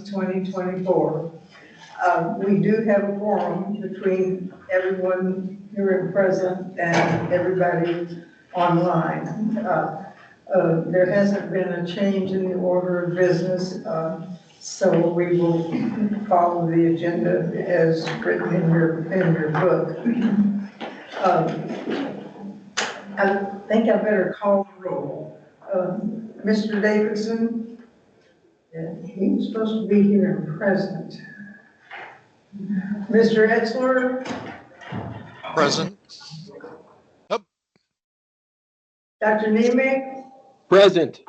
2024. We do have a quorum between everyone here and present and everybody online. There hasn't been a change in the order of business, so we will follow the agenda as written in your book. I think I better call the roll. Mr. Davidson, he's supposed to be here and present. Mr. Etzler? Present. Dr. Nemec? Present.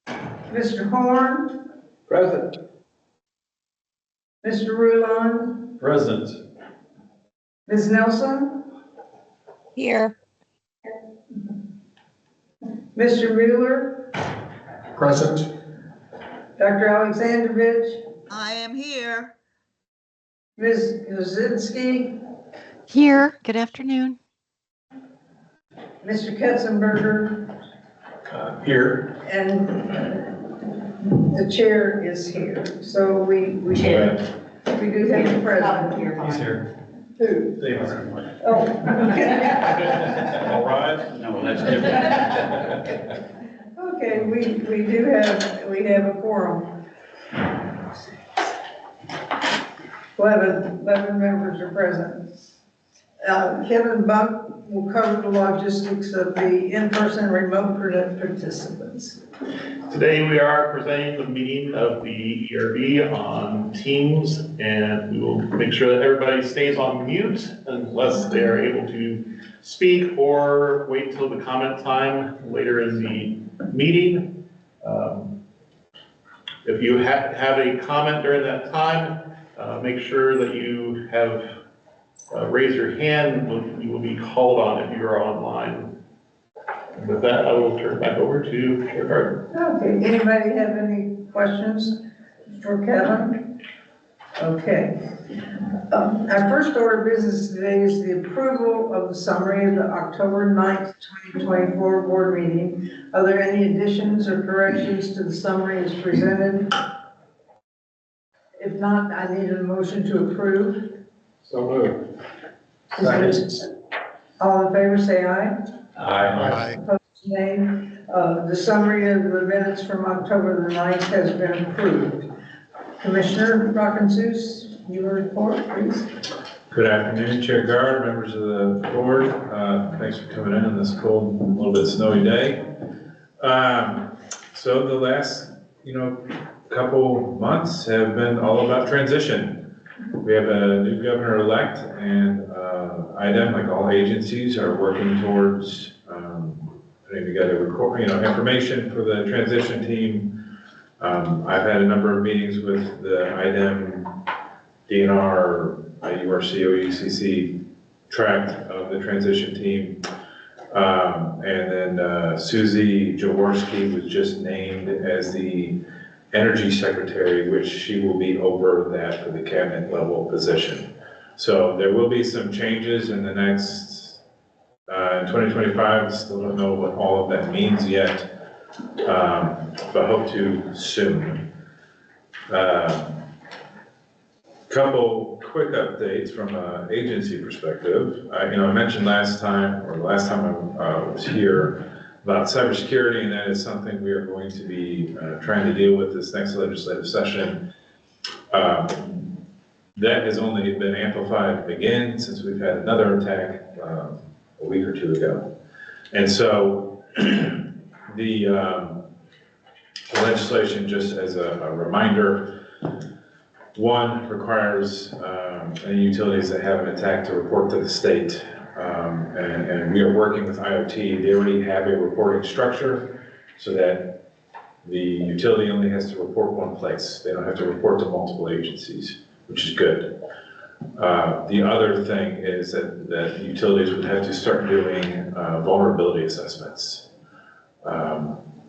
Mr. Horn? Present. Mr. Rulon? Present. Ms. Nelson? Here. Mr. Mueller? Present. Dr. Alexandrovich? I am here. Ms. Lozinski? Here. Good afternoon. Mr. Ketzenberger? Here. And the chair is here. So we do have a president. He's here. Who? They are. Oh, okay. All right. No, that's different. Okay, we have a quorum. We'll have 11 members are present. Kevin Buck will cover the logistics of the in-person and remote participants. Today we are presenting the meeting of the ERB on Teams, and we will make sure that everybody stays on mute unless they are able to speak or wait till the comment time later in the meeting. If you have a comment during that time, make sure that you have raise your hand. You will be called on if you are online. And with that, I will turn it back over to Chair Gardner. Okay, anybody have any questions for Kevin? Okay. Our first order of business today is the approval of the summary of the October 9th, 2024 board meeting. Are there any additions or corrections to the summary as presented? If not, I need a motion to approve. So moved. All in favor, say aye. Aye. Opposed, nay. The summary of the minutes from October the 9th has been approved. Commissioner Rockensous, your report, please. Good afternoon, Chair Guard, members of the board. Thanks for coming in on this cold, a little bit snowy day. So the last, couple months have been all about transition. We have a new governor-elect, and IDEM, like all agencies, are working towards putting together information for the transition team. I've had a number of meetings with the IDEM, DNR, IURC, OUCC tract of the transition team. And then Susie Jaworski was just named as the Energy Secretary, which she will be over that for the cabinet level position. So there will be some changes in the next 2025. Still don't know what all of that means yet, but hope to soon. Couple quick updates from an agency perspective. I mentioned last time I was here about cybersecurity, and that is something we are going to be trying to deal with this next legislative session. That has only been amplified again since we've had another attack a week or two ago. And so the legislation, just as a reminder, one requires any utilities that have an attack to report to the state. And we are working with IoT. They already have a reporting structure so that the utility only has to report one place. They don't have to report to multiple agencies, which is good. The other thing is that utilities would have to start doing vulnerability assessments.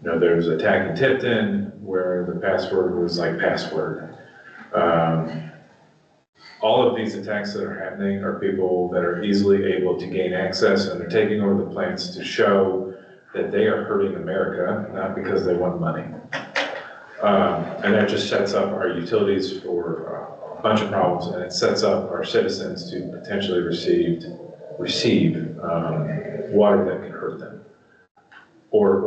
There's attack in Tipton where the password was like password. All of these attacks that are happening are people that are easily able to gain access, and they're taking over the plants to show that they are hurting America, not because they want money. And that just sets up our utilities for a bunch of problems, and it sets up our citizens to potentially receive water that can hurt them. Or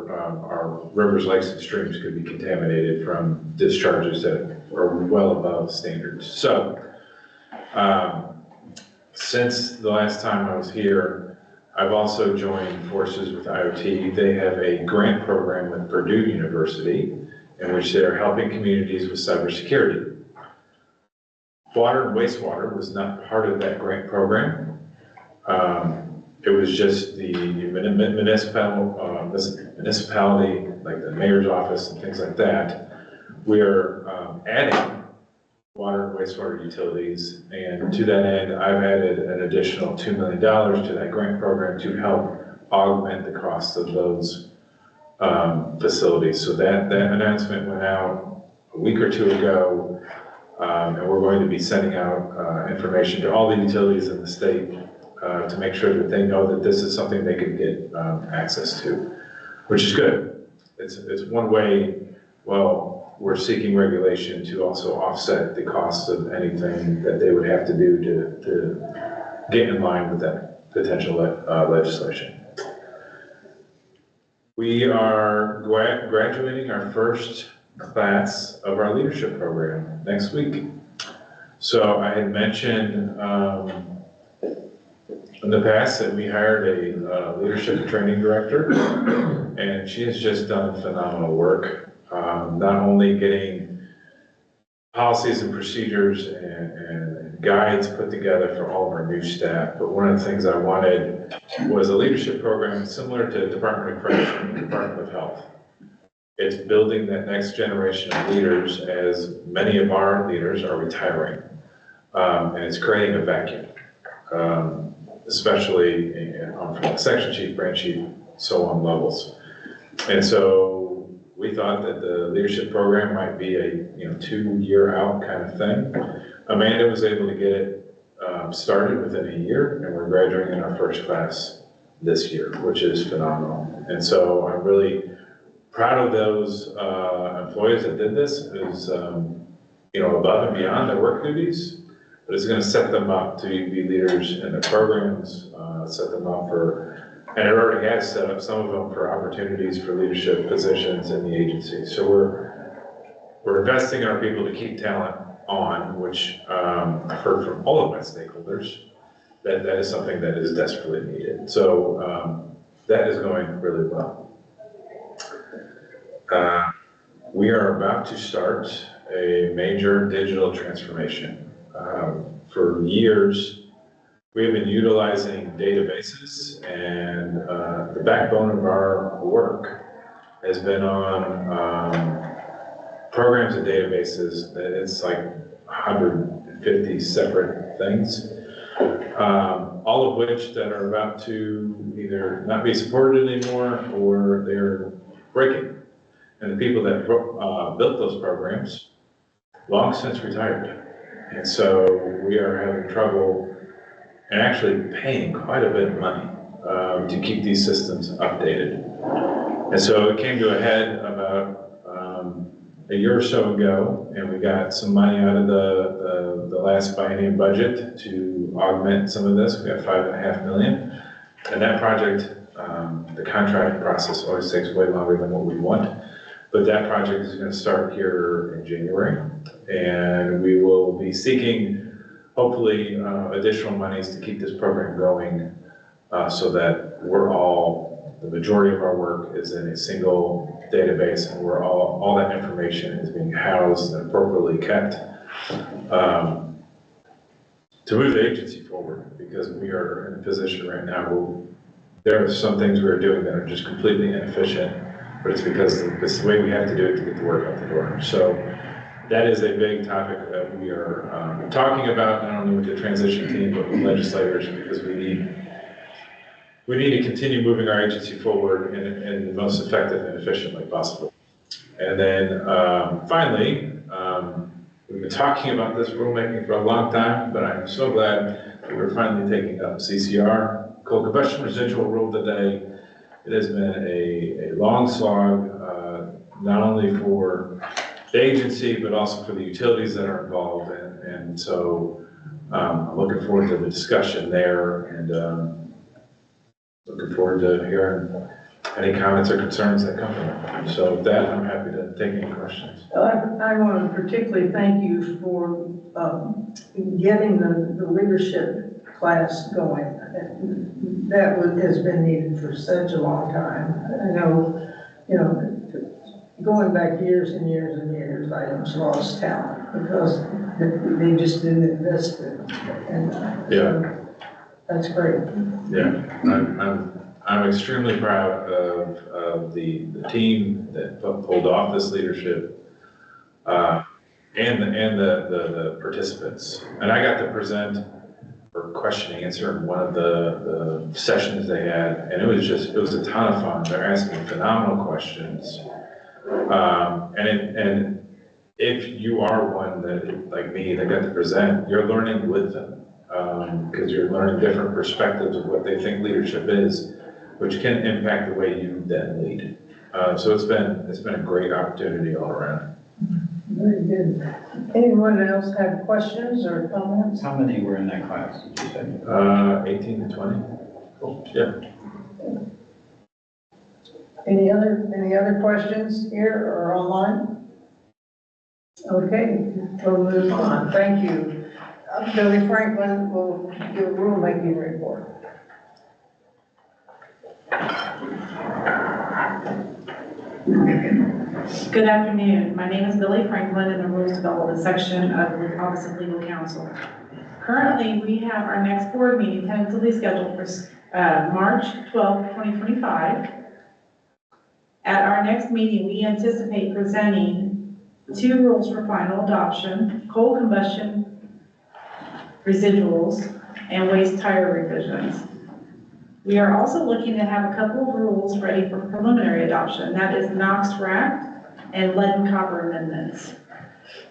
our rivers, lakes, and streams could be contaminated from discharges that are well above standards. So, since the last time I was here, I've also joined forces with IoT. They have a grant program with Purdue University in which they're helping communities with cybersecurity. Water and wastewater was not part of that grant program. It was just the municipality, like the mayor's office and things like that. We're adding water and wastewater utilities, and to that end, I've added an additional $2 million to that grant program to help augment the cost of those facilities. So that announcement went out a week or two ago, and we're going to be sending out information to all the utilities in the state to make sure that they know that this is something they can get access to, which is good. It's one way, well, we're seeking regulation to also offset the cost of anything that they would have to do to get in line with that potential legislation. We are graduating our first class of our leadership program next week. So I had mentioned in the past that we hired a leadership and training director, and she has just done phenomenal work. Not only getting policies and procedures and guides put together for all of our new staff, but one of the things I wanted was a leadership program similar to Department of Correction, Department of Health. It's building that next generation of leaders, as many of our leaders are retiring, and it's creating a vacuum, especially from the section chief, branch chief, so on levels. And so we thought that the leadership program might be a 2-year out kind of thing. Amanda was able to get it started within a year, and we're graduating in our first class this year, which is phenomenal. And so I'm really proud of those employees that did this. It was above and beyond their work duties, but it's going to set them up to be leaders in the programs, set them up for. And it already has set up some of them for opportunities for leadership positions in the agency. So we're investing in our people to keep talent on, which I've heard from all of my stakeholders that is something that is desperately needed. So that is going really well. We are about to start a major digital transformation. For years, we have been utilizing databases, and the backbone of our work has been on programs and databases. It's like 150 separate things, all of which that are about to either not be supported anymore or they're breaking. And the people that built those programs long since retired. And so we are having trouble and actually paying quite a bit of money to keep these systems updated. And so it came to a head about a year or so ago, and we got some money out of the last biennium budget to augment some of this. We got $5.5 million. And that project, the contract process always takes way longer than what we want. But that project is going to start here in January, and we will be seeking hopefully additional monies to keep this program going so that the majority of our work is in a single database, and where all that information is being housed and appropriately kept to move the agency forward, because we are in a position right now where there are some things we're doing that are just completely inefficient, but it's because it's the way we have to do it to get the work out the door. So that is a big topic that we are talking about, not only with the transition team, but with legislators, because we need to continue moving our agency forward in the most effective and efficient way possible. And then finally, we've been talking about this rulemaking for a long time, but I'm so glad that we're finally taking up CCR, coal combustion residual rule today. It has been a long slog. not only for the agency, but also for the utilities that are involved. And so I'm looking forward to the discussion there and looking forward to hearing any comments or concerns that come from it. So with that, I'm happy to take any questions. I want to particularly thank you for getting the leadership class going. That has been needed for such a long time. I know, going back years and years and years, I just lost talent because they just didn't invest in it. And so that's great. Yeah, I'm extremely proud of the team that pulled off this leadership, and the participants. And I got to present or question and answer in one of the sessions they had, and it was a ton of fun. They're asking phenomenal questions. And if you are one that, like me, that got to present, you're learning with them, because you're learning different perspectives of what they think leadership is, which can impact the way you then lead. So it's been a great opportunity all around. Very good. Anyone else have questions or comments? How many were in that class, did you say? 18 to 20. Cool. Yeah. Any other questions here or online? Okay, we'll move on. Thank you. Billy Franklin will do a rulemaking report. Good afternoon. My name is Billy Franklin in the Rules Development Section of the Office of Legal Counsel. Currently, we have our next board meeting tentatively scheduled for March 12th, 2025. At our next meeting, we anticipate presenting 2 rules for final adoption: coal combustion residuals and waste tire revisions. We are also looking to have a couple of rules ready for preliminary adoption. That is NOx rack and lead and copper amendments.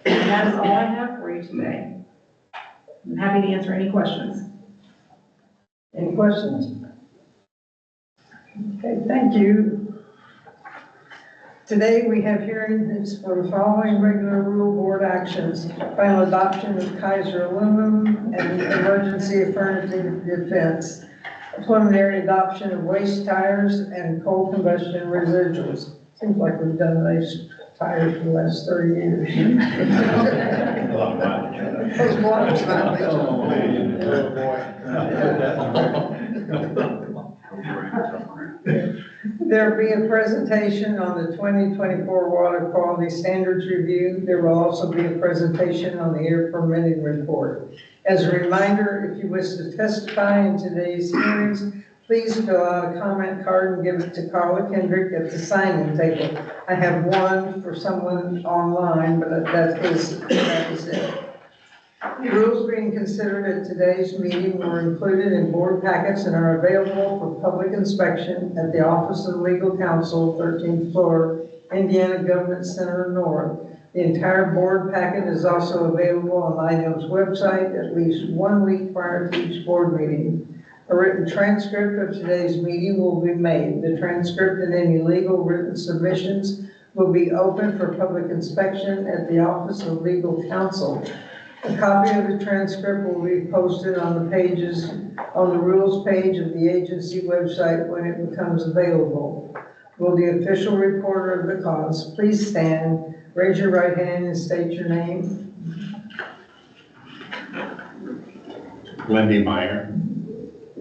And that is all I have for you today. I'm happy to answer any questions. Any questions? Okay, thank you. Today we have hearings for the following regular rule board actions: final adoption of Kaiser aluminum and emergency affirmative defense, preliminary adoption of waste tires and coal combustion residuals. Seems like we've done these tires for the last 30 years. A lot of mileage. Those blocks now. There'll be a presentation on the 2024 Water Quality Standards Review. There will also be a presentation on the air permitting report. As a reminder, if you wish to testify in today's hearings, please fill out a comment card and give it to Carla Kendrick at the signing table. I have one for someone online, but that is it. Rules being considered at today's meeting were included in board packets and are available for public inspection at the Office of Legal Counsel, 13th floor, Indiana Government Center North. The entire board packet is also available on IDEM's website at least 1 week prior to each board meeting. A written transcript of today's meeting will be made. The transcript and any legal written submissions will be open for public inspection at the Office of Legal Counsel. A copy of the transcript will be posted on the rules page of the agency website when it becomes available. Will the official reporter of the cause please stand, raise your right hand and state your name? Wendy Meyer.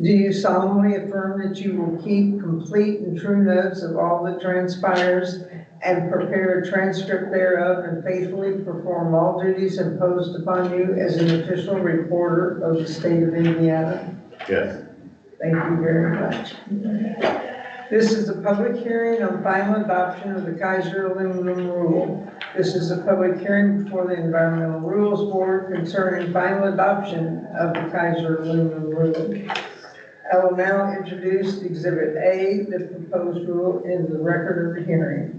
Do you solemnly affirm that you will keep complete and true notes of all that transpires and prepare a transcript thereof and faithfully perform all duties imposed upon you as an official reporter of the state of Indiana? Yes. Thank you very much. This is a public hearing on final adoption of the Kaiser aluminum rule. This is a public hearing before the Environmental Rules Board concerning final adoption of the Kaiser aluminum rule. I will now introduce Exhibit A, the proposed rule, in the record of the hearing.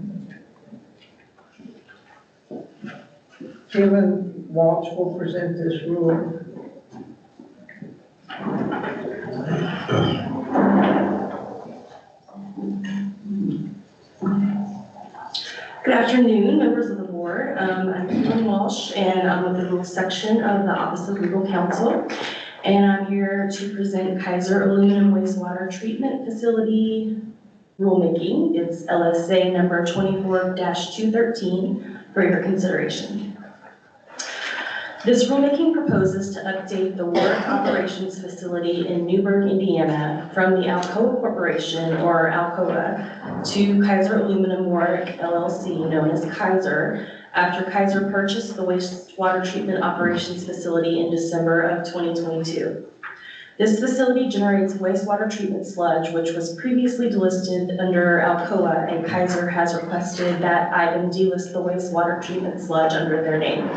Kevin Walsh will present this rule. Good Good afternoon, members of the board. I'm Kim Walsh, and I'm with the rules section of the Office of Legal Counsel. And I'm here to present Kaiser Aluminum Wastewater Treatment Facility rulemaking. It's LSA number 24-213 for your consideration. This rulemaking proposes to update the Work Operations Facility in Newburgh, Indiana from the Alcoa Corporation, or Alcoa, to Kaiser Aluminum Work LLC, known as Kaiser, after Kaiser purchased the wastewater treatment operations facility in December of 2022. This facility generates wastewater treatment sludge, which was previously delisted under Alcoa, and Kaiser has requested that item delist the wastewater treatment sludge under their name.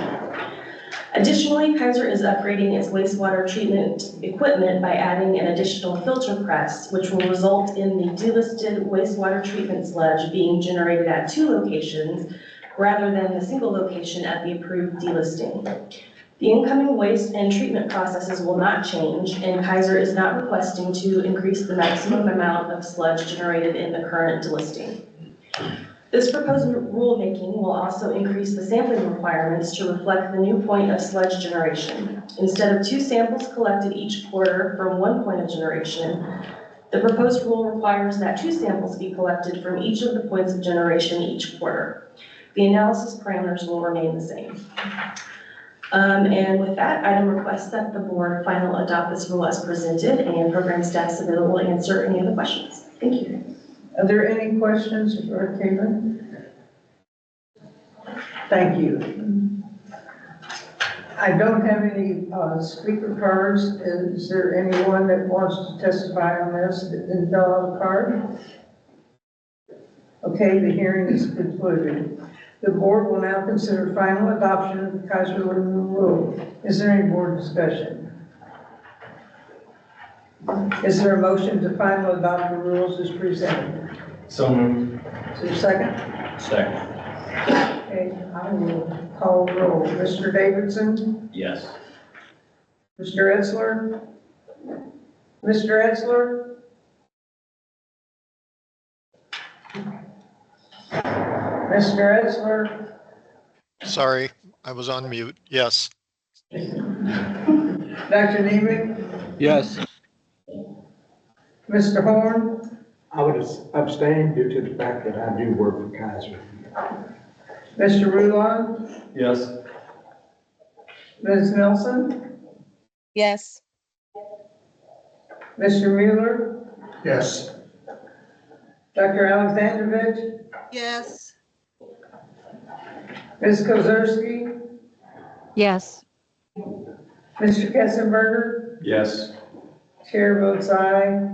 Additionally, Kaiser is upgrading its wastewater treatment equipment by adding an additional filter press, which will result in the delisted wastewater treatment sludge being generated at 2 locations rather than the single location at the approved delisting. The incoming waste and treatment processes will not change, and Kaiser is not requesting to increase the maximum amount of sludge generated in the current delisting. This proposed rulemaking will also increase the sampling requirements to reflect the new point of sludge generation. Instead of 2 samples collected each quarter from 1 point of generation, the proposed rule requires that 2 samples be collected from each of the points of generation each quarter. The analysis parameters will remain the same. And with that, item requests that the board final adopt this rule as presented, and program staff is available to answer any of the questions. Thank you. Are there any questions for Caitlin? Thank you. I don't have any speaker cards. Is there anyone that wants to testify on this that didn't fill out a card? Okay, the hearing is concluded. The board will now consider final adoption of the Kaiser Aluminum rule. Is there any board discussion? Is there a motion to final adopt the rules as presented? So moved. Is there a second? Second. Okay, I will call roll. Mr. Davidson? Yes. Mr. Etzler? Mr. Etzler? Mr. Etzler? Sorry, I was on mute. Yes. Dr. Nemec? Yes. Mr. Horn? I would abstain due to the fact that I do work for Kaiser. Mr. Rulon? Yes. Ms. Nelson? Yes. Mr. Mueller? Yes. Dr. Alexandrovich? Yes. Ms. Kozerski? Yes. Mr. Kessenberger? Yes. Chair votes aye.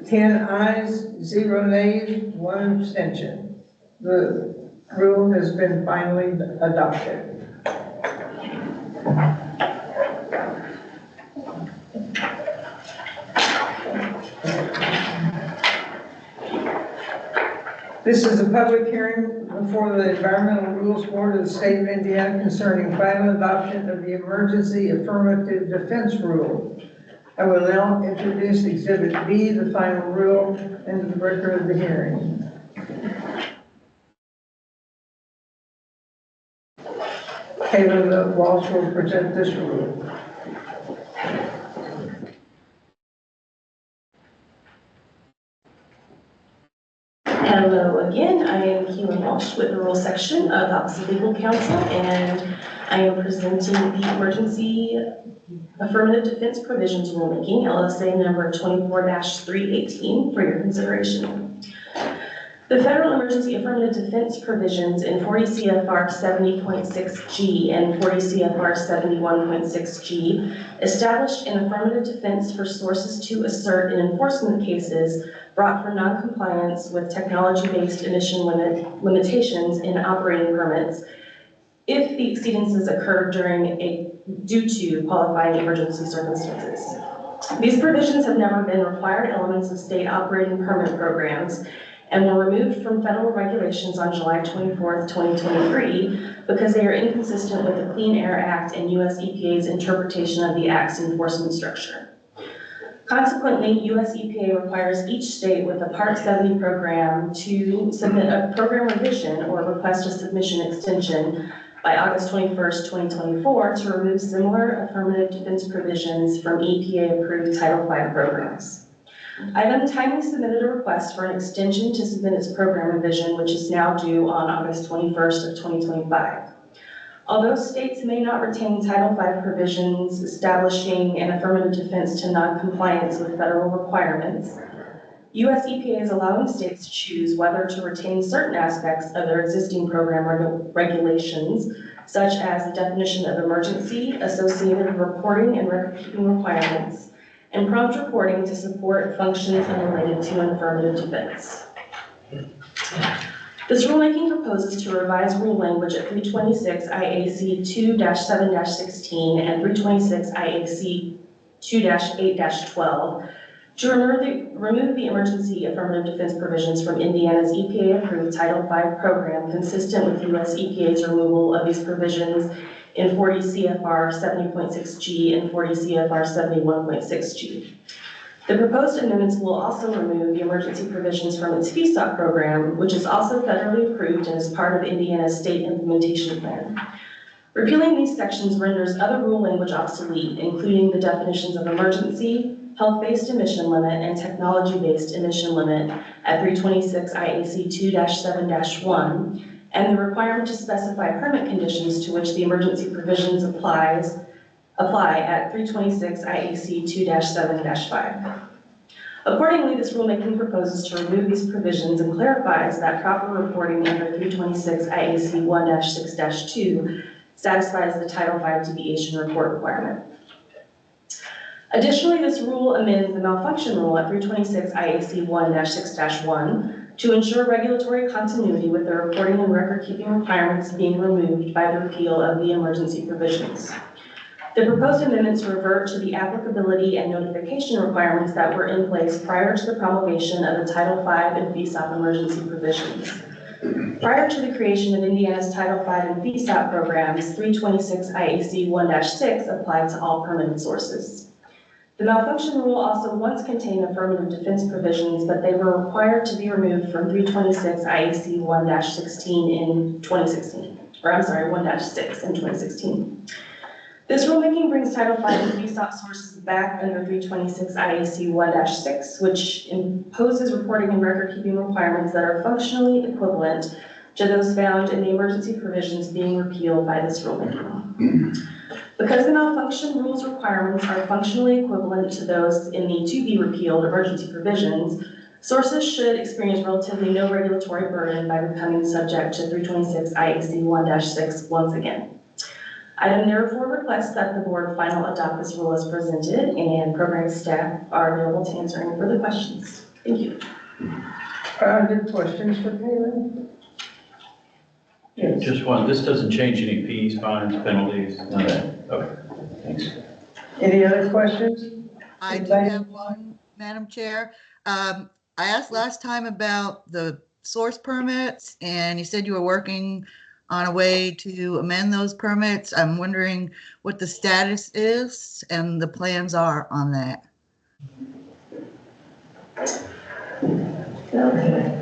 10 ayes, 0 nays, 1 abstention. The rule has been finally adopted. This is a public hearing before the Environmental Rules Board of the State of Indiana concerning final adoption of the Emergency Affirmative Defense Rule. I will now introduce Exhibit B, the final rule, into the record of the hearing. Kayla Walsh will present this rule. Hello again, I am Keelan Walsh with the Rules section of the Office of Legal Counsel, and I am presenting the Emergency Affirmative Defense Provisions Rulemaking, LSA number 24-318 for your consideration. The Federal Emergency Affirmative Defense Provisions in 40 CFR 70.6G and 40 CFR 71.6G established an affirmative defense for sources to assert in enforcement cases brought for noncompliance with technology-based emission limitations in operating permits if the exceedances occurred due to qualifying emergency circumstances. These provisions have never been required elements of state operating permit programs and were removed from federal regulations on July 24th, 2023, because they are inconsistent with the Clean Air Act and US EPA's interpretation of the Act's enforcement structure. Consequently, US EPA requires each state with a Part 70 program to submit a program revision or request a submission extension by August 21st, 2024 to remove similar affirmative defense provisions from EPA-approved Title V programs. IDEM timely submitted a request for an extension to submit its program revision, which is now due on August 21st of 2025. Although states may not retain Title V provisions establishing an affirmative defense to non-compliance with federal requirements, US EPA is allowing states to choose whether to retain certain aspects of their existing program regulations, such as the definition of emergency, associated reporting and record-keeping requirements, and prompt reporting to support functions unrelated to an affirmative defense. This rulemaking proposes to revise rule language at 326 IAC 2-7-16 and 326 IAC 2-8-12 to remove the emergency affirmative defense provisions from Indiana's EPA-approved Title V program, consistent with US EPA's removal of these provisions in 40 CFR 70.6G and 40 CFR 71.6G. The proposed amendments will also remove the emergency provisions from its FESOP program, which is also federally approved and is part of Indiana's state implementation plan. Repealing these sections renders other rule language obsolete, including the definitions of emergency, health-based emission limit, and technology-based emission limit at 326 IAC 2-7-1, and the requirement to specify permit conditions to which the emergency provisions apply at 326 IAC 2-7-5. Accordingly, this rulemaking proposes to remove these provisions and clarifies that proper reporting under 326 IAC 1-6-2 satisfies the Title V deviation report requirement. Additionally, this rule amends the malfunction rule at 326 IAC 1-6-1 to ensure regulatory continuity with the reporting and record-keeping requirements being removed by the repeal of the emergency provisions. The proposed amendments revert to the applicability and notification requirements that were in place prior to the promulgation of the Title V and FESOP emergency provisions. Prior to the creation of Indiana's Title V and FESOP programs, 326 IAC 1-6 applied to all permitted sources. The malfunction rule also once contained affirmative defense provisions, but they were required to be removed from 326 IAC 1-16 in 2016, or I'm sorry, 1-6 in 2016. This rulemaking brings Title V and FESOP sources back under 326 IAC 1-6, which imposes reporting and record-keeping requirements that are functionally equivalent to those found in the emergency provisions being repealed by this rulemaking. Because the malfunction rules requirements are functionally equivalent to those in the to-be-repealed emergency provisions, sources should experience relatively no regulatory burden by becoming subject to 326 IAC 1-6 once again. Item therefore requests that the board final adopt this rule as presented, and program staff are available to answer any further questions. Thank you. Good questions for Kaylin? Yes. Just one, this doesn't change any fees, fines, penalties, none of that. Okay, thanks. Any other questions? I do have one, Madam Chair. I asked last time about the source permits, and you said you were working on a way to amend those permits. I'm wondering what the status is and the plans are on that. Okay.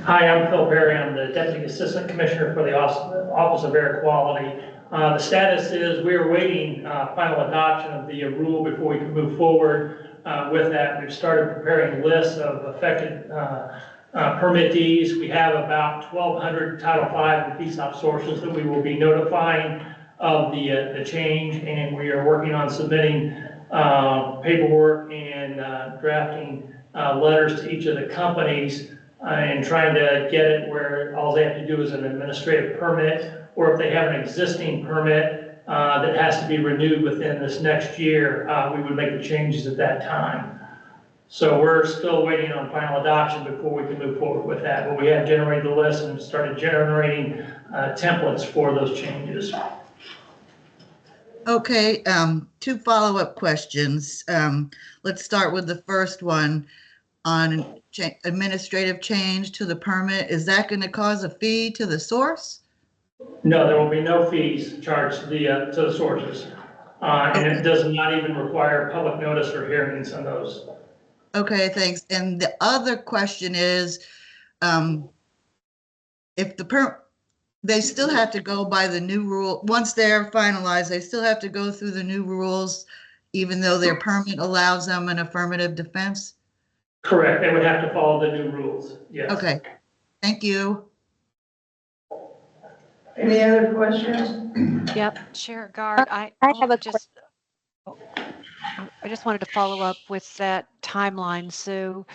Hi, I'm Phil Perry. I'm the Deputy Assistant Commissioner for the Office of Air Quality. The status is we are waiting final adoption of the rule before we can move forward with that. We've started preparing lists of affected permittees. We have about 1,200 Title V and FESOP sources that we will be notifying of the change, and we are working on submitting paperwork and drafting letters to each of the companies and trying to get it where all they have to do is an administrative permit, or if they have an existing permit that has to be renewed within this next year, we would make the changes at that time. So we're still waiting on final adoption before we can move forward with that, but we have generated the list and started generating templates for those changes. Okay, two follow-up questions. Let's start with the first one on administrative change to the permit. Is that going to cause a fee to the source? No, there will be no fees charged to the sources. And it does not even require public notice or hearings on those. Okay, thanks. And the other question is, if they still have to go by the new rule, once they're finalized, they still have to go through the new rules, even though their permit allows them an affirmative defense? Correct, they would have to follow the new rules, yes. Okay, thank you. Any other questions? Yep, Chair Guard, I have a I just wanted to follow up with that timeline. So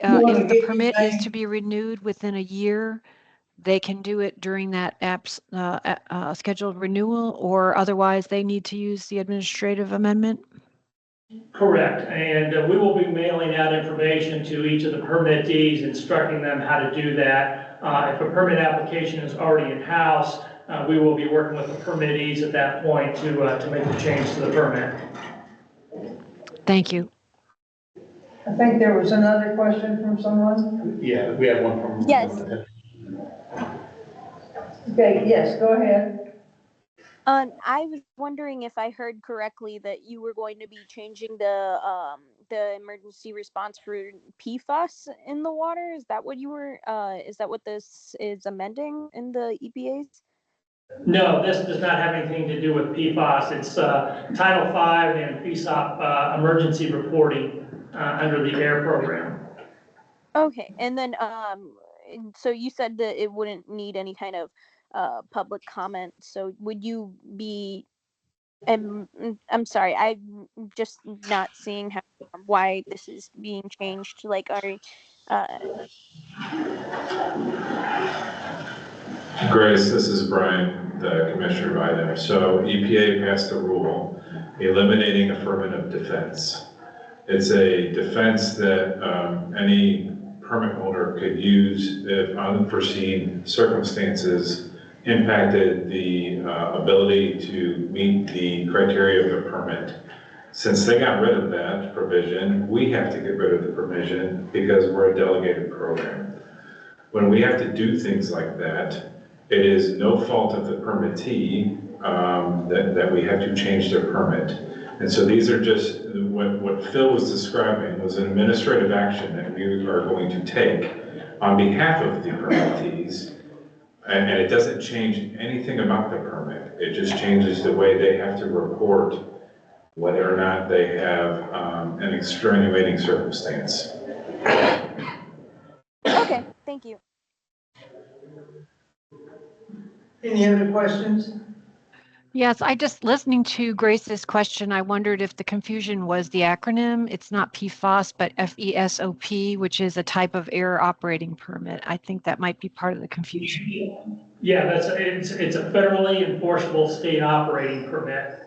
You wanna if the get your permit is name? to be renewed within a year, they can do it during that scheduled renewal, or otherwise they need to use the administrative amendment? Correct, and we will be mailing out information to each of the permittees, instructing them how to do that. If a permit application is already in-house, we will be working with the permittees at that point to make the change to the permit. Thank you. I think there was another question from someone. Yeah, we have one from. Yes. Okay, yes, go ahead. I was wondering if I heard correctly that you were going to be changing the emergency response for PFAS in the water. Is that what you were? Is that what this is amending in the EPA's? No, this does not have anything to do with PFAS. It's Title V and PSOP emergency reporting under the AIR program. Okay, and then so you said that it wouldn't need any kind of public comment. So would you be? I'm sorry, I'm just not seeing why this is being changed. Like, Grace, this is Brian, the Commissioner of IDEM. So EPA passed a rule eliminating affirmative defense. It's a defense that any permit holder could use if unforeseen circumstances impacted the ability to meet the criteria of the permit. Since they got rid of that provision, we have to get rid of the provision because we're a delegated program. When we have to do things like that, it is no fault of the permittee that we have to change their permit. And so these are just, what Phil was describing was an administrative action that we are going to take on behalf of the permittees. And it doesn't change anything about the permit. It just changes the way they have to report whether or not they have an extenuating circumstance. okay, thank you. Any other questions? Yes, I just listening to Grace's question, I wondered if the confusion was the acronym. It's not PFOS, but FESOP, which is a type of air operating permit. I think that might be part of the confusion. Yeah, it's a federally enforceable state operating permit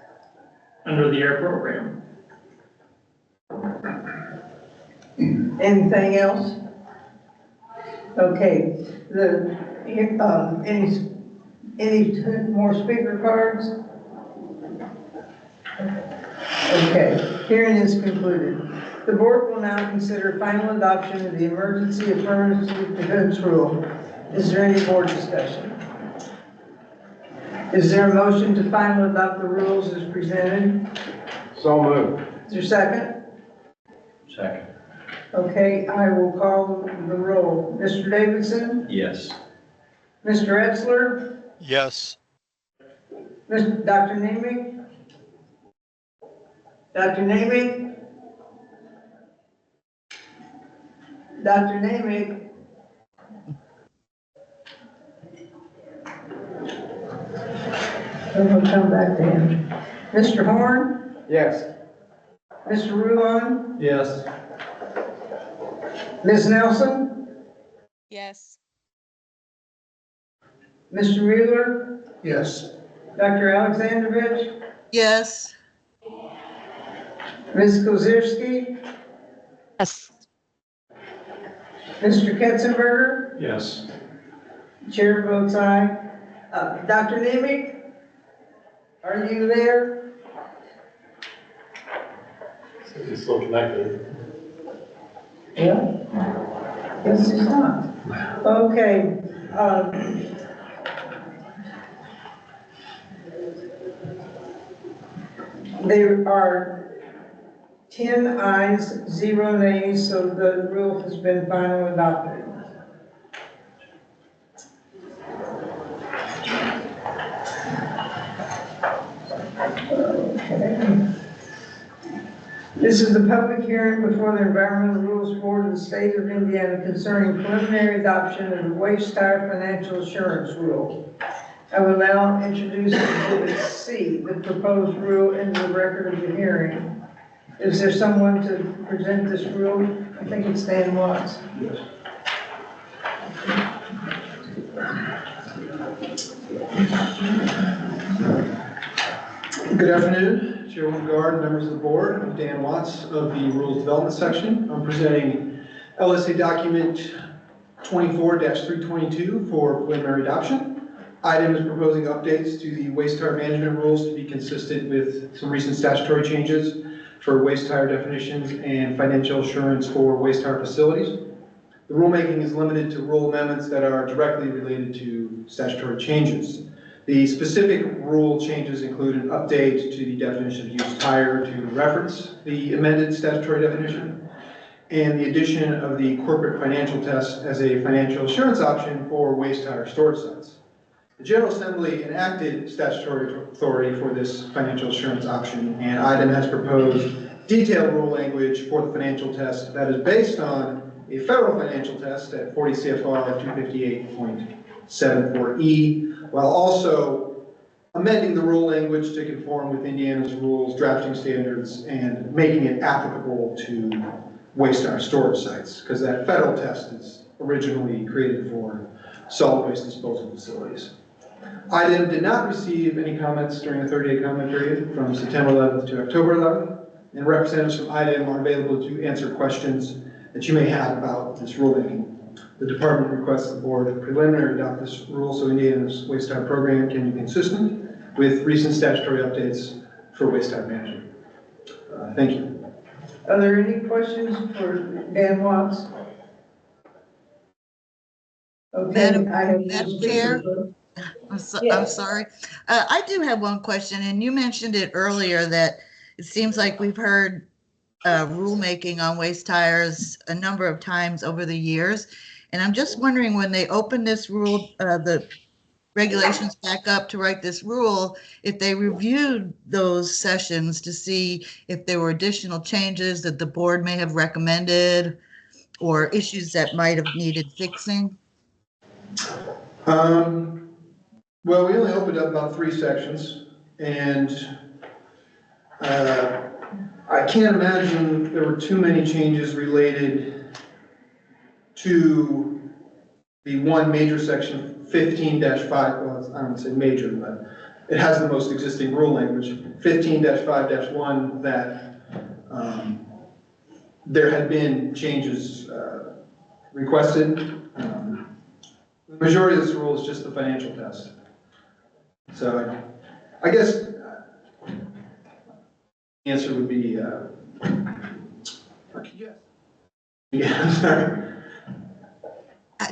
under the AIR program. Anything else? Okay, any more speaker cards? Okay, hearing is concluded. The board will now consider final adoption of the emergency affirmative defense rule. Is there any board discussion? Is there a motion to finally adopt the rules as presented? So moved. Is there a second? Second. Okay, I will call the roll. Mr. Davidson? Yes. Mr. Etzler? Yes. Dr. Nemec? Dr. Nemec? Dr. Nemec? We'll come back to him. Mr. Horn? Yes. Mr. Rulon? Yes. Ms. Nelson? Yes. Mr. Wheeler? Yes. Dr. Alexandrovich? Yes. Ms. Kozierski? Yes. Mr. Ketzenberger? Yes. Chair votes aye. Dr. Nemec? Are you there? He's still connected. Yeah. Guess he's not. Okay. There are 10 ayes, 0 nays, so the rule has been finally adopted. Okay. This is the public hearing before the Environmental Rules Board of the State of Indiana concerning preliminary adoption of the waste tire financial assurance rule. I will now introduce Exhibit C, the proposed rule, into the record of the hearing. Is there someone to present this rule? I think it's Dan Watts. Yes. Good afternoon, Chairwoman Guard and members of the board. I'm Dan Watts of the Rules Development Section. I'm presenting LSA document 24-322 for preliminary adoption. Item is proposing updates to the waste tire management rules to be consistent with some recent statutory changes for waste tire definitions and financial assurance for waste tire facilities. The rulemaking is limited to rule amendments that are directly related to statutory changes. The specific rule changes include an update to the definition of used tire to reference the amended statutory definition, and the addition of the corporate financial test as a financial assurance option for waste tire storage sites. The General Assembly enacted statutory authority for this financial assurance option, and item has proposed detailed rule language for the financial test that is based on a federal financial test at 40 CFR 258.74E, while also amending the rule language to conform with Indiana's rules, drafting standards, and making it applicable to waste tire storage sites, because that federal test is originally created for solid waste disposal facilities. Item did not receive any comments during the 30-day comment period from September 11th to October 11th, and representatives from item are available to answer questions that you may have about this rulemaking. The department requests the board preliminary adopt this rule so Indiana's waste tire program can be consistent with recent statutory updates for waste tire management. Thank you. Are there any questions for Dan Watts? Okay, Madam Chair? I'm sorry. I do have one question, and you mentioned it earlier that it seems like we've heard rulemaking on waste tires a number of times over the years. And I'm just wondering, when they opened this rule, the regulations back up to write this rule, if they reviewed those sessions to see if there were additional changes that the board may have recommended or issues that might have needed fixing? Well, we only opened up about 3 sections, and I can't imagine there were too many changes related to the one major section, 15-5, well, I don't say major, but it has the most existing rule language, 15-5-1, that there had been changes requested. The majority of this rule is just the financial test. So I guess the answer would be yes. Yeah, sorry.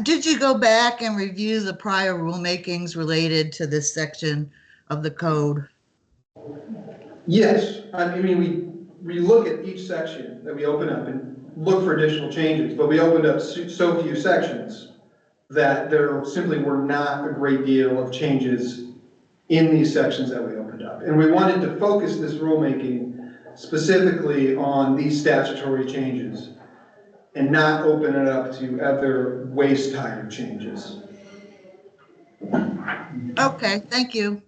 Did you go back and review the prior rulemakings related to this section of the code? Yes, I mean, we look at each section that we open up and look for additional changes, but we opened up so few sections that there simply were not a great deal of changes in these sections that we opened up. And we wanted to focus this rulemaking specifically on these statutory changes and not open it up to other waste tire changes. Okay, thank you.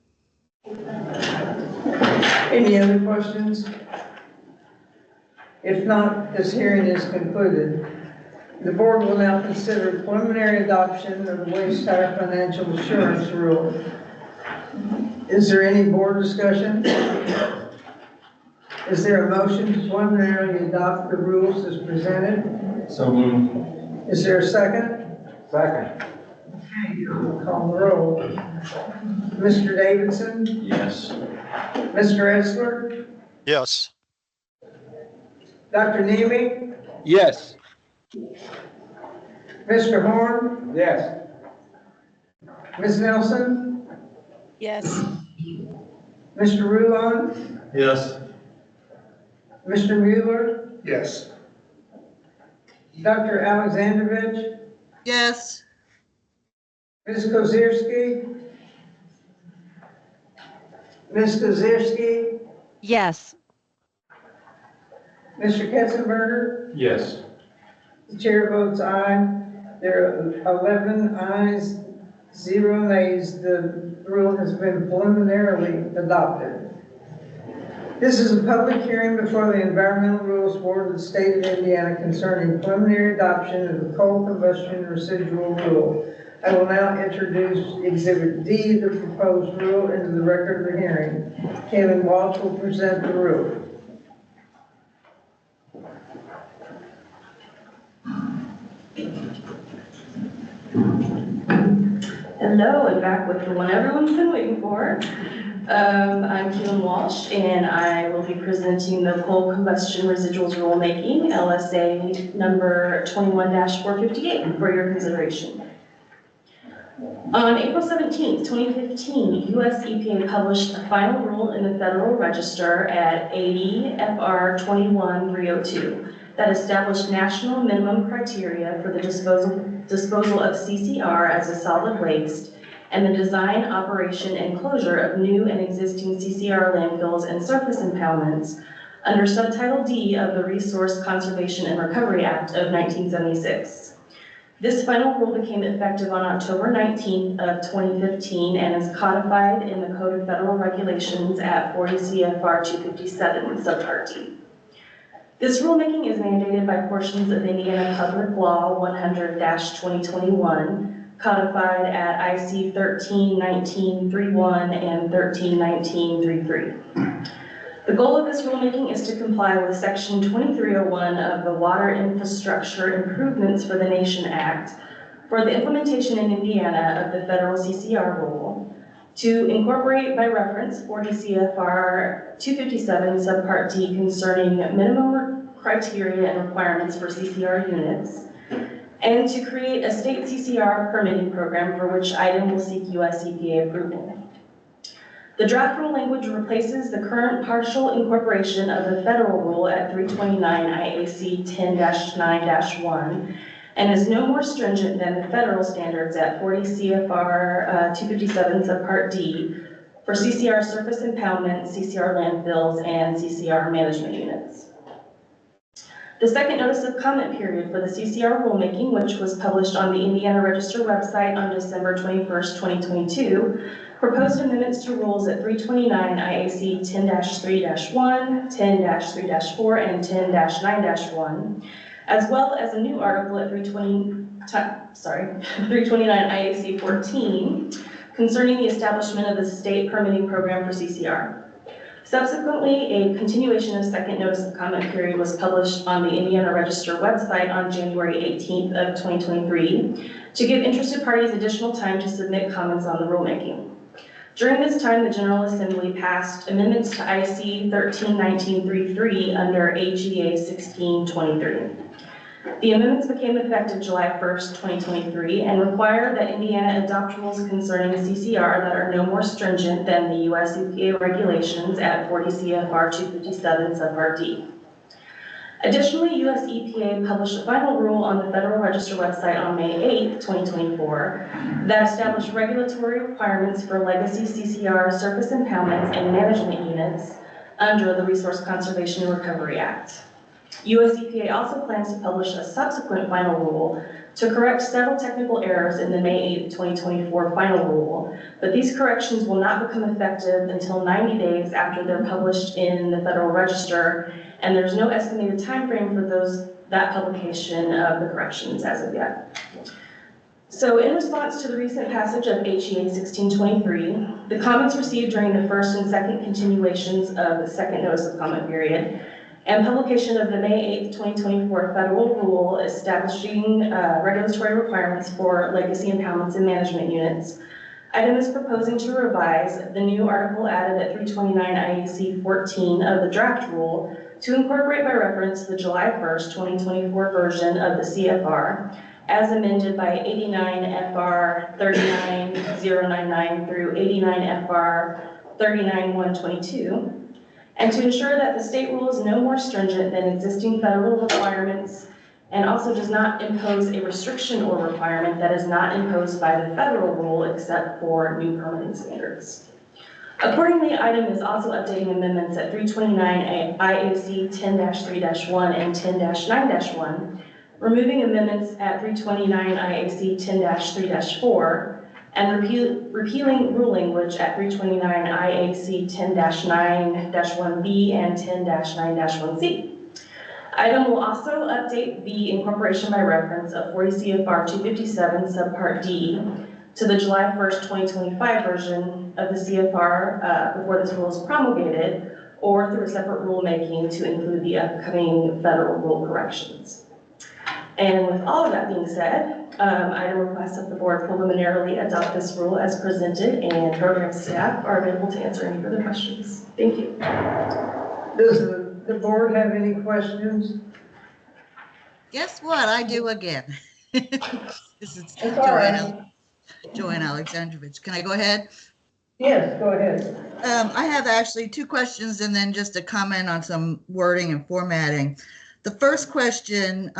Any other questions? If not, this hearing is concluded. The board will now consider preliminary adoption of the waste tire financial assurance rule. Is there any board discussion? Is there a motion to preliminarily adopt the rules as presented? So moved. Is there a second? Second. Okay, we'll call the roll. Mr. Davidson? Yes. Mr. Esler? Yes. Dr. Nemi? Yes. Mr. Horn? Yes. Ms. Nelson? Yes. Mr. Rulon? Yes. Mr. Mueller, Yes. Dr. Alexandrovich, Yes. Ms. Kozierski, Ms. Kozierski, Yes. Mr. Ketzenberger, Yes. the chair votes aye. There are 11 ayes, 0 nays. The rule has been preliminarily adopted. This is a public hearing before the Environmental Rules Board of the State of Indiana concerning preliminary adoption of the coal combustion residual rule. I will now introduce Exhibit D, the proposed rule, into the record of the hearing. Kevin Walsh will present the rule. Hello, and back with the one everyone's been waiting for. I'm Keelan Walsh, and I will be presenting the coal combustion residuals rulemaking, LSA number 21-458, for your consideration. On April 17th, 2015, U.S. EPA published a final rule in the Federal Register at 80 FR 21302 that established national minimum criteria for the disposal of CCR as a solid waste and the design, operation, and closure of new and existing CCR landfills and surface impoundments under Subtitle D of the Resource Conservation and Recovery Act of 1976. This final rule became effective on October 19th of 2015 and is codified in the Code of Federal Regulations at 40 CFR 257, Subpart D. This rulemaking is mandated by portions of Indiana Public Law 100-2021, codified at IC 131931 and 131933. The goal of this rulemaking is to comply with Section 2301 of the Water Infrastructure Improvements for the Nation Act for the implementation in Indiana of the federal CCR rule, to incorporate by reference 40 CFR 257 Subpart D concerning minimum criteria and requirements for CCR units, and to create a state CCR permitting program for which IDEM will seek US EPA approval. The draft rule language replaces the current partial incorporation of the federal rule at 329 IAC 10-9-1 and is no more stringent than the federal standards at 40 CFR 257 Subpart D for CCR surface impoundments, CCR landfills, and CCR management units. The second notice of comment period for the CCR rulemaking, which was published on the Indiana Register website on December 21st, 2022, proposed amendments to rules at 329 IAC 10-3-1, 10-3-4, and 10-9-1, as well as a new article at 329 IAC 14 concerning the establishment of the state permitting program for CCR. Subsequently, a continuation of second notice of comment period was published on the Indiana Register website on January 18th of 2023 to give interested parties additional time to submit comments on the rulemaking. During this time, the General Assembly passed amendments to IC 131933 under AGA 1623. The amendments became effective July 1st, 2023, and require that Indiana adopt rules concerning CCR that are no more stringent than the US EPA regulations at 40 CFR 257 Subpart D. Additionally, US EPA published a final rule on the Federal Register website on May 8th, 2024, that established regulatory requirements for legacy CCR surface impoundments and management units under the Resource Conservation and Recovery Act. US EPA also plans to publish a subsequent final rule to correct several technical errors in the May 8, 2024 final rule, but these corrections will not become effective until 90 days after they're published in the Federal Register, and there's no estimated time frame for that publication of the corrections as of yet. So in response to the recent passage of HEA 1623, the comments received during the first and second continuations of the second notice of comment period, and publication of the May 8th, 2024 federal rule establishing regulatory requirements for legacy impoundments and management units, IDEM is proposing to revise the new article added at 329 IAC 14 of the draft rule to incorporate by reference the July 1st, 2024 version of the CFR as amended by 89 FR 39099 through 89 FR 39122, and to ensure that the state rule is no more stringent than existing federal requirements and also does not impose a restriction or requirement that is not imposed by the federal rule except for new permitting standards. Accordingly, item is also updating amendments at 329 IAC 10-3-1 and 10-9-1, removing amendments at 329 IAC 10-3-4, and repealing rule language at 329 IAC 10-9-1B and 10-9-1C. Item will also update the incorporation by reference of 40 CFR 257 subpart D to the July 1st, 2025 version of the CFR before this rule is promulgated, or through a separate rulemaking to include the upcoming federal rule corrections. And with all of that being said, item requests that the board preliminarily adopt this rule as presented, and program staff are available to answer any further questions. Thank you. Does the board have any questions? Guess what? I do again. This is It's all right. Joanne Alexandrovich. Can I go ahead? Yes, go ahead. I have actually two questions and then just a comment on some wording and formatting. The first question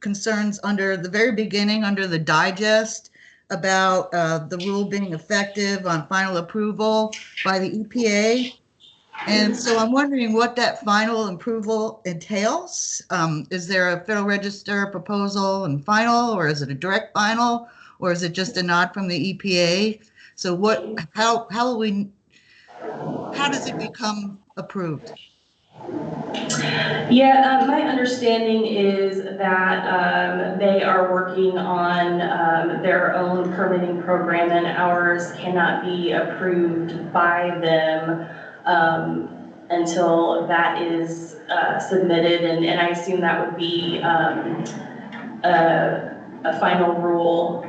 concerns under the very beginning, under the digest, about the rule being effective on final approval by the EPA. And so I'm wondering what that final approval entails. Is there a Federal Register proposal and final, or is it a direct final, or is it just a nod from the EPA? So how does it become approved? Yeah, my understanding is that they are working on their own permitting program, and ours cannot be approved by them until that is submitted, and I assume that would be a final rule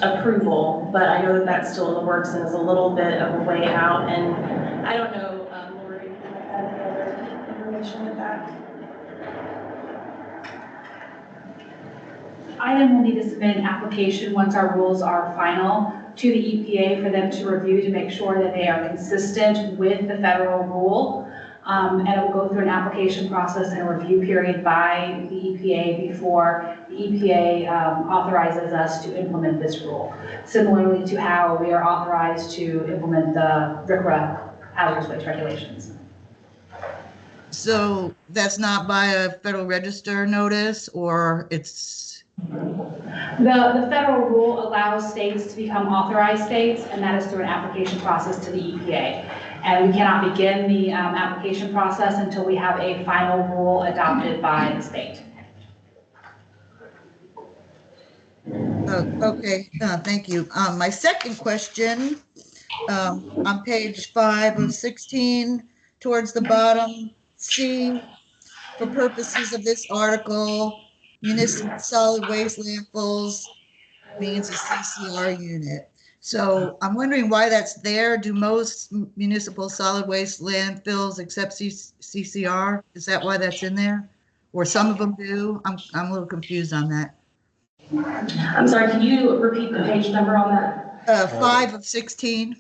approval, but I know that that's still in the works and is a little bit of a way out, and I don't know, Lori, if you might have any other information with that. Item will need to submit an application once our rules are final to the EPA for them to review to make sure that they are consistent with the federal rule. And it will go through an application process and a review period by the EPA before the EPA authorizes us to implement this rule. Similarly to how we are authorized to implement the RCRA hazardous waste regulations. So that's not by a Federal Register notice, or it's? The federal rule allows states to become authorized states, and that is through an application process to the EPA. And we cannot begin the application process until we have a final rule adopted by the state. Okay, thank you. My second question, on page 5 of 16, towards the bottom, C, for purposes of this article, municipal solid waste landfills means a CCR unit. So I'm wondering why that's there. Do most municipal solid waste landfills accept CCR? Is that why that's in there? Or some of them do? I'm a little confused on that. I'm sorry, can you repeat the page number on that? 5 of 16.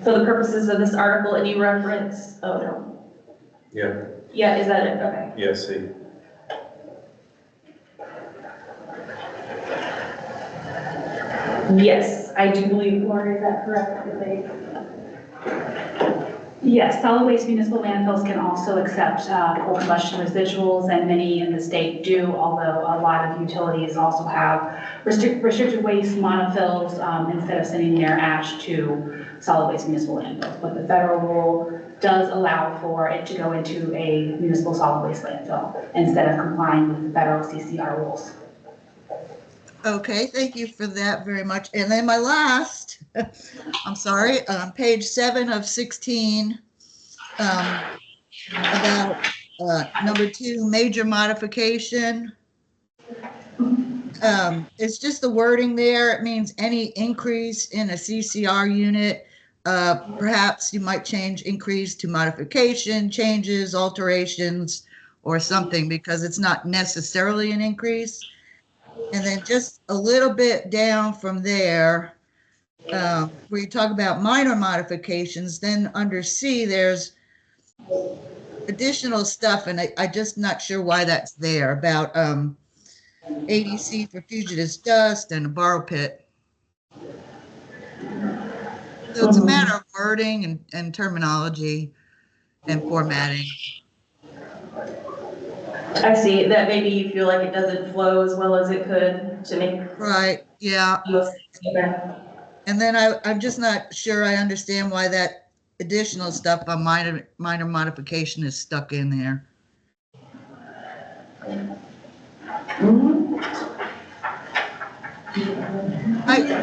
For the purposes of this article, and you reference, oh no. Yeah, Yeah, is that it? Okay. yeah, see. Yes, I do believe, Lori, is that correct? That they- Yes, solid waste municipal landfills can also accept coal combustion residuals, and many in the state do, although a lot of utilities also have restricted waste monofills instead of sending their ash to solid waste municipal landfills. But the federal rule does allow for it to go into a municipal solid waste landfill instead of complying with the federal CCR rules. Okay, thank you for that very much. And then my last, I'm sorry, page 7 of 16, about number 2, major modification. It's just the wording there. It means any increase in a CCR unit. Perhaps you might change increase to modification, changes, alterations, or something, because it's not necessarily an increase. And then just a little bit down from there, where you talk about minor modifications, then under C, there's additional stuff, and I just not sure why that's there, about ADC for fugitive dust and a borrow pit. So it's a matter of wording and terminology and formatting. I see that maybe you feel like it doesn't flow as well as it could to make. Right, yeah. And then I'm just not sure I understand why that additional stuff on minor modification is stuck in there.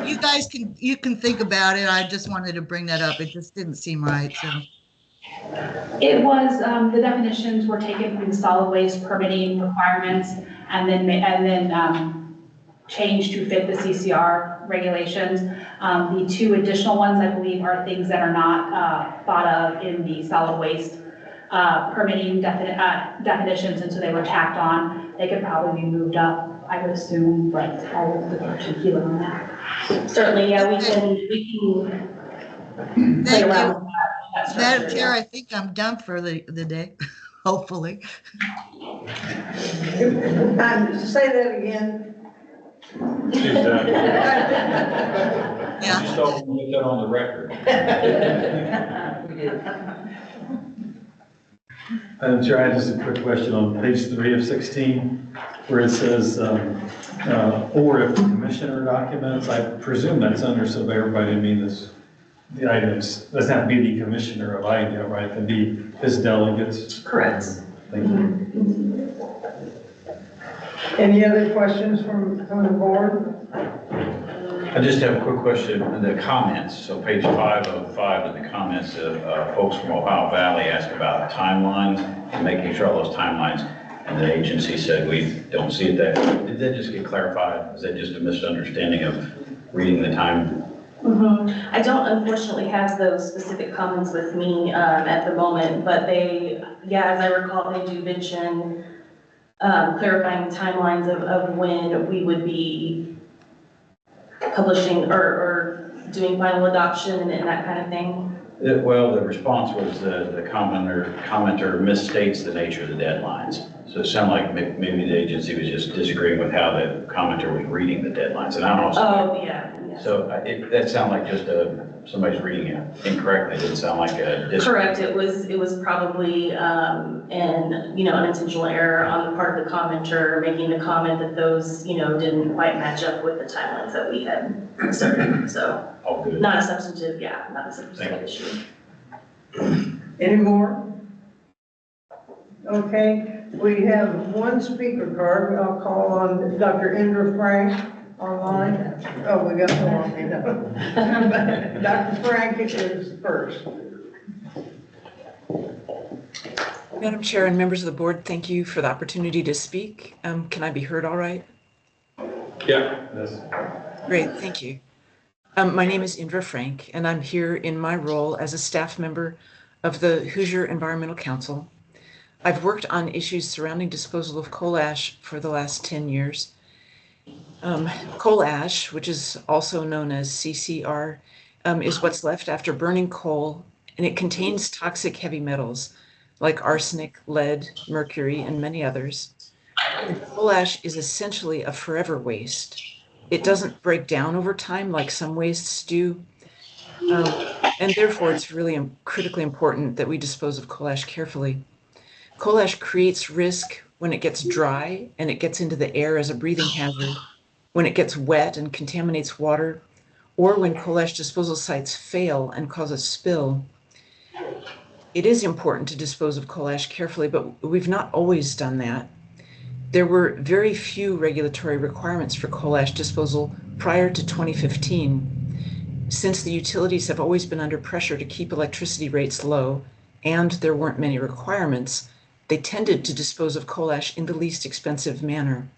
You guys can think about it. I just wanted to bring that up. It just didn't seem right, so. It was, the definitions were taken from the solid waste permitting requirements and then changed to fit the CCR regulations. The two additional ones, I believe, are things that are not thought of in the solid waste permitting definitions, and so they were tacked on. They could probably be moved up, I would assume, but I will defer to Keelan on that. Certainly, yeah, we can play around with that. Madam Chair, I think I'm done for the day, hopefully. Say that again. She's done. Yeah. Just don't put that on the record. Madam Chair, I have just a quick question on page 3 of 16, where it says, or if the commissioner documents, I presume that's under, so everybody didn't mean this. The items, doesn't have to be the commissioner of IDEA, right? It can be his delegates. Correct. Thank you. Any other questions from the board? I just have a quick question in the comments. So page 5 of 5 in the comments, folks from Ohio Valley asked about timelines and making sure all those timelines, and the agency said we don't see it that. Did that just get clarified? Is that just a misunderstanding of reading the time? I don't unfortunately have those specific comments with me at the moment, but they, yeah, as I recall, they do mention clarifying timelines of when we would be publishing or doing final adoption and that kind of thing. Well, the response was the commenter misstates the nature of the deadlines. So it sounded like maybe the agency was just disagreeing with how the commenter was reading the deadlines. And I don't know. Oh, yeah. So that sounded like just somebody's reading it incorrectly. It didn't sound like a correct. It was probably an unintentional error on the part of the commenter making the comment that those didn't quite match up with the timelines that we had started. So not a substantive, not a substantive issue. Any more? Okay, we have one speaker card. I'll call on Dr. Indra Frank online. Oh, we got more. Dr. Frank is first. Madam Chair and members of the board, thank you for the opportunity to speak. Can I be heard all right? Yeah. Yes. Great, thank you. My name is Indra Frank, and I'm here in my role as a staff member of the Hoosier Environmental Council. I've worked on issues surrounding disposal of coal ash for the last 10 years. Coal ash, which is also known as CCR, is what's left after burning coal, and it contains toxic heavy metals like arsenic, lead, mercury, and many others. And coal ash is essentially a forever waste. It doesn't break down over time like some wastes do, and therefore it's really critically important that we dispose of coal ash carefully. Coal ash creates risk when it gets dry and it gets into the air as a breathing hazard, when it gets wet and contaminates water, or when coal ash disposal sites fail and cause a spill. It is important to dispose of coal ash carefully, but we've not always done that. There were very few regulatory requirements for coal ash disposal prior to 2015. Since the utilities have always been under pressure to keep electricity rates low, and there weren't many requirements, they tended to dispose of coal ash in the least expensive manner.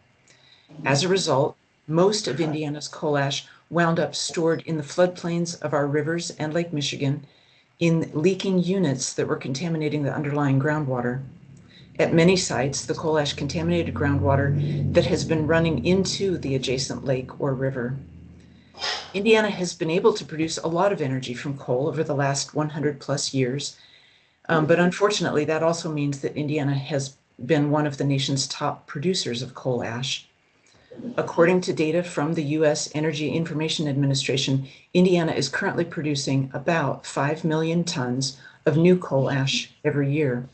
As a result, most of Indiana's coal ash wound up stored in the floodplains of our rivers and Lake Michigan in leaking units that were contaminating the underlying groundwater. At many sites, the coal ash contaminated groundwater that has been running into the adjacent lake or river. Indiana has been able to produce a lot of energy from coal over the last 100 plus years, but unfortunately, that also means that Indiana has been one of the nation's top producers of coal ash. According to data from the U.S. Energy Information Administration, Indiana is currently producing about 5 million tons of new coal ash every year.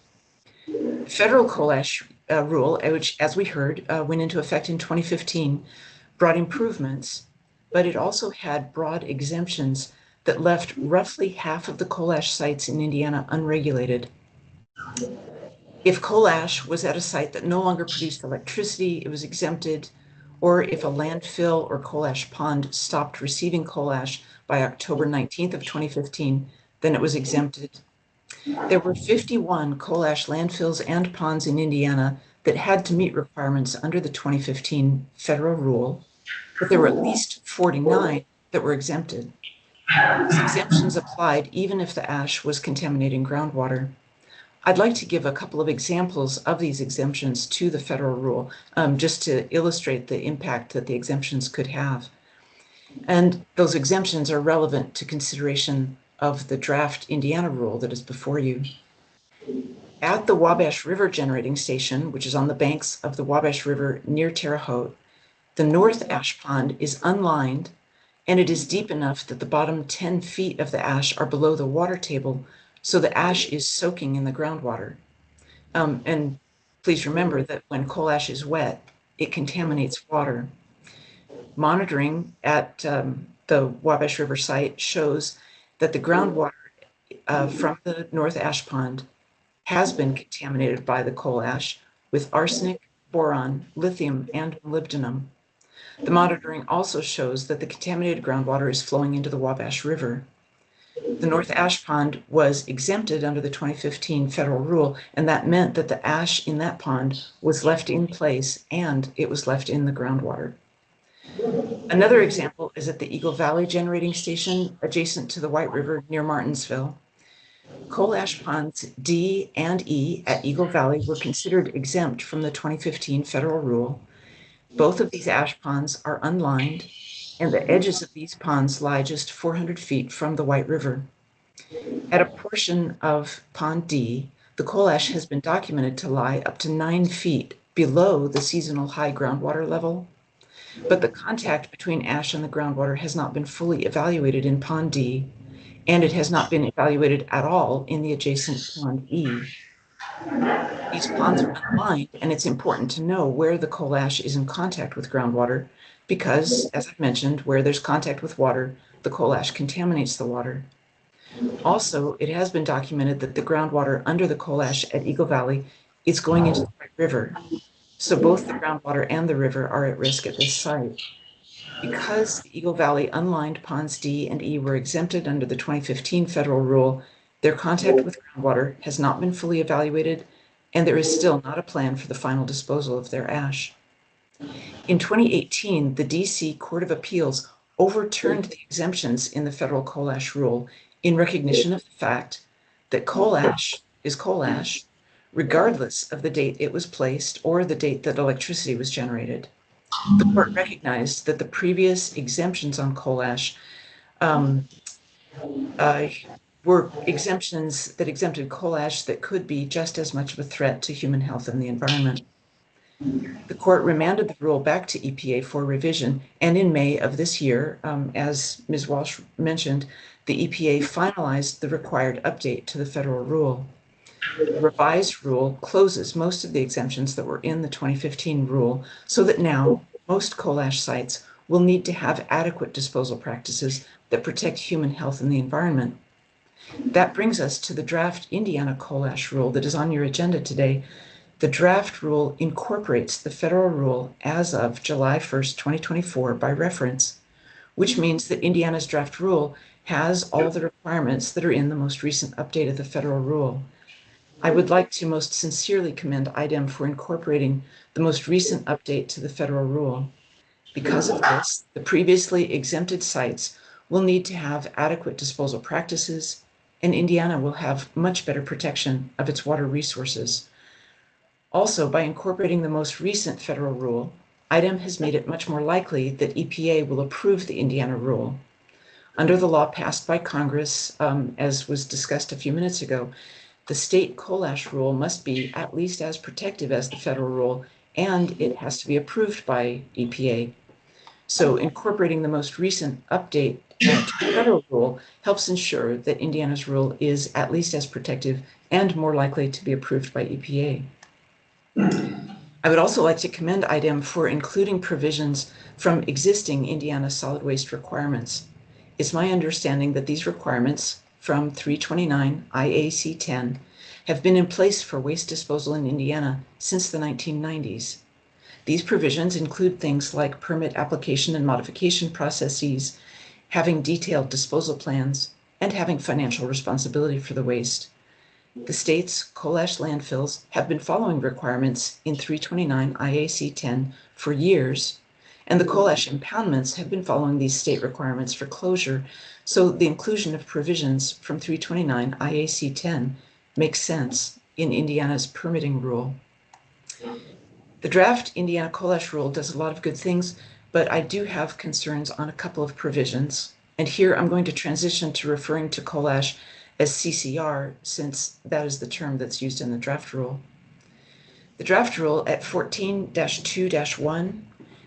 Federal coal ash rule, which, as we heard, went into effect in 2015, brought improvements, but it also had broad exemptions that left roughly half of the coal ash sites in Indiana unregulated. If coal ash was at a site that no longer produced electricity, it was exempted, or if a landfill or coal ash pond stopped receiving coal ash by October 19th of 2015, then it was exempted. There were 51 coal ash landfills and ponds in Indiana that had to meet requirements under the 2015 federal rule, but there were at least 49 that were exempted. These exemptions applied even if the ash was contaminating groundwater. I'd like to give a couple of examples of these exemptions to the federal rule, just to illustrate the impact that the exemptions could have. And those exemptions are relevant to consideration of the draft Indiana rule that is before you. At the Wabash River Generating Station, which is on the banks of the Wabash River near Terre Haute, the North Ash Pond is unlined, and it is deep enough that the bottom 10 feet of the ash are below the water table, so the ash is soaking in the groundwater. And please remember that when coal ash is wet, it contaminates water. Monitoring at the Wabash River site shows that the groundwater from the North Ash Pond has been contaminated by the coal ash with arsenic, boron, lithium, and molybdenum. The monitoring also shows that the contaminated groundwater is flowing into the Wabash River. The North Ash Pond was exempted under the 2015 federal rule, and that meant that the ash in that pond was left in place and it was left in the groundwater. Another example is at the Eagle Valley Generating Station adjacent to the White River near Martinsville. Coal ash ponds D and E at Eagle Valley were considered exempt from the 2015 federal rule. Both of these ash ponds are unlined, and the edges of these ponds lie just 400 feet from the White River. At a portion of Pond D, the coal ash has been documented to lie up to 9 feet below the seasonal high groundwater level, but the contact between ash and the groundwater has not been fully evaluated in Pond D, and it has not been evaluated at all in the adjacent Pond E. These ponds are unlined, and it's important to know where the coal ash is in contact with groundwater because, as I've mentioned, where there's contact with water, the coal ash contaminates the water. Also, it has been documented that the groundwater under the coal ash at Eagle Valley is going into the White River. So both the groundwater and the river are at risk at this site. Because the Eagle Valley unlined ponds D and E were exempted under the 2015 federal rule, their contact with groundwater has not been fully evaluated, and there is still not a plan for the final disposal of their ash. In 2018, the DC Court of Appeals overturned the exemptions in the federal coal ash rule in recognition of the fact that coal ash is coal ash, regardless of the date it was placed or the date that electricity was generated. The court recognized that the previous exemptions on coal ash were exemptions that exempted coal ash that could be just as much of a threat to human health and the environment. The court remanded the rule back to EPA for revision, and in May of this year, as Ms. Walsh mentioned, the EPA finalized the required update to the federal rule. The revised rule closes most of the exemptions that were in the 2015 rule, so that now most coal ash sites will need to have adequate disposal practices that protect human health and the environment. That brings us to the draft Indiana coal ash rule that is on your agenda today. The draft rule incorporates the federal rule as of July 1st, 2024 by reference, which means that Indiana's draft rule has all the requirements that are in the most recent update of the federal rule. I would like to most sincerely commend IDEM for incorporating the most recent update to the federal rule. Because of this, the previously exempted sites will need to have adequate disposal practices, and Indiana will have much better protection of its water resources. Also, by incorporating the most recent federal rule, IDEM has made it much more likely that EPA will approve the Indiana rule. Under the law passed by Congress, as was discussed a few minutes ago, the state coal ash rule must be at least as protective as the federal rule, and it has to be approved by EPA. So incorporating the most recent update to the federal rule helps ensure that Indiana's rule is at least as protective and more likely to be approved by EPA. I would also like to commend IDEM for including provisions from existing Indiana solid waste requirements. It's my understanding that these requirements from 329 IAC 10 have been in place for waste disposal in Indiana since the 1990s. These provisions include things like permit application and modification processes, having detailed disposal plans, and having financial responsibility for the waste. The state's coal ash landfills have been following requirements in 329 IAC 10 for years, and the coal ash impoundments have been following these state requirements for closure, so the inclusion of provisions from 329 IAC 10 makes sense in Indiana's permitting rule. The draft Indiana coal ash rule does a lot of good things, but I do have concerns on a couple of provisions. And here I'm going to transition to referring to coal ash as CCR, since that is the term that's used in the draft rule. The draft rule at 14-2-1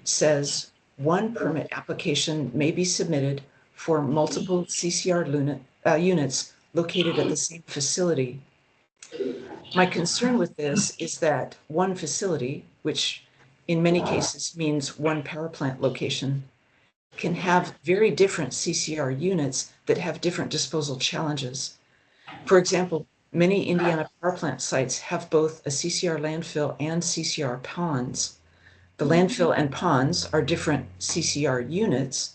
says one permit application may be submitted for multiple CCR units located at the same facility. My concern with this is that one facility, which in many cases means one power plant location, can have very different CCR units that have different disposal challenges. For example, many Indiana power plant sites have both a CCR landfill and CCR ponds. The landfill and ponds are different CCR units,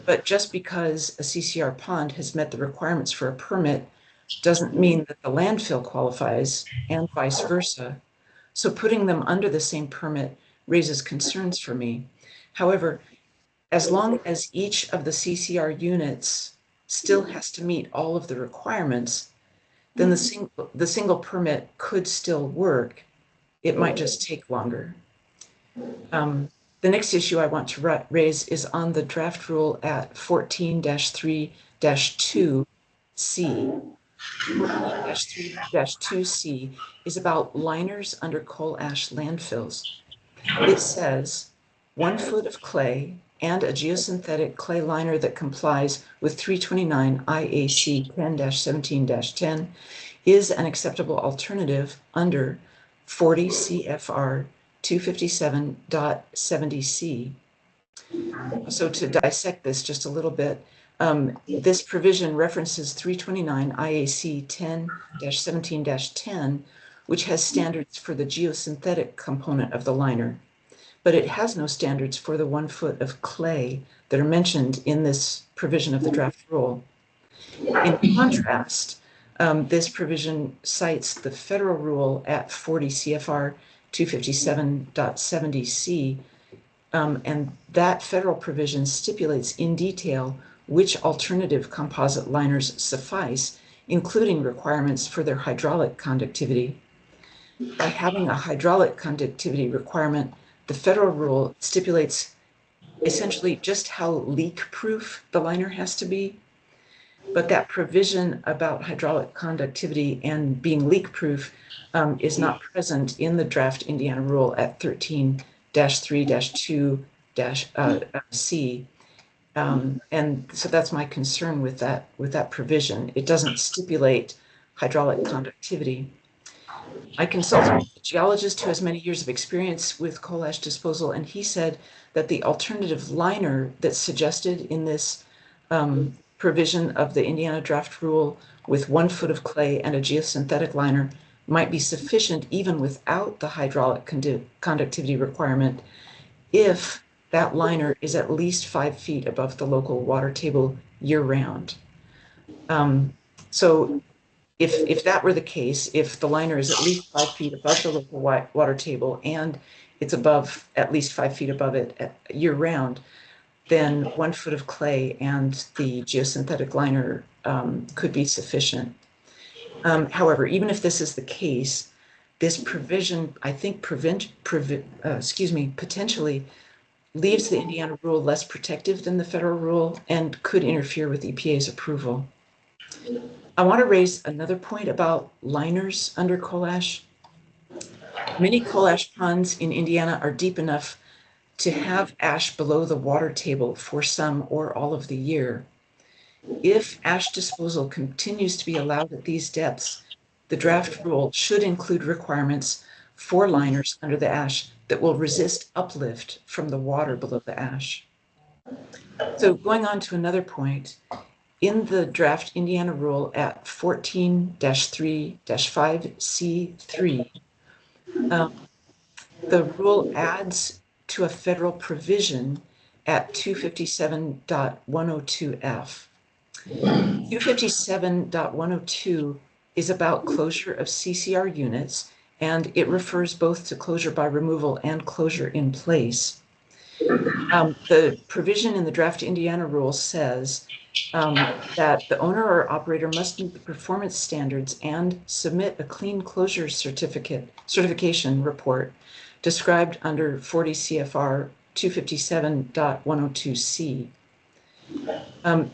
but just because a CCR pond has met the requirements for a permit doesn't mean that the landfill qualifies, and vice versa. So putting them under the same permit raises concerns for me. However, as long as each of the CCR units still has to meet all of the requirements, then the single permit could still work. It might just take longer. The next issue I want to raise is on the draft rule at 14-3-2C. 14-3-2C is about liners under coal ash landfills. It says 1 foot of clay and a geosynthetic clay liner that complies with 329 IAC 10-17-10 is an acceptable alternative under 40 CFR 257.70C. So to dissect this just a little bit, this provision references 329 IAC 10-17-10, which has standards for the geosynthetic component of the liner, but it has no standards for the 1 foot of clay that are mentioned in this provision of the draft rule. In contrast, this provision cites the federal rule at 40 CFR 257.70C, and that federal provision stipulates in detail which alternative composite liners suffice, including requirements for their hydraulic conductivity. By having a hydraulic conductivity requirement, the federal rule stipulates essentially just how leak-proof the liner has to be, but that provision about hydraulic conductivity and being leak-proof is not present in the draft Indiana rule at 13-3-2-C. And so that's my concern with that provision. It doesn't stipulate hydraulic conductivity. I consulted with a geologist who has many years of experience with coal ash disposal, and he said that the alternative liner that's suggested in this provision of the Indiana draft rule with 1 foot of clay and a geosynthetic liner might be sufficient even without the hydraulic conductivity requirement if that liner is at least 5 feet above the local water table year-round. So if that were the case, if the liner is at least 5 feet above the local water table and it's above at least 5 feet above it year-round, then 1 foot of clay and the geosynthetic liner could be sufficient. However, even if this is the case, this provision, I think, potentially leaves the Indiana rule less protective than the federal rule and could interfere with EPA's approval. I want to raise another point about liners under coal ash. Many coal ash ponds in Indiana are deep enough to have ash below the water table for some or all of the year. If ash disposal continues to be allowed at these depths, the draft rule should include requirements for liners under the ash that will resist uplift from the water below the ash. So going on to another point, in the draft Indiana rule at 14-3-5C3, the rule adds to a federal provision at 257.102F. 257.102 is about closure of CCR units, and it refers both to closure by removal and closure in place. The provision in the draft Indiana rule says that the owner or operator must meet the performance standards and submit a clean closure certification report described under 40 CFR 257.102C.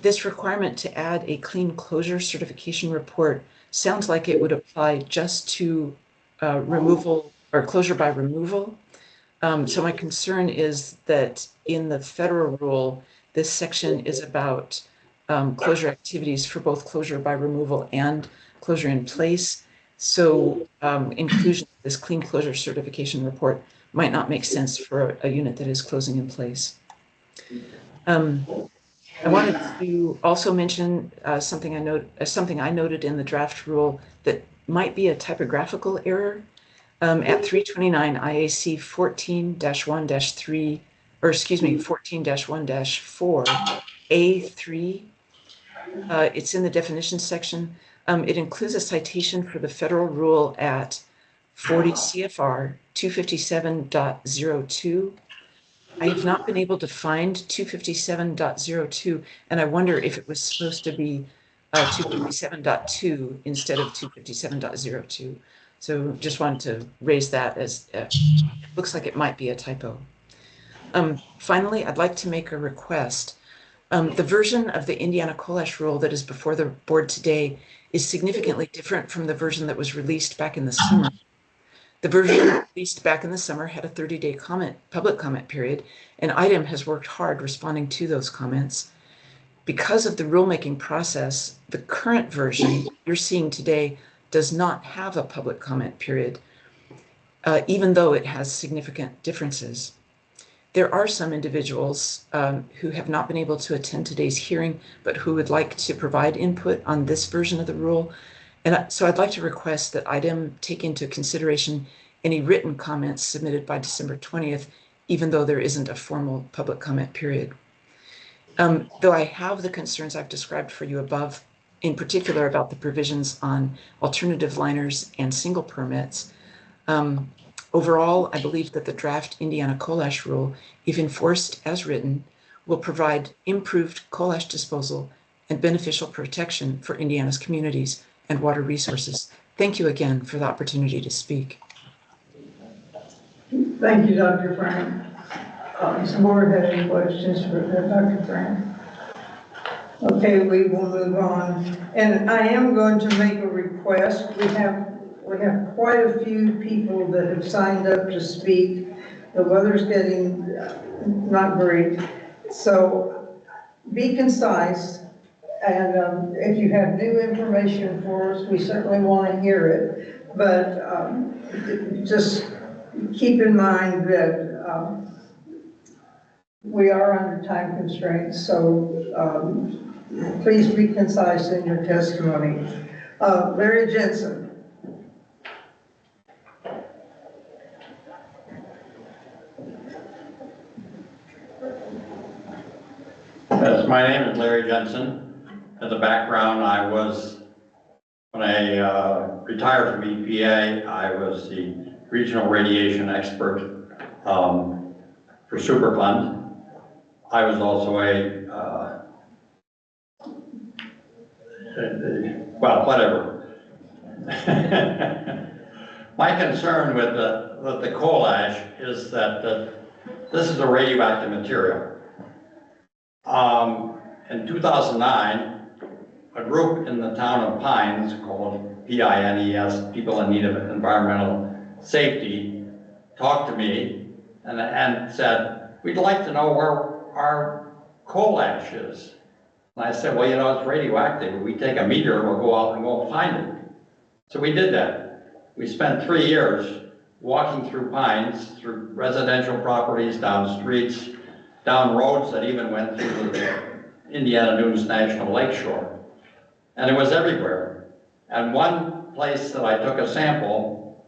This requirement to add a clean closure certification report sounds like it would apply just to removal or closure by removal. So my concern is that in the federal rule, this section is about closure activities for both closure by removal and closure in place. So inclusion of this clean closure certification report might not make sense for a unit that is closing in place. I wanted to also mention something I noted in the draft rule that might be a typographical error. At 329 IAC 14-1-3, or excuse me, 14-1-4, A3, it's in the definition section. It includes a citation for the federal rule at 40 CFR 257.02. I have not been able to find 257.02, and I wonder if it was supposed to be 257.2 instead of 257.02. So just wanted to raise that as it looks like it might be a typo. Finally, I'd like to make a request. The version of the Indiana coal ash rule that is before the board today is significantly different from the version that was released back in the summer. The version released back in the summer had a 30-day public comment period, and IDEM has worked hard responding to those comments. Because of the rulemaking process, the current version you're seeing today does not have a public comment period, even though it has significant differences. There are some individuals who have not been able to attend today's hearing, but who would like to provide input on this version of the rule. And so I'd like to request that IDEM take into consideration any written comments submitted by December 20th, even though there isn't a formal public comment period. Though I have the concerns I've described for you above, in particular about the provisions on alternative liners and single permits, overall, I believe that the draft Indiana coal ash rule, if enforced as written, will provide improved coal ash disposal and beneficial protection for Indiana's communities and water resources. Thank you again for the opportunity to speak. Thank you, Dr. Frank. Does the board have any questions for Dr. Frank? Okay, we will move on. And I am going to make a request. We have quite a few people that have signed up to speak. The weather's getting not great. So be concise. And if you have new information for us, we certainly want to hear it. But just keep in mind that we are under time constraints, so please be concise in your testimony. Larry Jensen. Yes, my name is Larry Jensen. As a background, when I retired from EPA, I was the regional radiation expert for Superfund. I was also well, whatever. My concern with the coal ash is that this is a radioactive material. In 2009, a group in the town of Pines called PINES, People in Need of Environmental Safety, talked to me and said, we'd like to know where our coal ash is. And I said, well, you know, it's radioactive. If we take a meter, we'll go out and go find it. So we did that. We spent 3 years walking through Pines, through residential properties, down streets, down roads that even went through the Indiana Dunes National Lakeshore. And it was everywhere. And one place that I took a sample,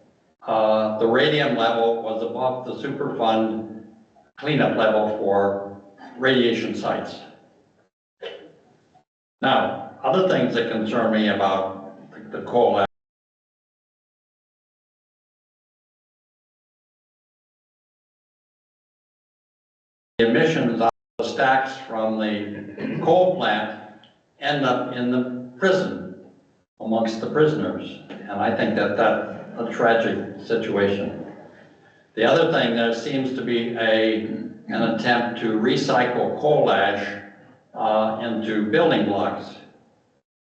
the radium level was above the Superfund cleanup level for radiation sites. Now, other things that concern me about the coal ash. The emissions of the stacks from the coal plant end up in the prison amongst the prisoners. And I think that's a tragic situation. The other thing, there seems to be an attempt to recycle coal ash into building blocks.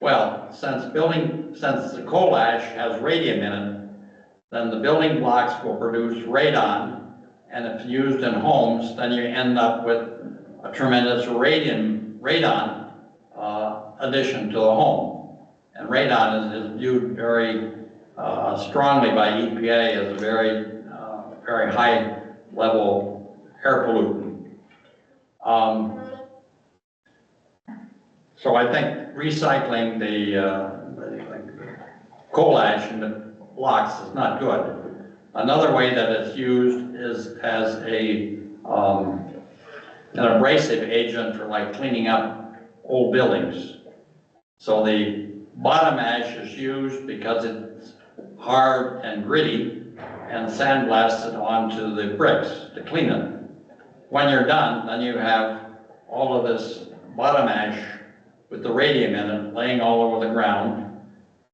Well, since the coal ash has radium in it, then the building blocks will produce radon, and if used in homes, then you end up with a tremendous radon addition to the home. And radon is viewed very strongly by EPA as a very high level air pollutant. So I think recycling the coal ash into blocks is not good. Another way that it's used is as an abrasive agent for like cleaning up old buildings. So the bottom ash is used because it's hard and gritty and sandblasted onto the bricks to clean it. When you're done, then you have all of this bottom ash with the radium in it laying all over the ground.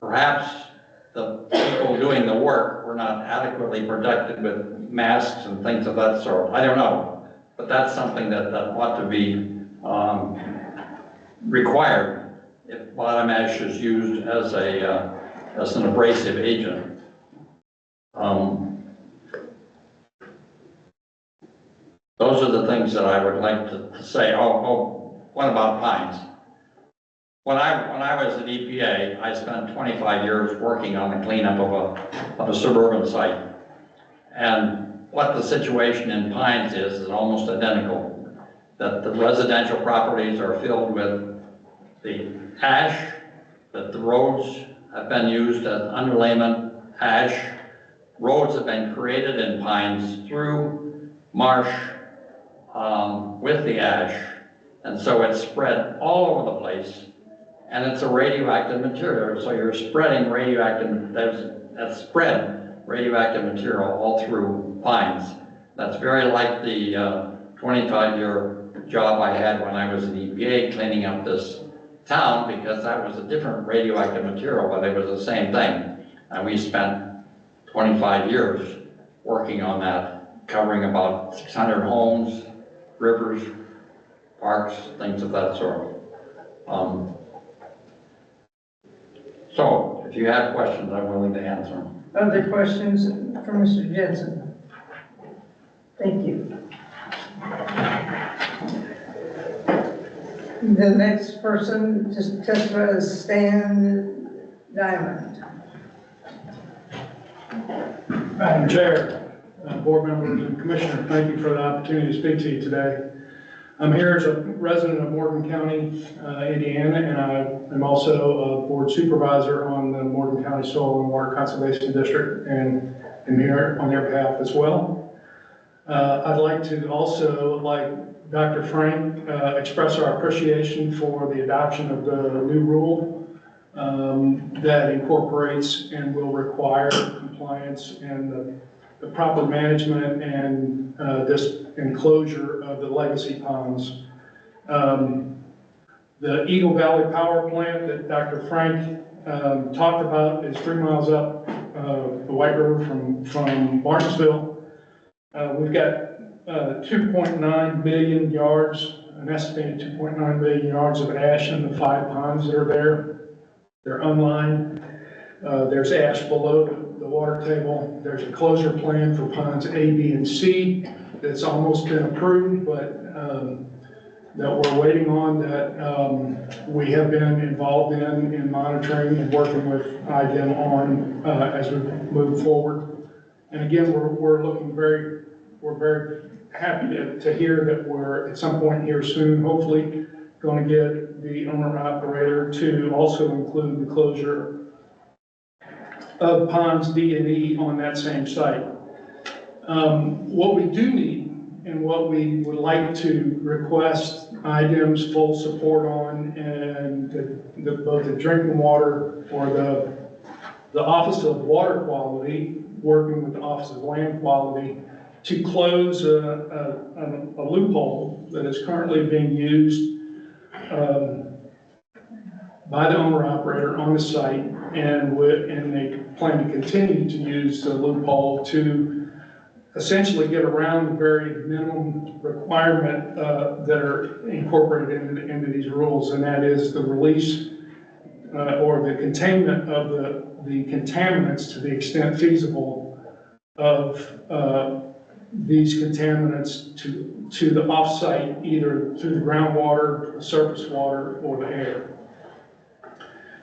Perhaps the people doing the work were not adequately protected with masks and things of that sort. I don't know, but that's something that ought to be required if bottom ash is used as an abrasive agent. Those are the things that I would like to say. Oh, what about Pines? When I was at EPA, I spent 25 years working on the cleanup of a suburban site. And what the situation in Pines is almost identical. That the residential properties are filled with the ash, that the roads have been used as underlayment ash. Roads have been created in Pines through marsh with the ash. And so it's spread all over the place. And it's a radioactive material, so you're spreading radioactive, that's spread radioactive material all through Pines. That's very like the 25-year job I had when I was in EPA cleaning up this town, because that was a different radioactive material, but it was the same thing. And we spent 25 years working on that, covering about 600 homes, rivers, parks, things of that sort. So, if you have questions, I'm willing to answer them. Other questions for Mr. Jensen? Thank you. The next person to testify is Stan Diamond. Madam Chair, board members and commissioners, thank you for the opportunity to speak to you today. I'm here as a resident of Morgan County, Indiana, and I am also a board supervisor on the Morgan County Soil and Water Conservation District, and am here on their behalf as well. I'd like to also, like Dr. Frank, express our appreciation for the adoption of the new rule that incorporates and will require compliance and the proper management and this enclosure of the legacy ponds. The Eagle Valley Power Plant that Dr. Frank talked about is 3 miles up the White River from Martinsville. We've got 2.9 million yards, an estimated 2.9 million yards of ash in the 5 ponds that are there. They're unlined. There's ash below the water table. There's a closure plan for ponds A, B, and C that's almost been approved, but that we're waiting on, that we have been involved in monitoring and working with IDEM on as we move forward. And again, we're very happy to hear that we're at some point here soon, hopefully, going to get the owner-operator to also include the closure of ponds D and E on that same site. What we do need and what we would like to request IDEM's full support on, and both the drinking water or the Office of Water Quality, working with the Office of Land Quality, to close a loophole that is currently being used by the owner-operator on the site, and they plan to continue to use the loophole to essentially get around the very minimum requirement that are incorporated into these rules, and that is the release or the containment of the contaminants to the extent feasible of these contaminants to the off-site, either through the groundwater, the surface water, or the air.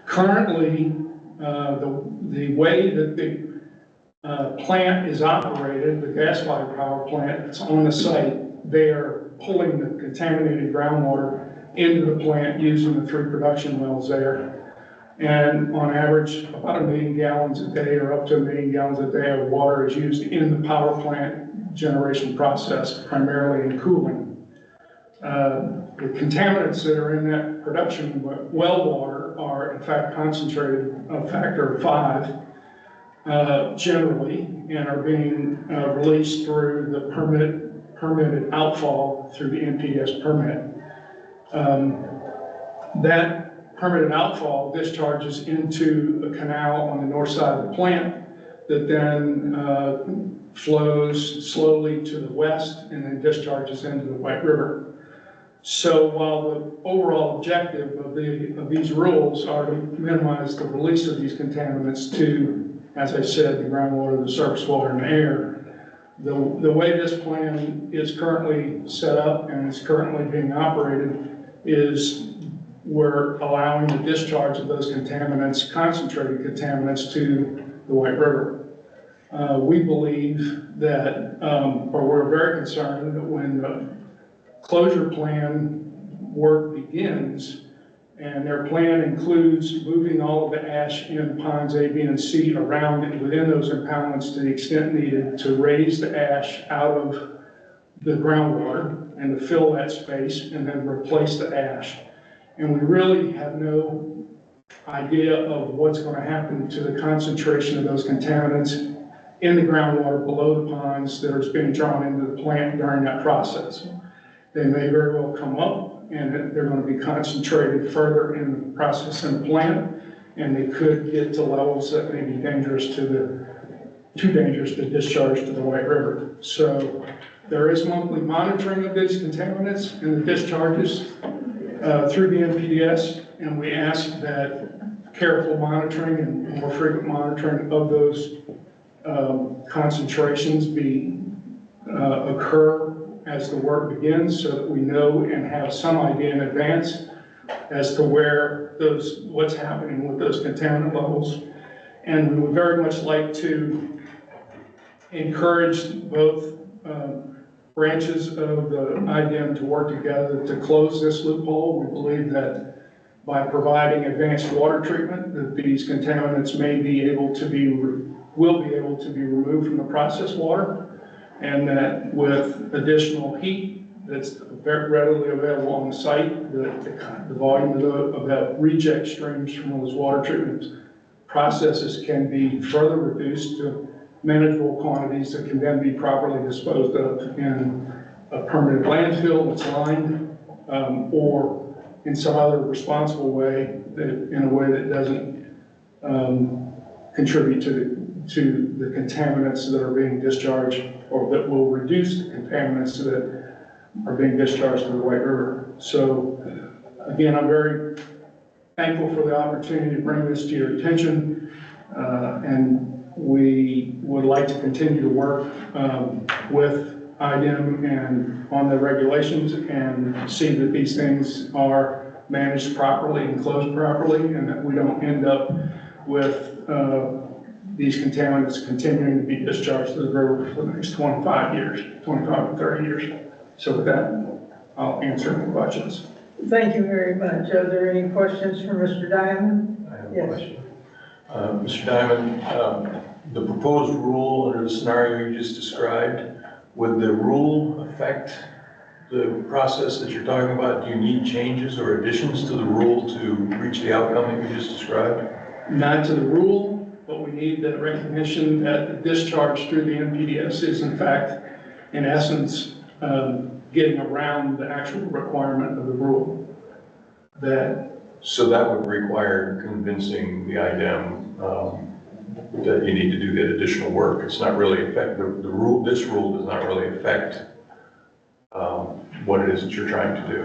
Currently, the way that the plant is operated, the gas-fired power plant that's on the site, they are pulling the contaminated groundwater into the plant using the 3 production wells there. And on average, about 1 million gallons a day or up to 1 million gallons a day of water is used in the power plant generation process, primarily in cooling. The contaminants that are in that production well water are in fact concentrated a factor of 5 generally, and are being released through the permitted outfall through the NPDES permit. That permitted outfall discharges into a canal on the north side of the plant that then flows slowly to the west and then discharges into the White River. So while the overall objective of these rules are to minimize the release of these contaminants to, as I said, the groundwater, the surface water, and the air, the way this plan is currently set up and is currently being operated is we're allowing the discharge of those contaminants, concentrated contaminants, to the White River. We believe that, or we're very concerned that when the closure plan work begins, and their plan includes moving all of the ash in ponds A, B, and C around and within those impoundments to the extent needed to raise the ash out of the groundwater and to fill that space and then replace the ash. And we really have no idea of what's going to happen to the concentration of those contaminants in the groundwater below the ponds that are being drawn into the plant during that process. They may very well come up and they're going to be concentrated further in the process in the plant, and they could get to levels that may be dangerous too dangerous to discharge to the White River. So there is monthly monitoring of these contaminants and the discharges through the NPDES, and we ask that careful monitoring and more frequent monitoring of those concentrations occur as the work begins, so that we know and have some idea in advance as to what's happening with those contaminant levels. And we would very much like to encourage both branches of the IDEM to work together to close this loophole. We believe that by providing advanced water treatment, that these contaminants will be able to be removed from the processed water, and that with additional heat that's very readily available on the site, the volume of that reject streams from those water treatment processes can be further reduced to manageable quantities that can then be properly disposed of in a permanent landfill that's lined, or in some other responsible way, in a way that doesn't contribute to to the contaminants that are being discharged, or that will reduce the contaminants that are being discharged to the White River. So again, I'm very thankful for the opportunity to bring this to your attention. And we would like to continue to work with IDEM and on the regulations and see that these things are managed properly and closed properly, and that we don't end up with these contaminants continuing to be discharged to the river for the next 25 to 30 years. So with that, I'll answer any questions. Thank you very much. Are there any questions for Mr. Diamond? I have a Yes. question. Mr. Diamond, the proposed rule under the scenario you just described, would the rule affect the process that you're talking about? Do you need changes or additions to the rule to reach the outcome that you just described? Not to the rule, but we need the recognition that the discharge through the NPDES is in fact, in essence, getting around the actual requirement of the rule. So that would require convincing the IDEM that you need to do that additional work. It's not really affect, the rule, this rule does not really affect what it is that you're trying to do.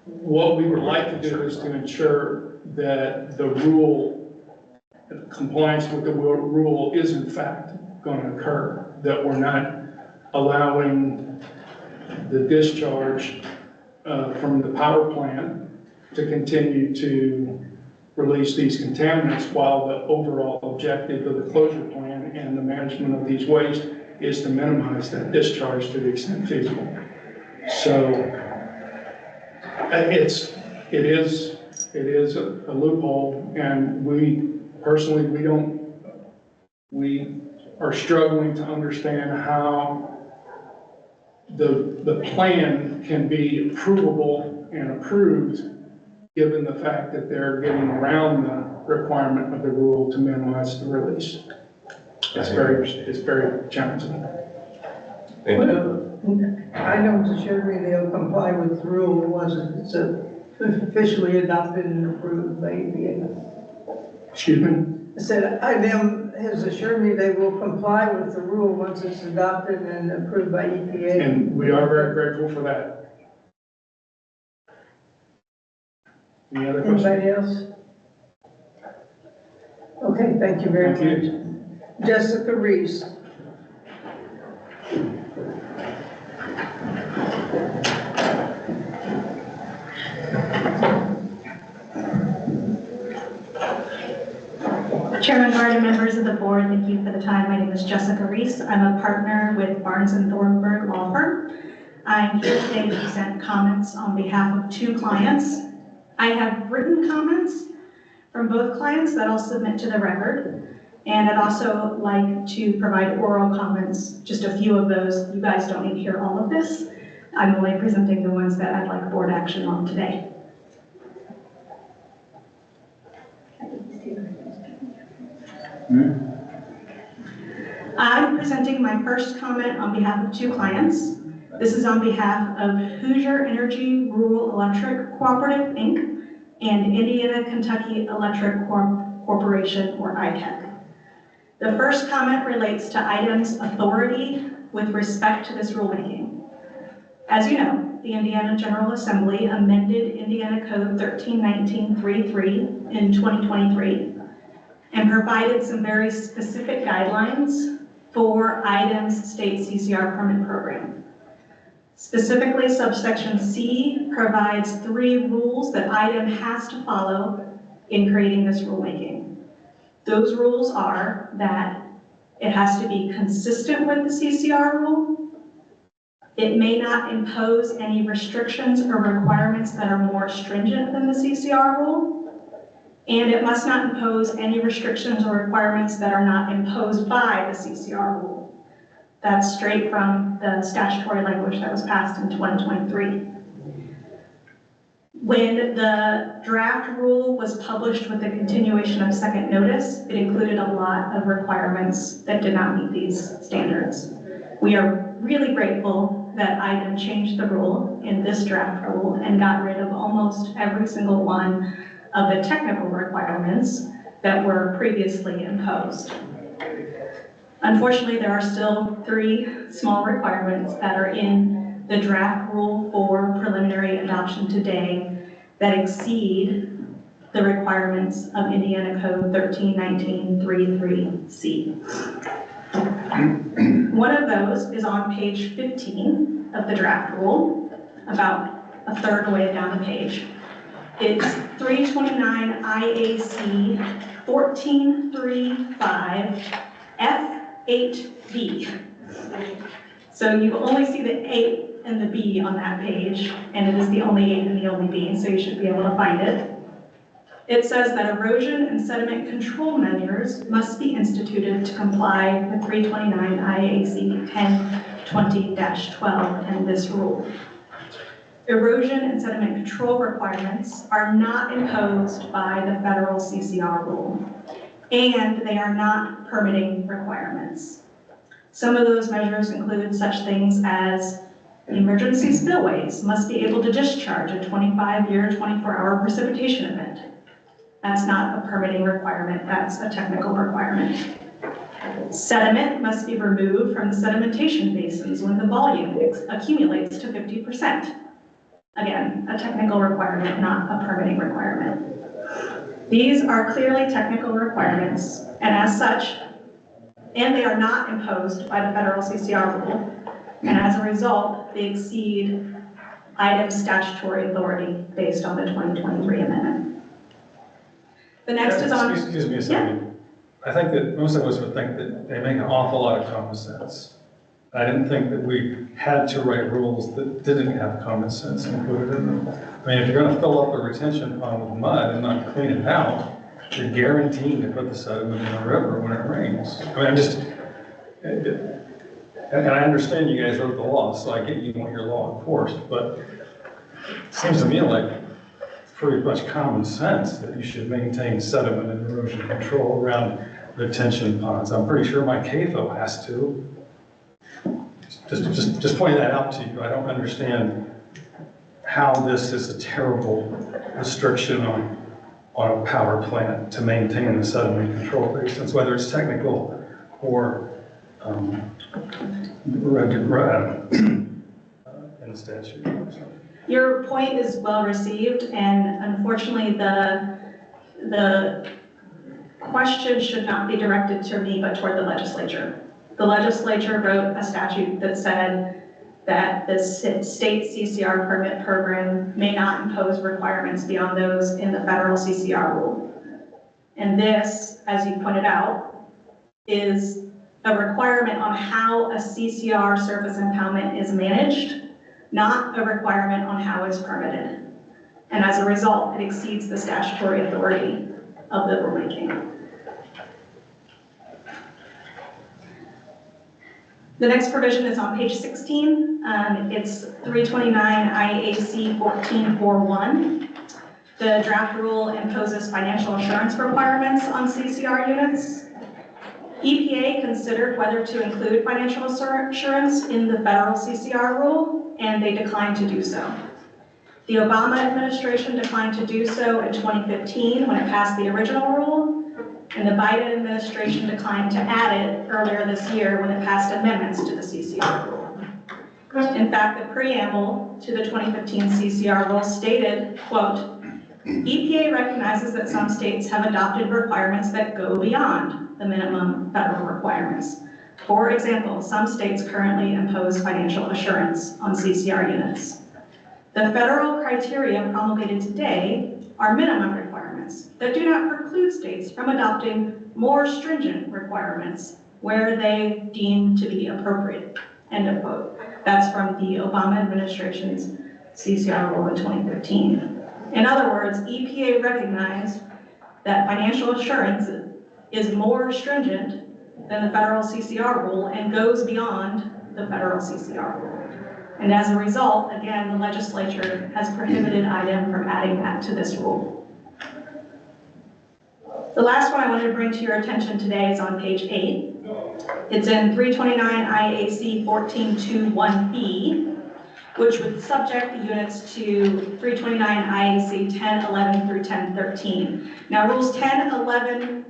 What we would like to do is to ensure that the rule, compliance with the rule is in fact going to occur, that we're not allowing the discharge from the power plant to continue to release these contaminants, while the overall objective of the closure plan and the management of these wastes is to minimize that discharge to the extent feasible. So it is a loophole, and we personally, we are struggling to understand how the plan can be approvable and approved, given the fact that they're getting around the requirement of the rule to minimize the release. It's very challenging. Well, IDEM's assured me they'll comply with the rule once it's officially adopted and approved by EPA. Excuse me? I said IDEM has assured me they will comply with the rule once it's adopted and approved by EPA. And we are very grateful for that. Any other questions? Anybody else? Okay, thank you very much. Jessica Reese. Chairman Guard and members of the board, thank you for the time. My name is Jessica Reese. I'm a partner with Barnes & Thornburg Law Firm. I'm here today to present comments on behalf of two clients. I have written comments from both clients that I'll submit to the record. And I'd also like to provide oral comments, just a few of those. You guys don't need to hear all of this. I'm only presenting the ones that I'd like board action on today. I'm presenting my first comment on behalf of two clients. This is on behalf of Hoosier Energy Rural Electric Cooperative, Inc. and Indiana Kentucky Electric Corporation, or IKEC. The first comment relates to IDEM's authority with respect to this rulemaking. As you know, the Indiana General Assembly amended Indiana Code 1319.33 in 2023 and provided some very specific guidelines for IDEM's state CCR permit program. Specifically, subsection C provides 3 rules that IDEM has to follow in creating this rulemaking. Those rules are that it has to be consistent with the CCR rule, it may not impose any restrictions or requirements that are more stringent than the CCR rule, and it must not impose any restrictions or requirements that are not imposed by the CCR rule. That's straight from the statutory language that was passed in 2023. When the draft rule was published with the continuation of second notice, it included a lot of requirements that did not meet these standards. We are really grateful that IDEM changed the rule in this draft rule and got rid of almost every single one of the technical requirements that were previously imposed. Unfortunately, there are still 3 small requirements that are in the draft rule for preliminary adoption today that exceed the requirements of Indiana Code 1319.33C. One of those is on page 15 of the draft rule, about a third of the way down the page. It's 329 IAC 1435 F8B. So you only see the 8 and the B on that page, and it is the only 8 and the only B, so you should be able to find it. It says that erosion and sediment control measures must be instituted to comply with 329 IAC 1020-12 and this rule. Erosion and sediment control requirements are not imposed by the federal CCR rule, and they are not permitting requirements. Some of those measures include such things as emergency spillways must be able to discharge a 25-year, 24-hour precipitation event. That's not a permitting requirement, that's a technical requirement. Sediment must be removed from the sedimentation basins when the volume accumulates to 50%. Again, a technical requirement, not a permitting requirement. These are clearly technical requirements, and as such, and they are not imposed by the federal CCR rule, and as a result, they exceed IDEM's statutory authority based on the 2023 amendment. The next is on... Excuse me a second. Yeah. I think that most of us would think that they make an awful lot of common sense. I didn't think that we had to write rules that didn't have common sense included in them. I mean, if you're going to fill up a retention pond with mud and not clean it out, you're guaranteed to put the sediment in the river when it rains. I mean, and I understand you guys wrote the law, so I get you want your law enforced, but it seems to me like pretty much common sense that you should maintain sediment and erosion control around retention ponds. I'm pretty sure my CAFO has to. Just pointing that out to you. I don't understand how this is a terrible restriction on a power plant to maintain the sediment control basins, whether it's technical or in the statute. Your point is well received, and unfortunately the question should not be directed to me but toward the legislature. The legislature wrote a statute that said that the state CCR permit program may not impose requirements beyond those in the federal CCR rule. And this, as you pointed out, is a requirement on how a CCR surface impoundment is managed, not a requirement on how it's permitted. And as a result, it exceeds the statutory authority of the rulemaking. The next provision is on page 16. It's 329 IAC 1441. The draft rule imposes financial assurance requirements on CCR units. EPA considered whether to include financial assurance in the federal CCR rule, and they declined to do so. The Obama administration declined to do so in 2015 when it passed the original rule, and the Biden administration declined to add it earlier this year when it passed amendments to the CCR rule. In fact, the preamble to the 2015 CCR rule stated, quote, EPA recognizes that some states have adopted requirements that go beyond the minimum federal requirements. For example, some states currently impose financial assurance on CCR units. The federal criteria promulgated today are minimum requirements that do not preclude states from adopting more stringent requirements where they deem to be appropriate, end of quote. That's from the Obama administration's CCR rule in 2015. In other words, EPA recognized that financial assurance is more stringent than the federal CCR rule and goes beyond the federal CCR rule. And as a result, again, the legislature has prohibited IDEM from adding that to this rule. The last one I wanted to bring to your attention today is on page 8. It's in 329 IAC 1421B, which would subject the units to 329 IAC 1011 through 1013. Now, rules 11,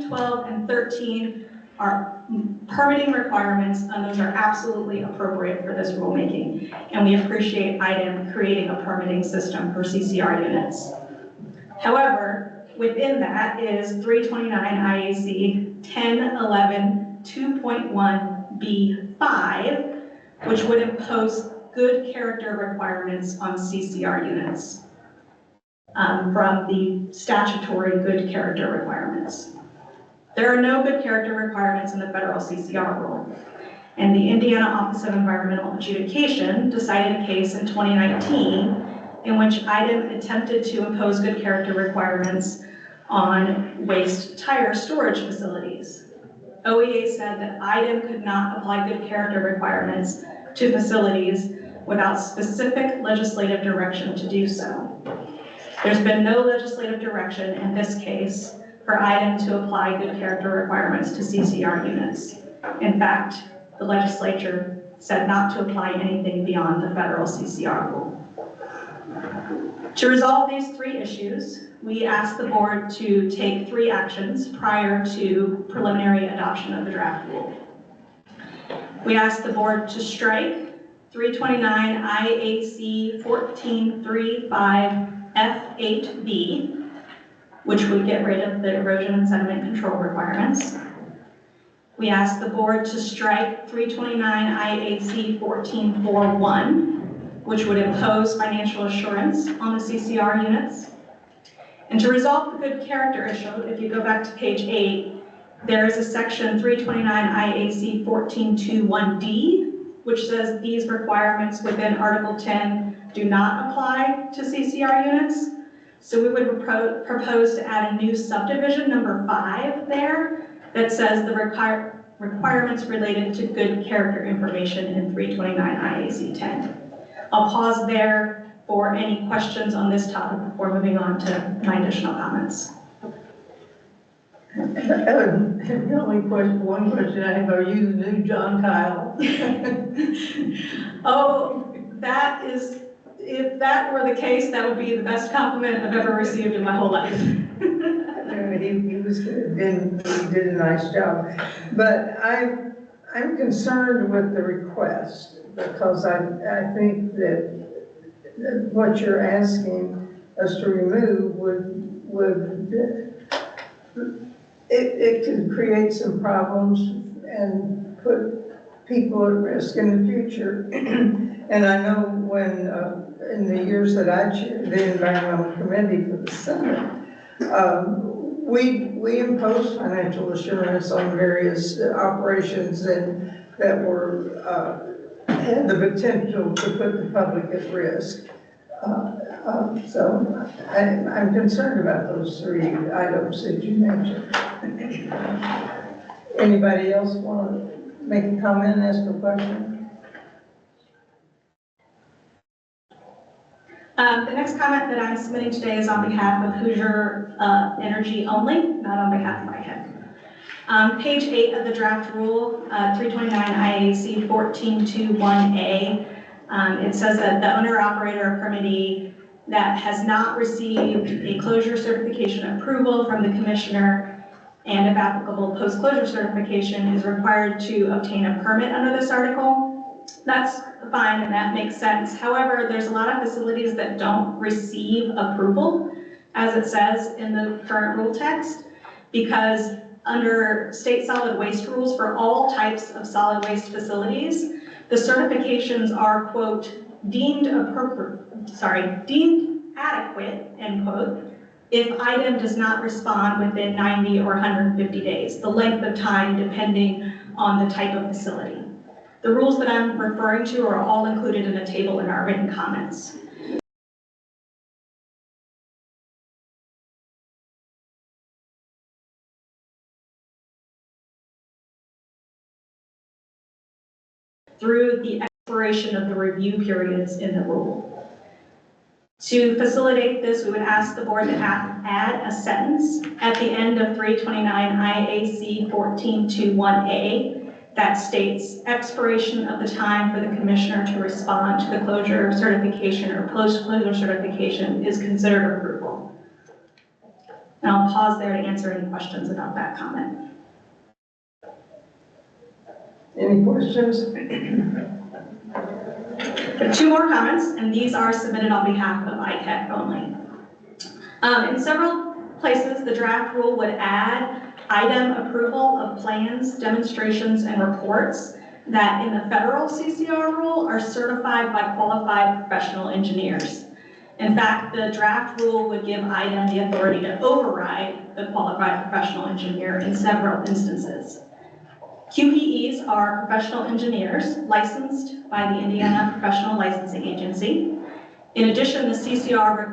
12, and 13 are permitting requirements, and those are absolutely appropriate for this rulemaking. And we appreciate IDEM creating a permitting system for CCR units. However, within that is 329 IAC 1011 2.1B5, which would impose good character requirements on CCR units from the statutory good character requirements. There are no good character requirements in the federal CCR rule. And the Indiana Office of Environmental Adjudication decided a case in 2019 in which IDEM attempted to impose good character requirements on waste tire storage facilities. OEA said that IDEM could not apply good character requirements to facilities without specific legislative direction to do so. There's been no legislative direction in this case for IDEM to apply good character requirements to CCR units. In fact, the legislature said not to apply anything beyond the federal CCR rule. To resolve these three issues, we asked the board to take 3 actions prior to preliminary adoption of the draft rule. We asked the board to strike 329 IAC 1435 F8B, which would get rid of the erosion and sediment control requirements. We asked the board to strike 329 IAC 1441, which would impose financial assurance on the CCR units. And to resolve the good character issue, if you go back to page 8, there is a section 329 IAC 1421D, which says these requirements within Article 10 do not apply to CCR units. So we would propose to add a new subdivision, number 5 there, that says the requirements related to good character information in 329 IAC 10. I'll pause there for any questions on this topic before moving on to my additional comments. The only one question I have, are you the new John Kyle? Oh, that is, if that were the case, that would be the best compliment I've ever received in my whole life. He was good, and he did a nice job. But I'm concerned with the request, because I think that what you're asking us to remove it could create some problems and put people at risk in the future. And I know when, in the years that I chaired the Environmental Committee for the Senate, we imposed financial assurance on various operations that were had the potential to put the public at risk. So I'm concerned about those 3 items that you mentioned. Anybody else want to make a comment, ask a question? The next comment that I'm submitting today is on behalf of Hoosier Energy only, not on behalf of IHEC. Page 8 of the draft rule, 329 IAC 1421A, it says that the owner, operator, or permittee that has not received a closure certification approval from the commissioner and, if applicable, post-closure certification is required to obtain a permit under this article. That's fine and that makes sense. However, there's a lot of facilities that don't receive approval, as it says in the current rule text, because under state solid waste rules for all types of solid waste facilities, the certifications are, quote, deemed adequate, end quote, if IDEM does not respond within 90 or 150 days, the length of time depending on the type of facility. The rules that I'm referring to are all included in a table in our written comments. Through the expiration of the review periods in the rule. To facilitate this, we would ask the board to add a sentence at the end of 329 IAC 1421A that states expiration of the time for the commissioner to respond to the closure certification or post-closure certification is considered approval. And I'll pause there to answer any questions about that comment. Any questions? There are two more comments, and these are submitted on behalf of ITEC only. In several places, the draft rule would add item approval of plans, demonstrations, and reports that in the federal CCR rule are certified by qualified professional engineers. In fact, the draft rule would give item the authority to override the qualified professional engineer in several instances. QPEs are professional engineers licensed by the Indiana Professional Licensing Agency. In addition, the CCR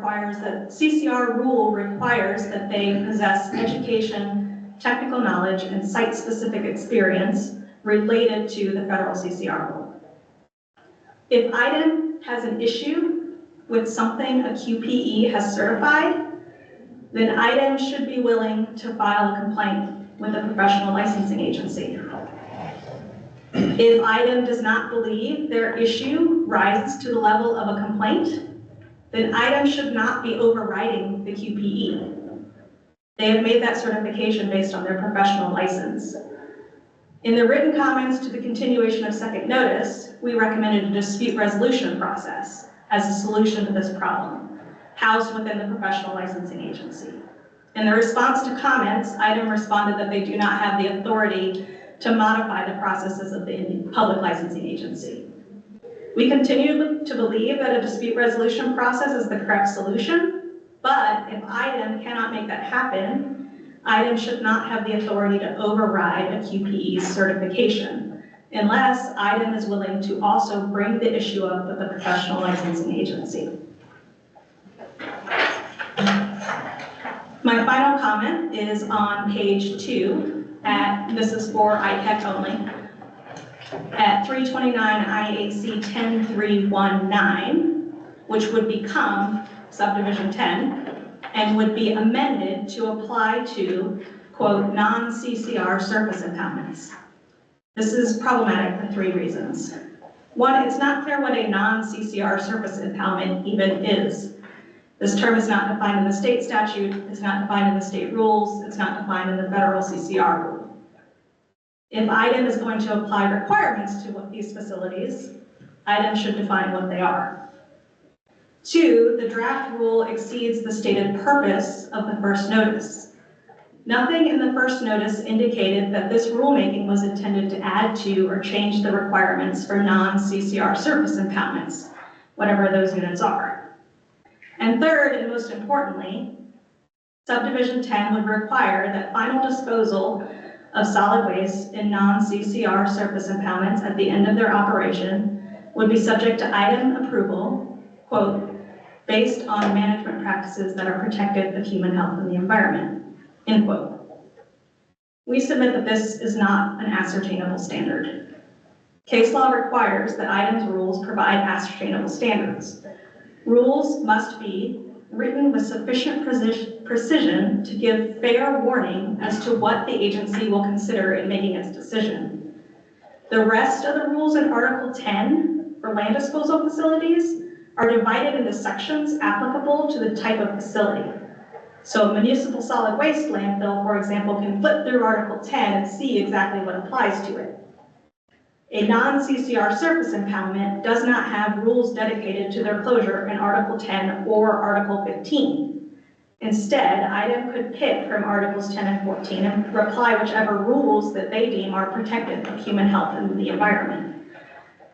rule requires that they possess education, technical knowledge, and site-specific experience related to the federal CCR rule. If item has an issue with something a QPE has certified, then item should be willing to file a complaint with the professional licensing agency. If item does not believe their issue rises to the level of a complaint, then item should not be overriding the QPE. They have made that certification based on their professional license. In the written comments to the continuation of second notice, we recommended a dispute resolution process as a solution to this problem, housed within the professional licensing agency. In the response to comments, item responded that they do not have the authority to modify the processes of the public licensing agency. We continue to believe that a dispute resolution process is the correct solution, but if item cannot make that happen, item should not have the authority to override a QPE's certification, unless item is willing to also bring the issue up with the professional licensing agency. My final comment is on page 2, this is for ITEC only, at 329 IAC 10319, which would become subdivision 10 and would be amended to apply to, quote, non-CCR surface impoundments. This is problematic for 3 reasons. One, it's not clear what a non-CCR surface impoundment even is. This term is not defined in the state statute, it's not defined in the state rules, it's not defined in the federal CCR rule. If item is going to apply requirements to these facilities, item should define what they are. 2, the draft rule exceeds the stated purpose of the first notice. Nothing in the first notice indicated that this rulemaking was intended to add to or change the requirements for non-CCR surface impoundments, whatever those units are. And 3rd, and most importantly, subdivision 10 would require that final disposal of solid waste in non-CCR surface impoundments at the end of their operation would be subject to item approval, quote, based on management practices that are protective of human health and the environment, end quote. We submit that this is not an ascertainable standard. Case law requires that items rules provide ascertainable standards. Rules must be written with sufficient precision to give fair warning as to what the agency will consider in making its decision. The rest of the rules in Article 10 for land disposal facilities are divided into sections applicable to the type of facility. So a municipal solid waste landfill, for example, can flip through Article 10 and see exactly what applies to it. A non-CCR surface impoundment does not have rules dedicated to their closure in Article 10 or Article 15. Instead, item could pick from Articles 10 and 14 and apply whichever rules that they deem are protective of human health and the environment.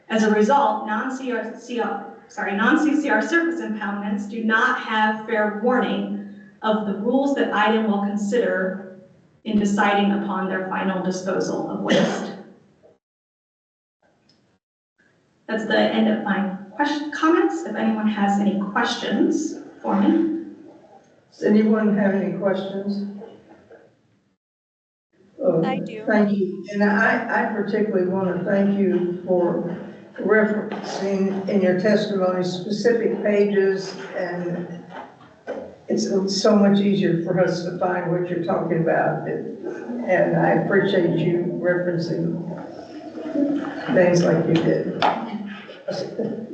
As a result, non-CCR surface impoundments do not have fair warning of the rules that item will consider in deciding upon their final disposal of waste. That's the end of my comments. If anyone has any questions for me. Does anyone have any questions? I do. Thank you. And I particularly want to thank you for referencing in your testimony specific pages, and it's so much easier for us to find what you're talking about. And I appreciate you referencing things like you did.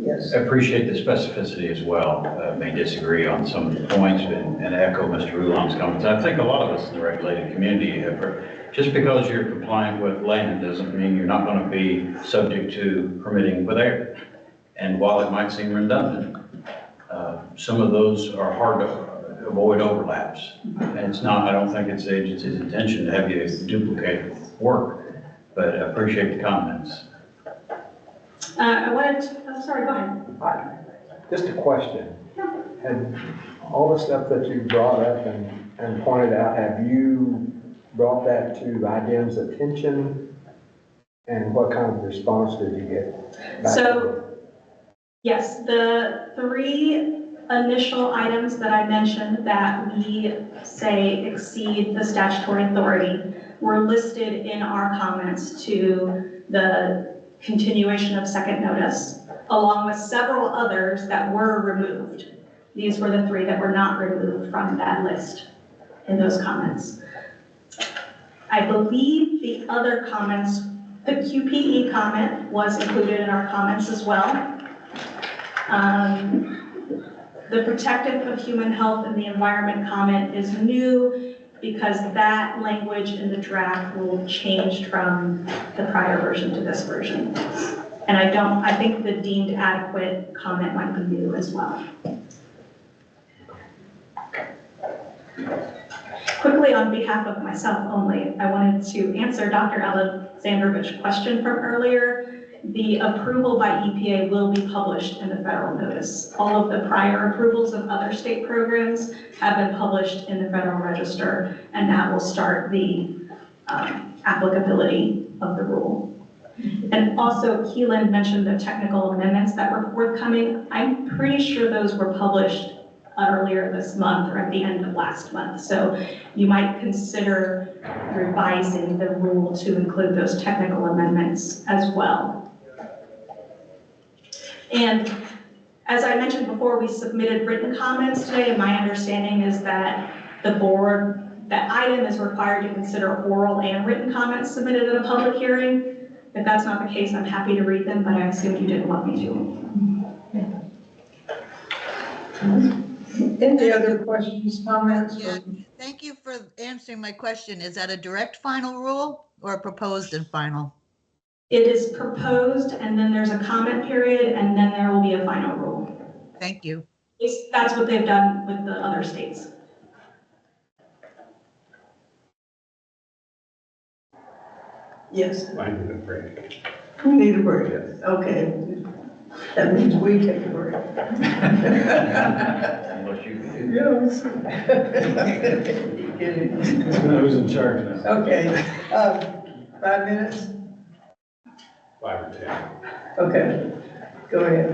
Yes. I appreciate the specificity as well. May disagree on some of the points and echo Mr. Oolong's comments. I think a lot of us in the regulated community have, just because you're compliant with land doesn't mean you're not going to be subject to permitting with air. And while it might seem redundant, some of those are hard to avoid overlaps. And it's not, I don't think it's the agency's intention to have you duplicate work, but I appreciate the comments. I wanted to, oh, sorry, go ahead. Just a question. And all the stuff that you brought up and pointed out, have you brought that to IDEM's attention? And what kind of response did you get back? So, yes, the 3 initial items that I mentioned that we say exceed the statutory authority were listed in our comments to the continuation of second notice, along with several others that were removed. These were the 3 that were not removed from that list in those comments. I believe the other comments, the QPE comment was included in our comments as well. The protective of human health and the environment comment is new because that language in the draft will change from the prior version to this version. And I think the deemed adequate comment might be new as well. Quickly, on behalf of myself only, I wanted to answer Dr. Alexandrovich's question from earlier. The approval by EPA will be published in the federal notice. All of the prior approvals of other state programs have been published in the Federal Register, and that will start the applicability of the rule. And also, Keelan mentioned the technical amendments that were forthcoming. I'm pretty sure those were published earlier this month or at the end of last month. So you might consider revising the rule to include those technical amendments as well. And as I mentioned before, we submitted written comments today, and my understanding is that the board, that item is required to consider oral and written comments submitted at a public hearing. If that's not the case, I'm happy to read them, but I assumed you didn't want me to. Any other questions, comments? Yeah, thank you for answering my question. Is that a direct final rule or a proposed and final? It is proposed, and then there's a comment period, and then there will be a final rule. Thank you. That's what they've done with the other states. Yes. I need a break. We need a break. Okay. That means we take a break. Unless you Yes. Who's in charge now? Okay, 5 minutes? 5 or 10. Okay, go ahead.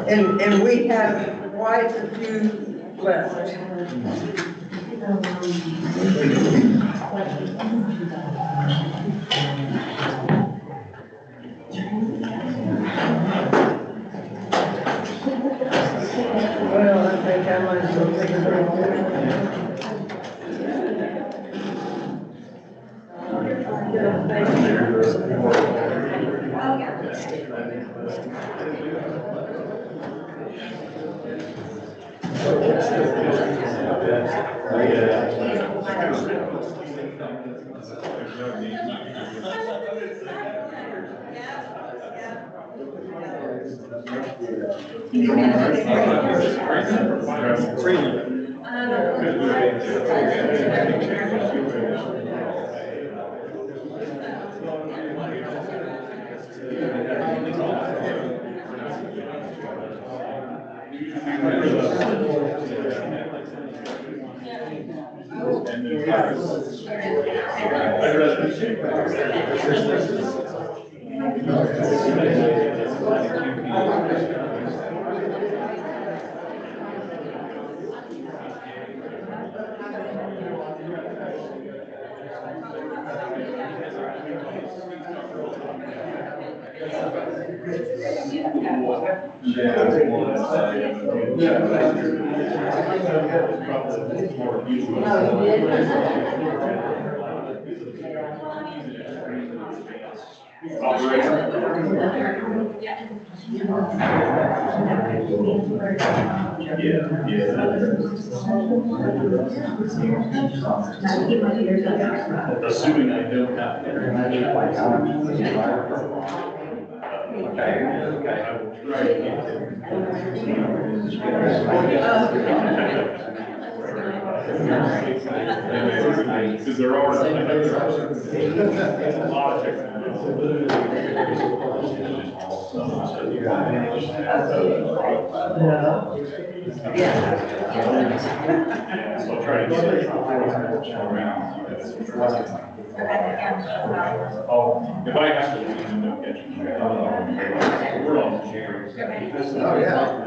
And we have quite a few left. Well, I think I might as well take a break. Assuming I don't have. Because there are a lot of so I'll try to get it. Oh, if I have to, no catch. We're on the chairs. Oh, yeah.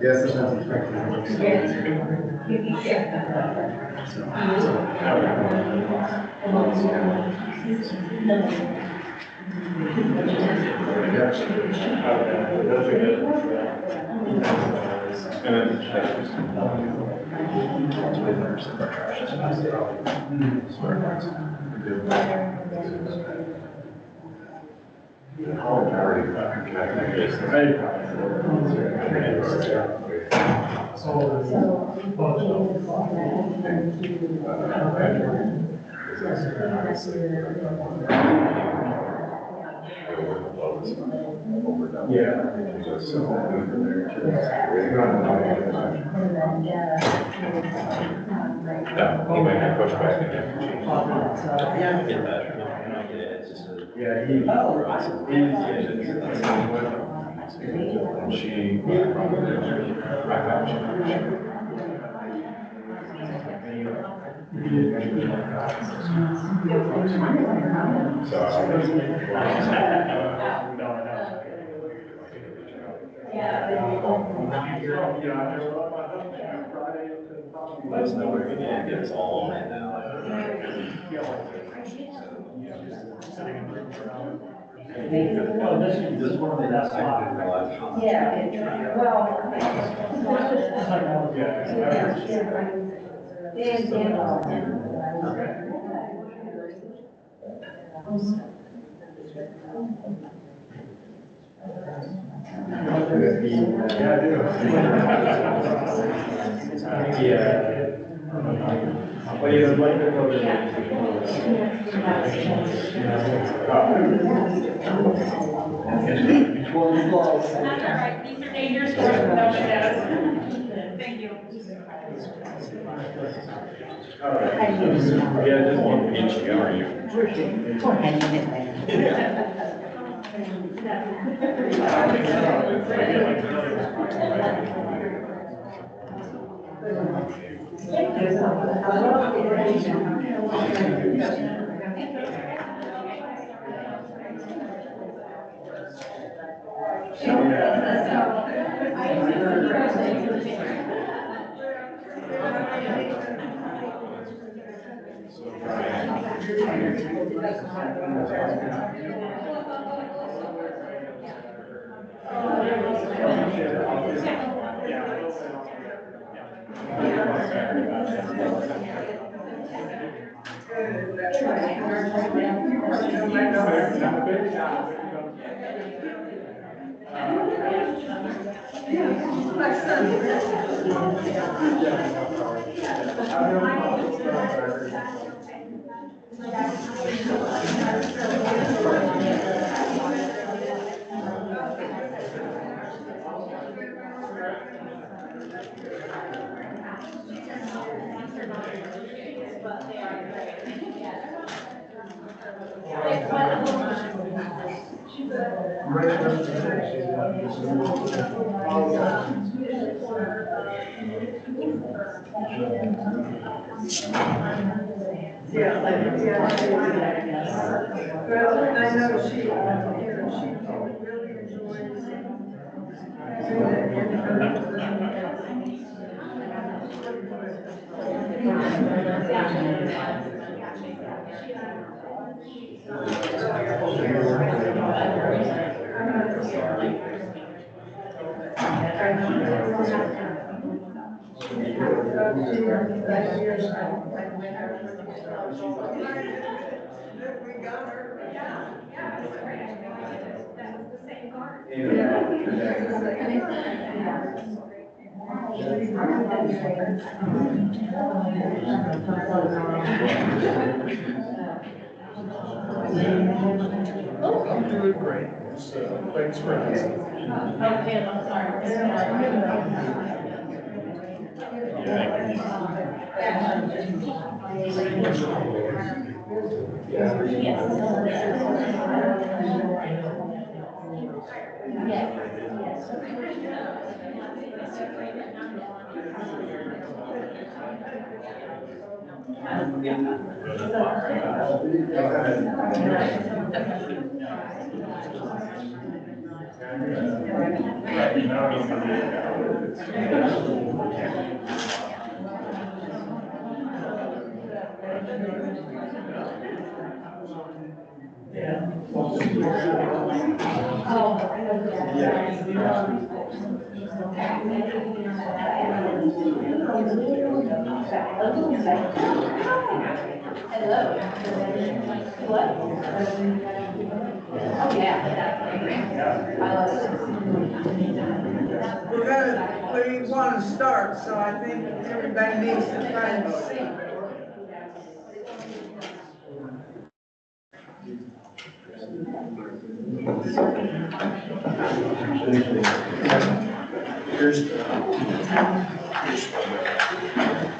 Yes, sometimes He might have pushed back again. It's all right now. Oh, this is one of the best spots. Yeah. That's all right, these are dangerous sports, but nobody knows. Thank you. Yeah, just one pinch, how are you? We're hanging in there. Yeah, well, I know she really enjoys. We got her. I'm doing great, so thanks for asking. Okay, I'm sorry. We're gonna, we want to start, so I think everybody needs to find a seat.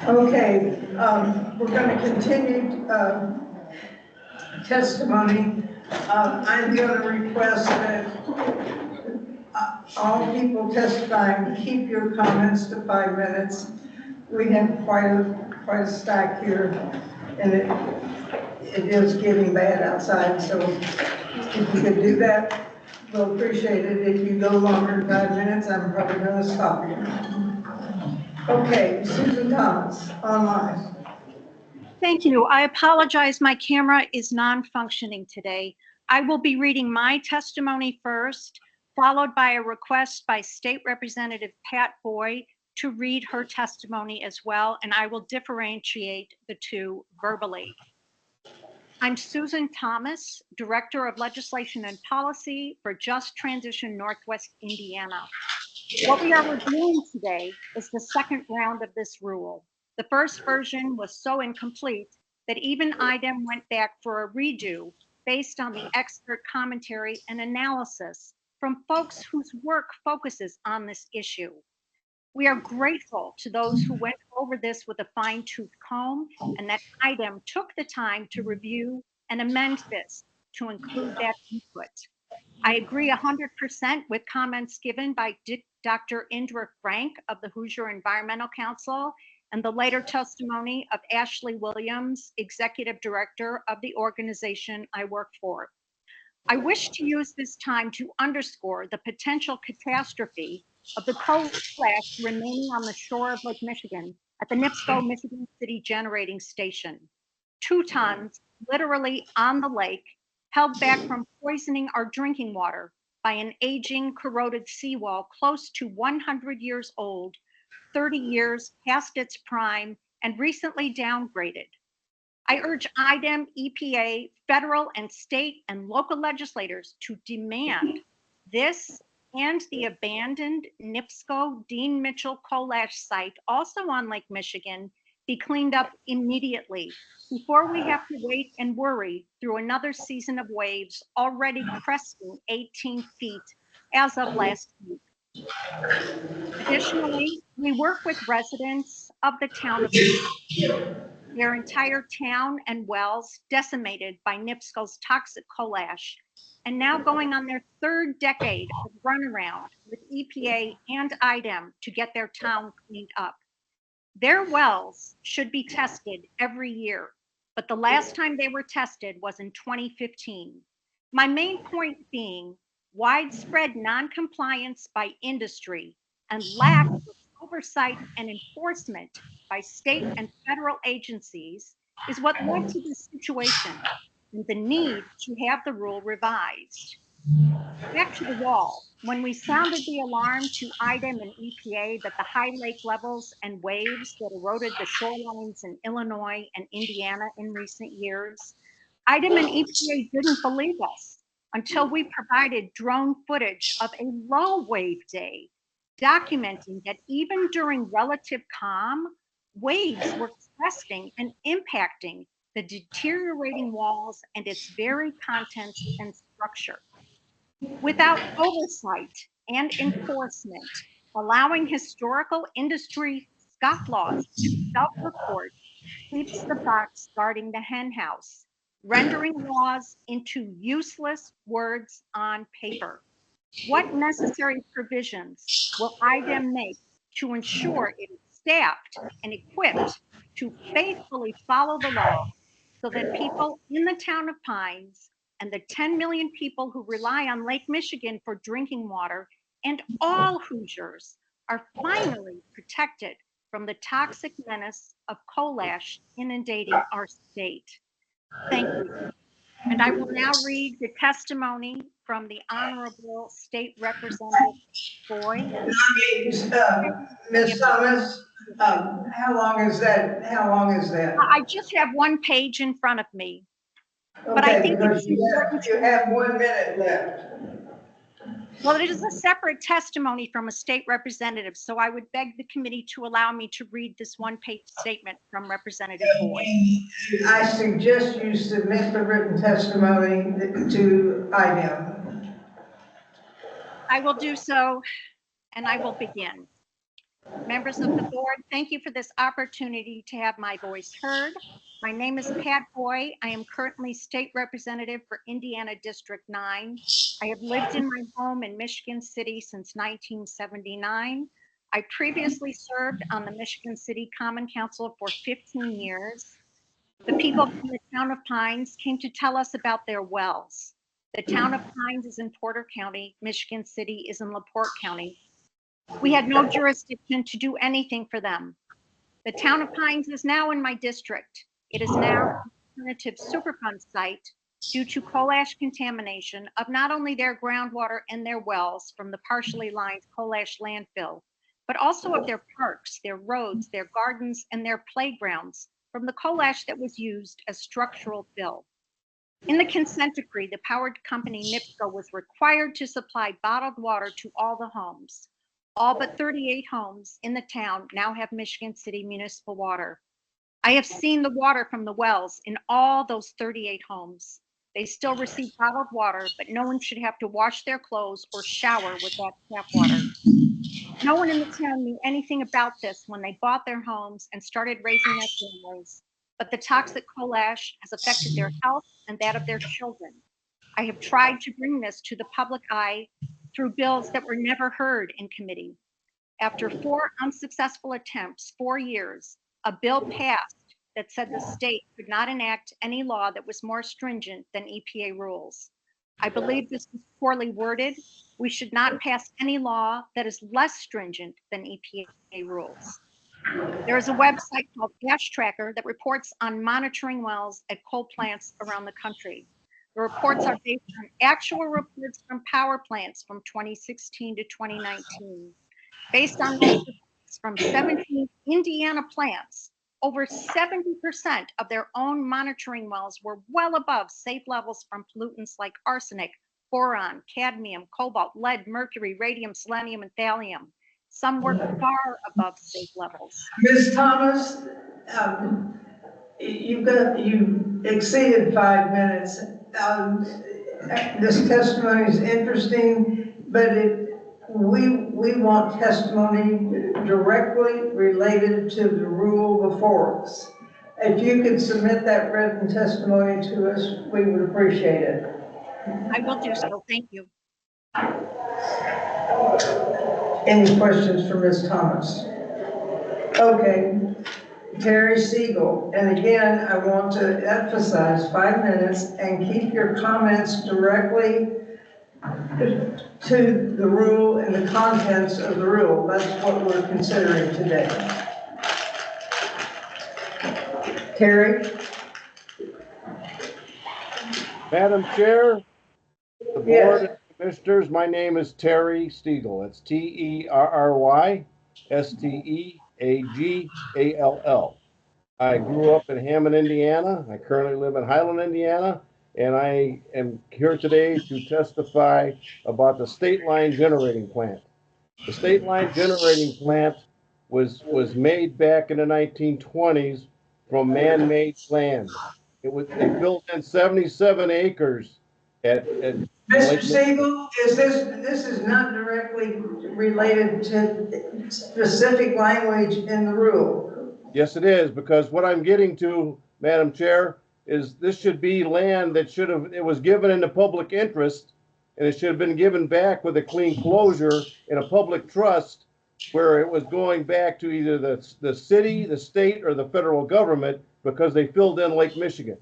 Okay, we're gonna continue, testimony. I'm gonna request that all people testifying, keep your comments to 5 minutes. We have quite a stack here, and it is getting bad outside, so if you could do that, we'll appreciate it. If you go longer than 5 minutes, I'm probably gonna stop you. Okay, Susan Thomas, online. Thank you. I apologize. My camera is non-functioning today. I will be reading my testimony first, followed by a request by State Representative Pat Boyd to read her testimony as well, and I will differentiate the two verbally. I'm Susan Thomas, Director of Legislation and Policy for Just Transition Northwest Indiana. What we are reviewing today is the second round of this rule. The first version was so incomplete that even IDEM went back for a redo based on the expert commentary and analysis from folks whose work focuses on this issue. We are grateful to those who went over this with a fine-tooth comb and that IDEM took the time to review and amend this to include that input. I agree 100% with comments given by Dr. Indra Frank of the Hoosier Environmental Council and the later testimony of Ashley Williams, Executive Director of the organization I work for. I wish to use this time to underscore the potential catastrophe of the coal ash remaining on the shore of Lake Michigan at the NIPSCO Michigan City Generating Station. 2 tons, literally on the lake, held back from poisoning our drinking water by an aging, corroded seawall close to 100 years old, 30 years past its prime, and recently downgraded. I urge IDEM, EPA, federal and state and local legislators to demand this and the abandoned NIPSCO Dean Mitchell coal ash site, also on Lake Michigan, be cleaned up immediately before we have to wait and worry through another season of waves already cresting 18 feet as of last week. Additionally, we work with residents of the town of their entire town and wells decimated by NIPSCO's toxic coal ash, and now going on their 3rd decade of runaround with EPA and IDEM to get their town cleaned up. Their wells should be tested every year. but the last time they were tested was in 2015. My main point being widespread non-compliance by industry and lack of oversight and enforcement by state and federal agencies is what led to this situation and the need to have the rule revised. Back to the wall. When we sounded the alarm to IDEM and EPA that the high lake levels and waves that eroded the shorelines in Illinois and Indiana in recent years, IDEM and EPA didn't believe us until we provided drone footage of a low wave day, documenting that even during relative calm, waves were cresting and impacting the deteriorating walls and its very contents and structure. Without oversight and enforcement, allowing historical industry scofflaws to self-report keeps the fox guarding the hen house, rendering laws into useless words on paper. What necessary provisions will IDEM make to ensure it is staffed and equipped to faithfully follow the law so that people in the town of Pines and the 10 million people who rely on Lake Michigan for drinking water and all Hoosiers are finally protected from the toxic menace of coal ash inundating our state? Thank you. And I will now read the testimony from the Honorable State Representative Boyd. Ms. Thomas, how long is that? How long is that? I just have one page in front of me. But I Okay, think because it's you have 1 minute left. Well, it is a separate testimony from a state representative, so I would beg the committee to allow me to read this one-page statement from Representative Boyd. I suggest you submit the written testimony to IDEM. I will do so, and I will begin. Members of the board, thank you for this opportunity to have my voice heard. My name is Pat Boyd. I am currently state representative for Indiana District 9. I have lived in my home in Michigan City since 1979. I previously served on the Michigan City Common Council for 15 years. The people from the town of Pines came to tell us about their wells. The town of Pines is in Porter County. Michigan City is in LaPorte County. We had no jurisdiction to do anything for them. The town of Pines is now in my district. It is now an alternative Superfund site due to coal ash contamination of not only their groundwater and their wells from the partially lined coal ash landfill, but also of their parks, their roads, their gardens, and their playgrounds from the coal ash that was used as structural fill. In the consent decree, the powered company NIPSCO was required to supply bottled water to all the homes. All but 38 homes in the town now have Michigan City municipal water. I have seen the water from the wells in all those 38 homes. They still receive bottled water, but no one should have to wash their clothes or shower with that tap water. No one in the town knew anything about this when they bought their homes and started raising their families, but the toxic coal ash has affected their health and that of their children. I have tried to bring this to the public eye through bills that were never heard in committee. After 4 unsuccessful attempts, 4 years, a bill passed that said the state could not enact any law that was more stringent than EPA rules. I believe this was poorly worded. We should not pass any law that is less stringent than EPA rules. There is a website called Ash Tracker that reports on monitoring wells at coal plants around the country. The reports are based on actual reports from power plants from 2016 to 2019. Based on reports from 17 Indiana plants, over 70% of their own monitoring wells were well above safe levels from pollutants like arsenic, boron, cadmium, cobalt, lead, mercury, radium, selenium, and thallium. Some were far above safe levels. Ms. Thomas, you exceeded 5 minutes. This testimony is interesting, but we want testimony directly related to the rule before us. If you could submit that written testimony to us, we would appreciate it. I will do so. Thank you. Any questions for Ms. Thomas? Okay. Terry Siegel. And again, I want to emphasize 5 minutes and keep your comments directly to the rule and the contents of the rule. That's what we're considering today. Terry? Madam Chair, the Yes. Board of Commissioners, my name is Terry Stiegel. It's Terry Steagall. I grew up in Hammond, Indiana. I currently live in Highland, Indiana, and I am here today to testify about the State Line Generating Plant. The State Line Generating Plant was made back in the 1920s from man-made land. They built in 77 acres at Mr. Siegel, this is not directly related to specific language in the rule. Yes, it is, because what I'm getting to, Madam Chair, is this should be land that it was given in the public interest, and it should have been given back with a clean closure in a public trust where it was going back to either the city, the state, or the federal government because they filled in Lake Michigan.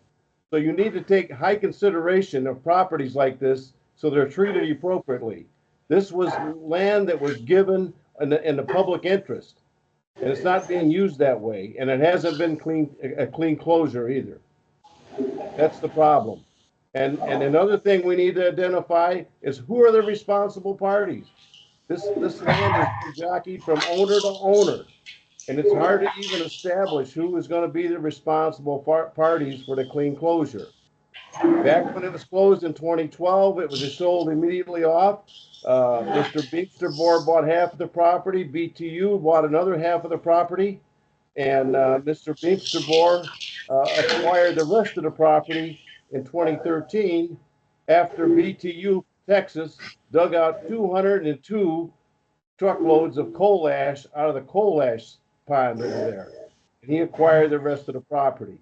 So you need to take high consideration of properties like this so they're treated appropriately. This was land that was given in the public interest, and it's not being used that way, and it hasn't been a clean closure either. That's the problem. And another thing we need to identify is who are the responsible parties. This land has been jockeyed from owner to owner, and it's hard to even establish who is going to be the responsible parties for the clean closure. Back when it was closed in 2012, it was just sold immediately off. Mr. Beemsterboer bought half of the property. BTU bought another half of the property, and Mr. Beemsterboer acquired the rest of the property in 2013 after BTU Texas dug out 202 truckloads of coal ash out of the coal ash pond over there. And he acquired the rest of the property.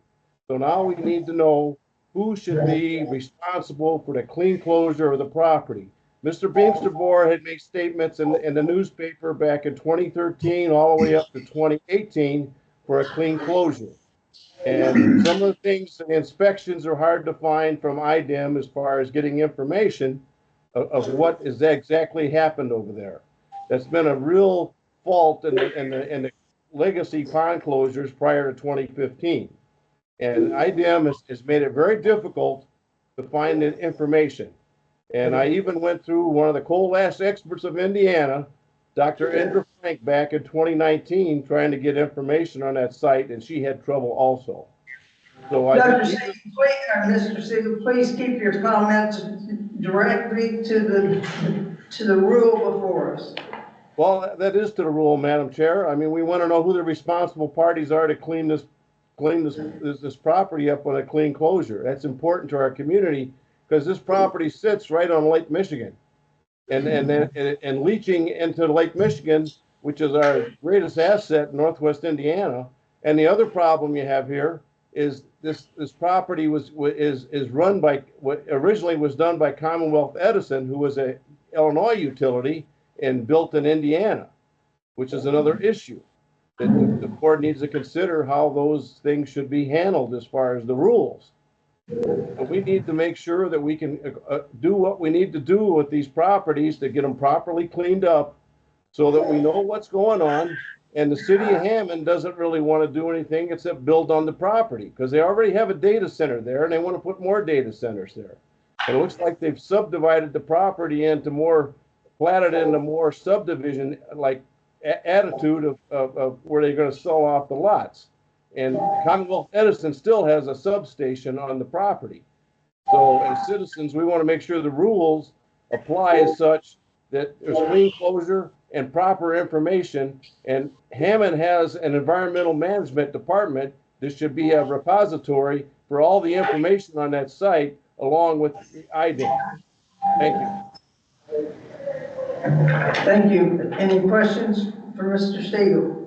So now we need to know who should be responsible for the clean closure of the property. Mr. Beemsterboer had made statements in the newspaper back in 2013 all the way up to 2018 for a clean closure. And some of the things, the inspections are hard to find from IDEM as far as getting information of what is exactly happened over there. That's been a real fault in the legacy pond closures prior to 2015. And IDEM has made it very difficult to find the information. And I even went through one of the coal ash experts of Indiana, Dr. Indra Frank, back in 2019, trying to get information on that site, and she had trouble also. So Dr. Siegel, Mr. Siegel, please keep your comments directly to the rule before us. Well, that is to the rule, Madam Chair. I mean, we want to know who the responsible parties are to clean this property up on a clean closure. That's important to our community because this property sits right on Lake Michigan. And leaching into Lake Michigan, which is our greatest asset in Northwest Indiana. And the other problem you have here is this property is run by what originally was done by Commonwealth Edison, who was a Illinois utility and built in Indiana, which is another issue that the board needs to consider how those things should be handled as far as the rules. But we need to make sure that we can do what we need to do with these properties to get them properly cleaned up so that we know what's going on. And the city of Hammond doesn't really want to do anything except build on the property because they already have a data center there and they want to put more data centers there. And it looks like they've subdivided the property into platted into more subdivision like attitude of where they're going to sell off the lots. And Commonwealth Edison still has a substation on the property. So as citizens, we want to make sure the rules apply as such that there's clean closure and proper information. And Hammond has an environmental management department that should be a repository for all the information on that site along with IDEM. Thank you. Thank you. Any questions for Mr. Stiegel?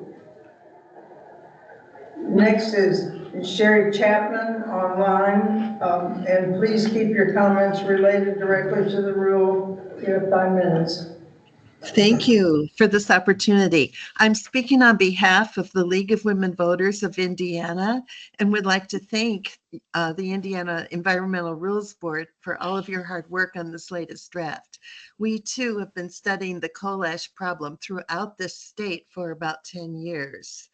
Next is Sherry Chapman online, and please keep your comments related directly to the rule. You have 5 minutes. Thank you for this opportunity. I'm speaking on behalf of the League of Women Voters of Indiana and would like to thank the Indiana Environmental Rules Board for all of your hard work on this latest draft. We too have been studying the coal ash problem throughout this state for about 10 years.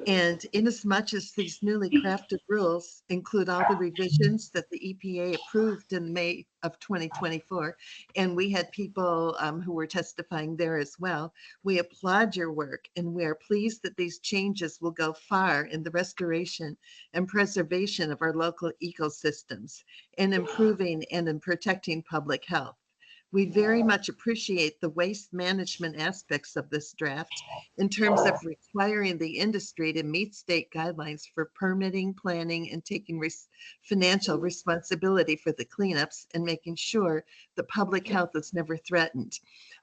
And inasmuch as these newly crafted rules include all the revisions that the EPA approved in May of 2024, and we had people who were testifying there as well, we applaud your work and we are pleased that these changes will go far in the restoration and preservation of our local ecosystems and improving and in protecting public health. We very much appreciate the waste management aspects of this draft in terms of requiring the industry to meet state guidelines for permitting, planning, and taking financial responsibility for the cleanups and making sure the public health is never threatened.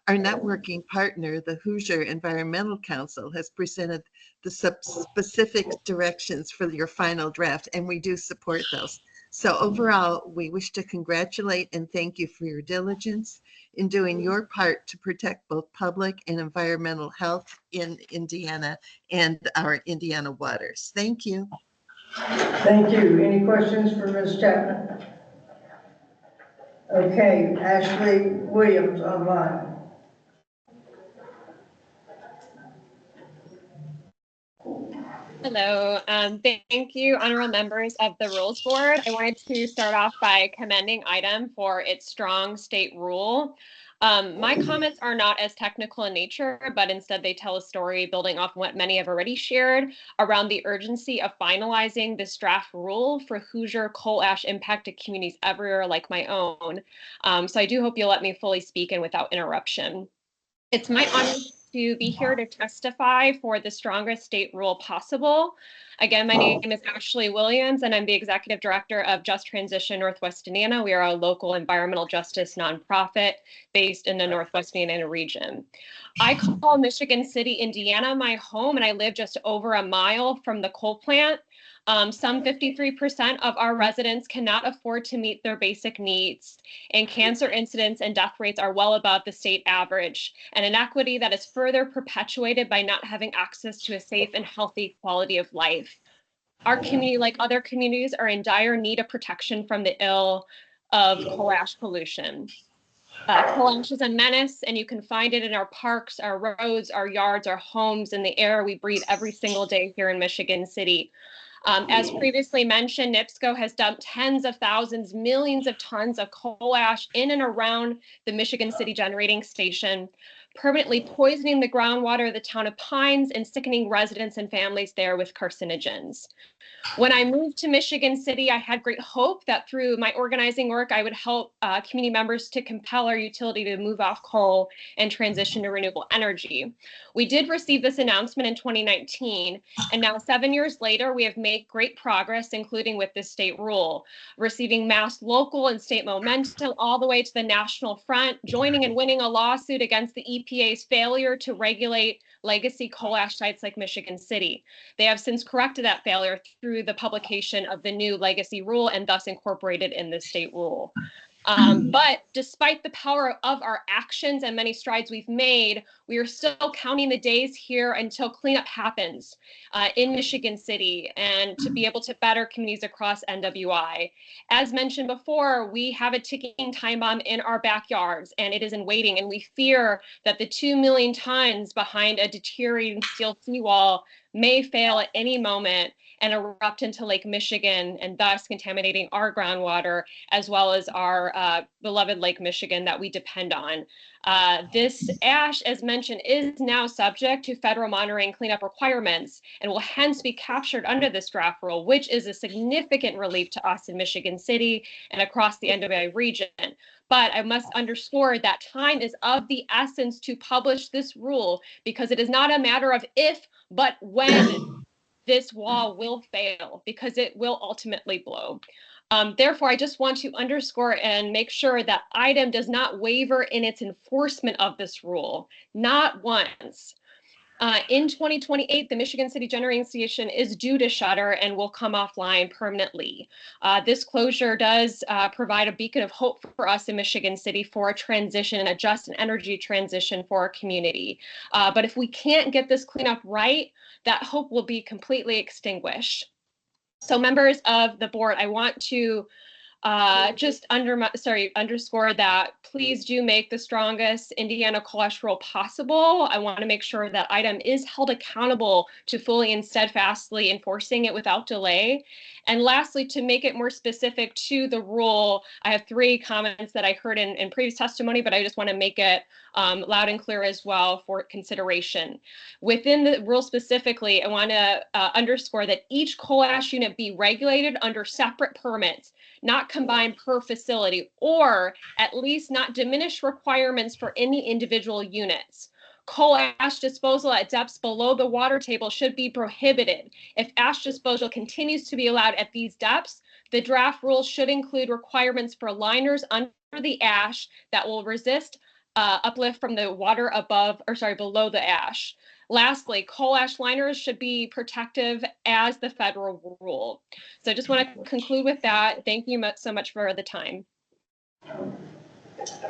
Our networking partner, the Hoosier Environmental Council, has presented the specific directions for your final draft, and we do support those. So overall, we wish to congratulate and thank you for your diligence in doing your part to protect both public and environmental health in Indiana and our Indiana waters. Thank you. Thank you. Any questions for Ms. Chapman? Okay, Ashley Williams online. Hello, thank you, honorable members of the Rules Board. I wanted to start off by commending IDEM for its strong state rule. My comments are not as technical in nature, but instead they tell a story building off what many have already shared around the urgency of finalizing this draft rule for Hoosier coal ash impacted communities everywhere like my own. So I do hope you'll let me fully speak and without interruption. It's my honor to be here to testify for the strongest state rule possible. Again, my name is Ashley Williams, and I'm the Executive Director of Just Transition Northwest Indiana. We are a local environmental justice nonprofit based in the Northwest Indiana region. I call Michigan City, Indiana, my home, and I live just over a mile from the coal plant. Some 53% of our residents cannot afford to meet their basic needs, and cancer incidence and death rates are well above the state average, an inequity that is further perpetuated by not having access to a safe and healthy quality of life. Our community, like other communities, are in dire need of protection from the ill of coal ash pollution. Coal ash is a menace, and you can find it in our parks, our roads, our yards, our homes, in the air we breathe every single day here in Michigan City. As previously mentioned, NIPSCO has dumped tens of thousands, millions of tons of coal ash in and around the Michigan City Generating Station, permanently poisoning the groundwater of the town of Pines and sickening residents and families there with carcinogens. When I moved to Michigan City, I had great hope that through my organizing work, I would help community members to compel our utility to move off coal and transition to renewable energy. We did receive this announcement in 2019, and now 7 years later, we have made great progress, including with this state rule, receiving mass local and state momentum all the way to the national front, joining and winning a lawsuit against the EPA's failure to regulate legacy coal ash sites like Michigan City. They have since corrected that failure through the publication of the new legacy rule and thus incorporated in the state rule. But despite the power of our actions and many strides we've made, we are still counting the days here until cleanup happens in Michigan City and to be able to better communities across NWI. As mentioned before, we have a ticking time bomb in our backyards, and it is in waiting, and we fear that the 2 million tons behind a deteriorating steel seawall may fail at any moment and erupt into Lake Michigan, and thus contaminating our groundwater as well as our beloved Lake Michigan that we depend on. This ash, as mentioned, is now subject to federal monitoring cleanup requirements and will hence be captured under this draft rule, which is a significant relief to us in Michigan City and across the NWI region. But I must underscore that time is of the essence to publish this rule, because it is not a matter of if, but when this wall will fail, because it will ultimately blow. Therefore, I just want to underscore and make sure that IDEM does not waver in its enforcement of this rule, not once. In 2028, the Michigan City Generating Station is due to shutter and will come offline permanently. This closure does provide a beacon of hope for us in Michigan City for a transition and a just and energy transition for our community. But if we can't get this cleanup right, that hope will be completely extinguished. So members of the board, I want to just underscore that please do make the strongest Indiana coal ash rule possible. I want to make sure that item is held accountable to fully and steadfastly enforcing it without delay. And lastly, to make it more specific to the rule, I have 3 comments that I heard in previous testimony, but I just want to make it loud and clear as well for consideration. Within the rule specifically, I want to underscore that each coal ash unit be regulated under separate permits, not combined per facility, or at least not diminish requirements for any individual units. Coal ash disposal at depths below the water table should be prohibited. If ash disposal continues to be allowed at these depths, the draft rule should include requirements for liners under the ash that will resist uplift from the water below the ash. Lastly, coal ash liners should be protective as the federal rule. So I just want to conclude with that. Thank you so much for the time.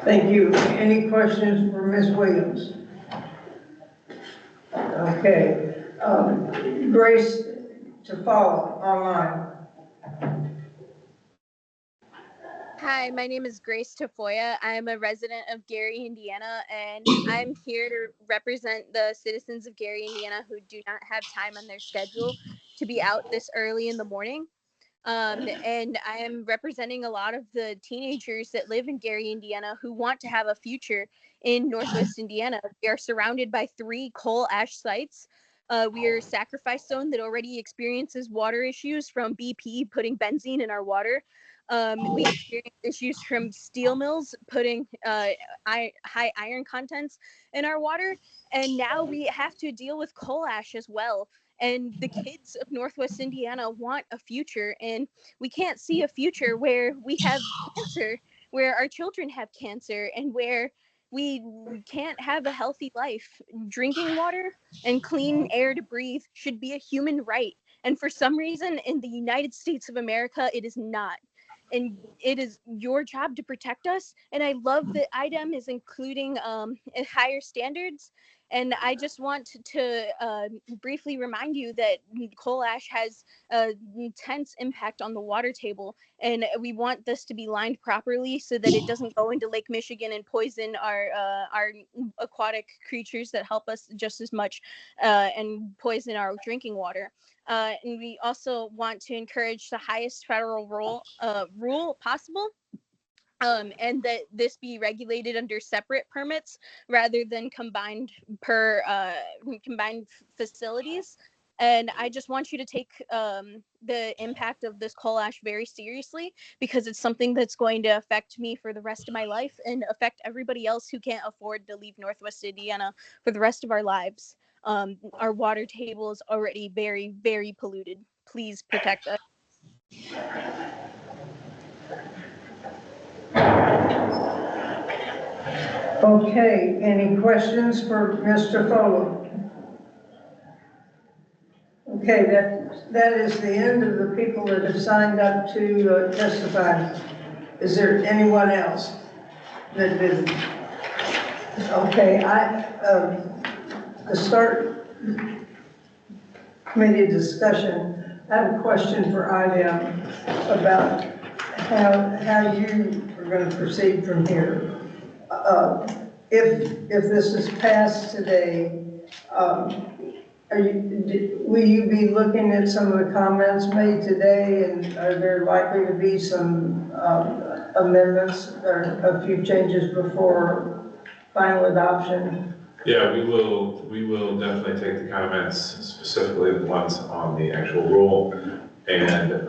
Thank you. Any questions for Ms. Williams? Okay. Grace to follow online. Hi, my name is Grace Tafoya. I'm a resident of Gary, Indiana, and I'm here to represent the citizens of Gary, Indiana who do not have time on their schedule to be out this early in the morning. And I am representing a lot of the teenagers that live in Gary, Indiana who want to have a future in Northwest Indiana. We are surrounded by 3 coal ash sites. We are a sacrifice zone that already experiences water issues from BP putting benzene in our water. We experience issues from steel mills putting high iron contents in our water. And now we have to deal with coal ash as well. And the kids of Northwest Indiana want a future. And we can't see a future where we have cancer, where our children have cancer, and where we can't have a healthy life. Drinking water and clean air to breathe should be a human right. And for some reason, in the United States of America, it is not. And it is your job to protect us. And I love that IDEM is including higher standards. And I just want to briefly remind you that coal ash has an intense impact on the water table. And we want this to be lined properly so that it doesn't go into Lake Michigan and poison our aquatic creatures that help us just as much and poison our drinking water. And we also want to encourage the highest federal rule possible, and that this be regulated under separate permits rather than combined facilities. And I just want you to take the impact of this coal ash very seriously, because it's something that's going to affect me for the rest of my life and affect everybody else who can't afford to leave Northwest Indiana for the rest of our lives. Our water table is already very, very polluted. Please protect us. Okay, any questions for Mr. Foley? Okay, that is the end of the people that have signed up to testify. Is there anyone else that didn't? Okay, to start committee discussion, I have a question for IDEM about how you are going to proceed from here. If this is passed today, will you be looking at some of the comments made today, and are there likely to be some amendments or a few changes before final adoption? Yeah, we will definitely take the comments, specifically the ones on the actual rule, and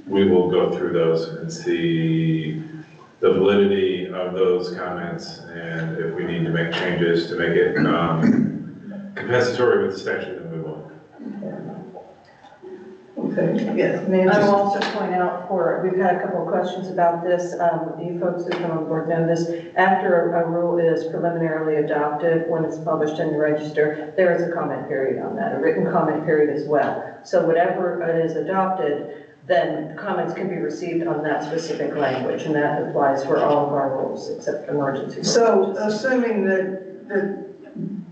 we will go through those and see the validity of those comments, and if we need to make changes to make it compensatory with the statute, then we will. Okay, yes, I Nancy. will also point out we've had a couple of questions about this. You folks who come on board know this. After a rule is preliminarily adopted, when it's published in the register, there is a comment period on that, a written comment period as well. So whatever is adopted, then comments can be received on that specific language, and that applies for all of our rules except emergency rules. So assuming that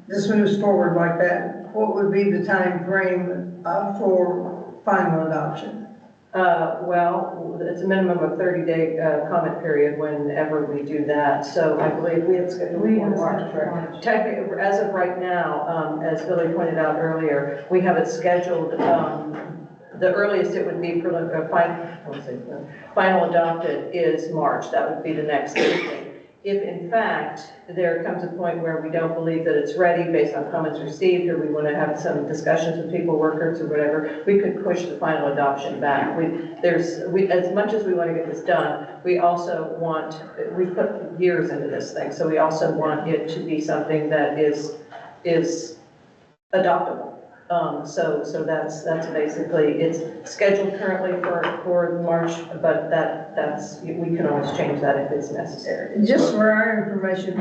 this moves forward like that, what would be the time frame for final adoption? Well, it's a minimum of 30-day comment period whenever we do that. So I believe we have scheduled for March. Technically, as of right now, as Billy pointed out earlier, we have it scheduled. The earliest it would be final adopted is March. That would be the next meeting. If in fact there comes a point where we don't believe that it's ready based on comments received, or we want to have some discussions with people, workers or whatever, we could push the final adoption back. As much as we want to get this done, we also want, we've put years into this thing, so we also want it to be something that is adoptable. So that's basically, it's scheduled currently for March, but we can always change that if it's necessary. Just for our information,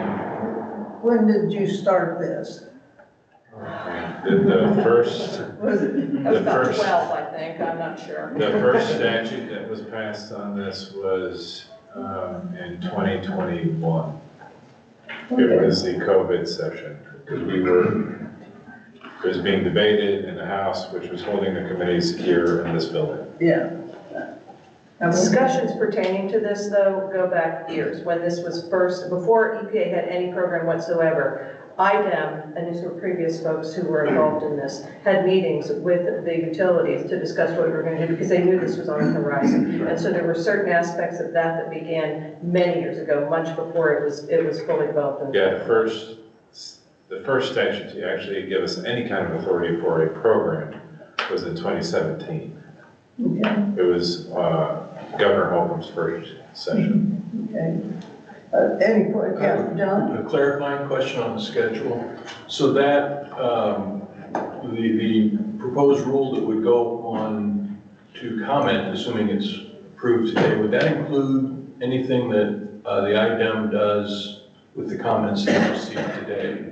when did you start this? The first, Was it? That was about 12, I think, I'm not sure. the first statute that was passed on this was in 2021. It was the COVID session, because it was being debated in the House, which was holding the committees here in this building. Yeah. Discussions pertaining to this, though, go back years. When this was first, before EPA had any program whatsoever, IDEM, and these were previous folks who were involved in this, had meetings with the utilities to discuss what we were going to do, because they knew this was on the horizon. And so there were certain aspects of that began many years ago, much before it was fully developed. Yeah, the first statute to actually give us any kind of authority for a program was in 2017. Okay. It was Governor Holcomb's first session. Okay. Any point, yeah, John? A clarifying question on the schedule. So that, the proposed rule that would go on to comment, assuming it's approved today, would that include anything that the IDEM does with the comments that we received today?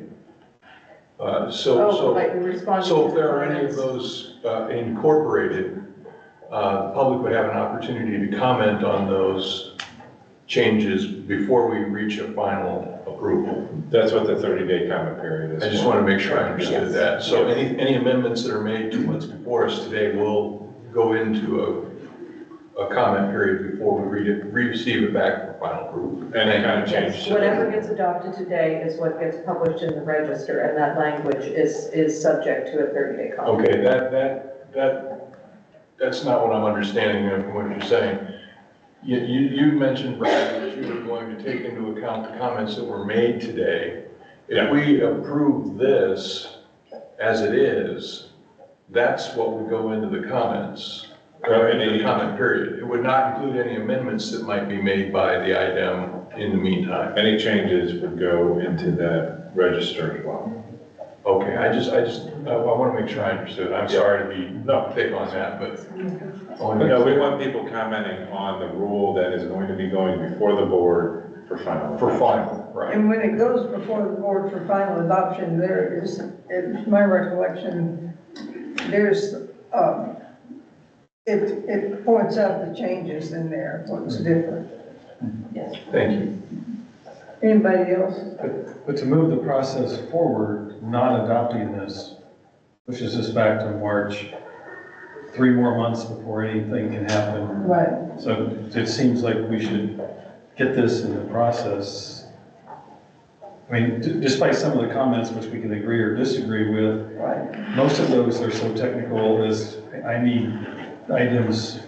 So if there are any of those incorporated, the public would have an opportunity to comment on those changes before we reach a final approval. That's what the 30-day comment period is. I just want to make sure I understood that. So any amendments that are made to what's before us today will go into a comment period before we receive it back for final approval. Any kind of change. Yes, whatever gets adopted today is what gets published in the register, and that language is subject to a 30-day comment. Okay, that's not what I'm understanding from what you're saying. You mentioned, Brian, that you were going to take into account the comments that were made today. If we approve this as it is, that's what would go into the comments, into the comment period. It would not include any amendments that might be made by the IDEM in the meantime. Any changes would go into that register as well. Okay, I want to make sure I understood. I'm sorry to take on that, but. No, we want people commenting on the rule that is going to be going before the board for final. For final, right. And when it goes before the board for final adoption, there is, in my recollection, there's, it points out the changes in there, what's different. Yes. Thank you. Anybody else? But to move the process forward, not adopting this, pushes us back to March, 3 more months before anything can happen. Right. So it seems like we should get this in the process. I mean, despite some of the comments which we can agree or disagree with, right, most of those are so technical as I need items,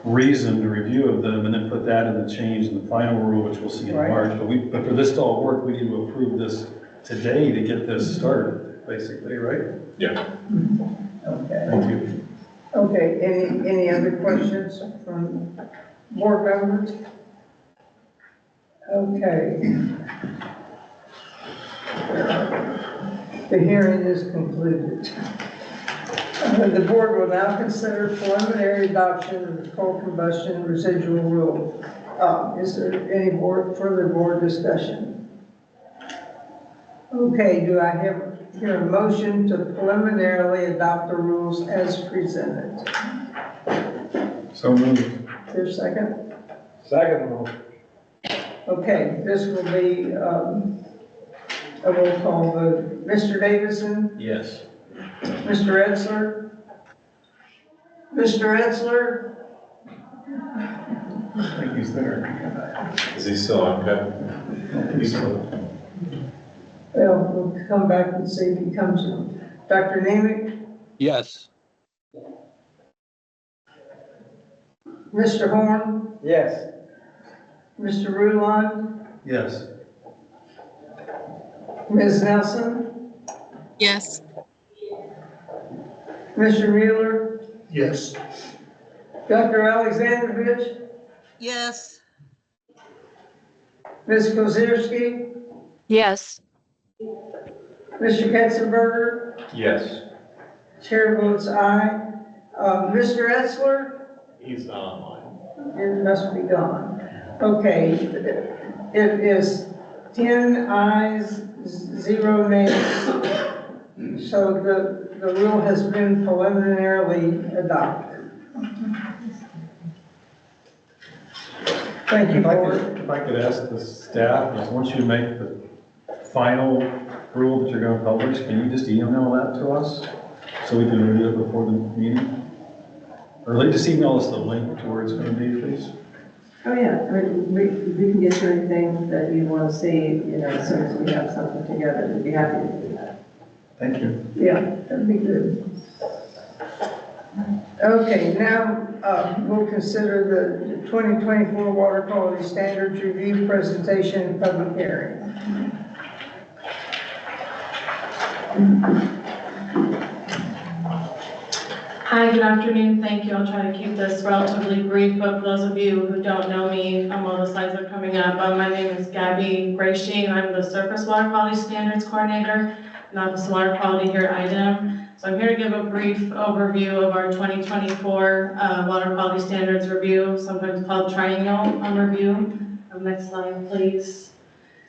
reasoned review of them, and then put that in the change in the final rule, which we'll see in March. But for this to all work, we need to approve this today to get this started, basically, right? Yeah. Okay. Thank you. Okay, any other questions from board members? Okay. The hearing is concluded. The board will now consider preliminary adoption of the coal combustion residual rule. Is there any further board discussion? Okay, do I hear a motion to preliminarily adopt the rules as presented? So moved. Is there a second? Second motion. Okay, this will be a roll call vote. Mr. Davidson? Yes. Mr. Etzler? Mr. Etzler? I think he's there. Is he still on, Kevin? He's still. Well, we'll come back and see if he comes in. Dr. Nemec? Yes. Mr. Horn? Yes. Mr. Rulon? Yes. Ms. Nelson? Yes. Mr. Mueller? Yes. Dr. Alexandrovich? Yes. Ms. Kozierski? Yes. Mr. Katzenberger? Yes. Chair votes aye. Mr. Etzler? He's not online. It must be gone. Okay, it is 10 ayes, 0 nays. So the rule has been preliminarily adopted. Thank you, board. If I could ask the staff, is once you make the final rule that you're going to publish, can you just email that to us so we can review it before the meeting? Or at least just email us the link to where it's going to be, please. Oh, yeah, I mean, we can get you anything that you want to see, as soon as we have something together, we'd be happy to do that. Thank you. Yeah, that'd be good. Okay, now we'll consider the 2024 Water Quality Standards Review Presentation and Public Hearing. Hi, good afternoon. Thank you. I'll try to keep this relatively brief, but for those of you who don't know me, while the slides are coming up, my name is Gabby Brachy. I'm the Surface Water Quality Standards Coordinator in Office of Water Quality here at IDEM. So I'm here to give a brief overview of our 2024 Water Quality Standards Review, sometimes called Triennial Review. Next slide, please.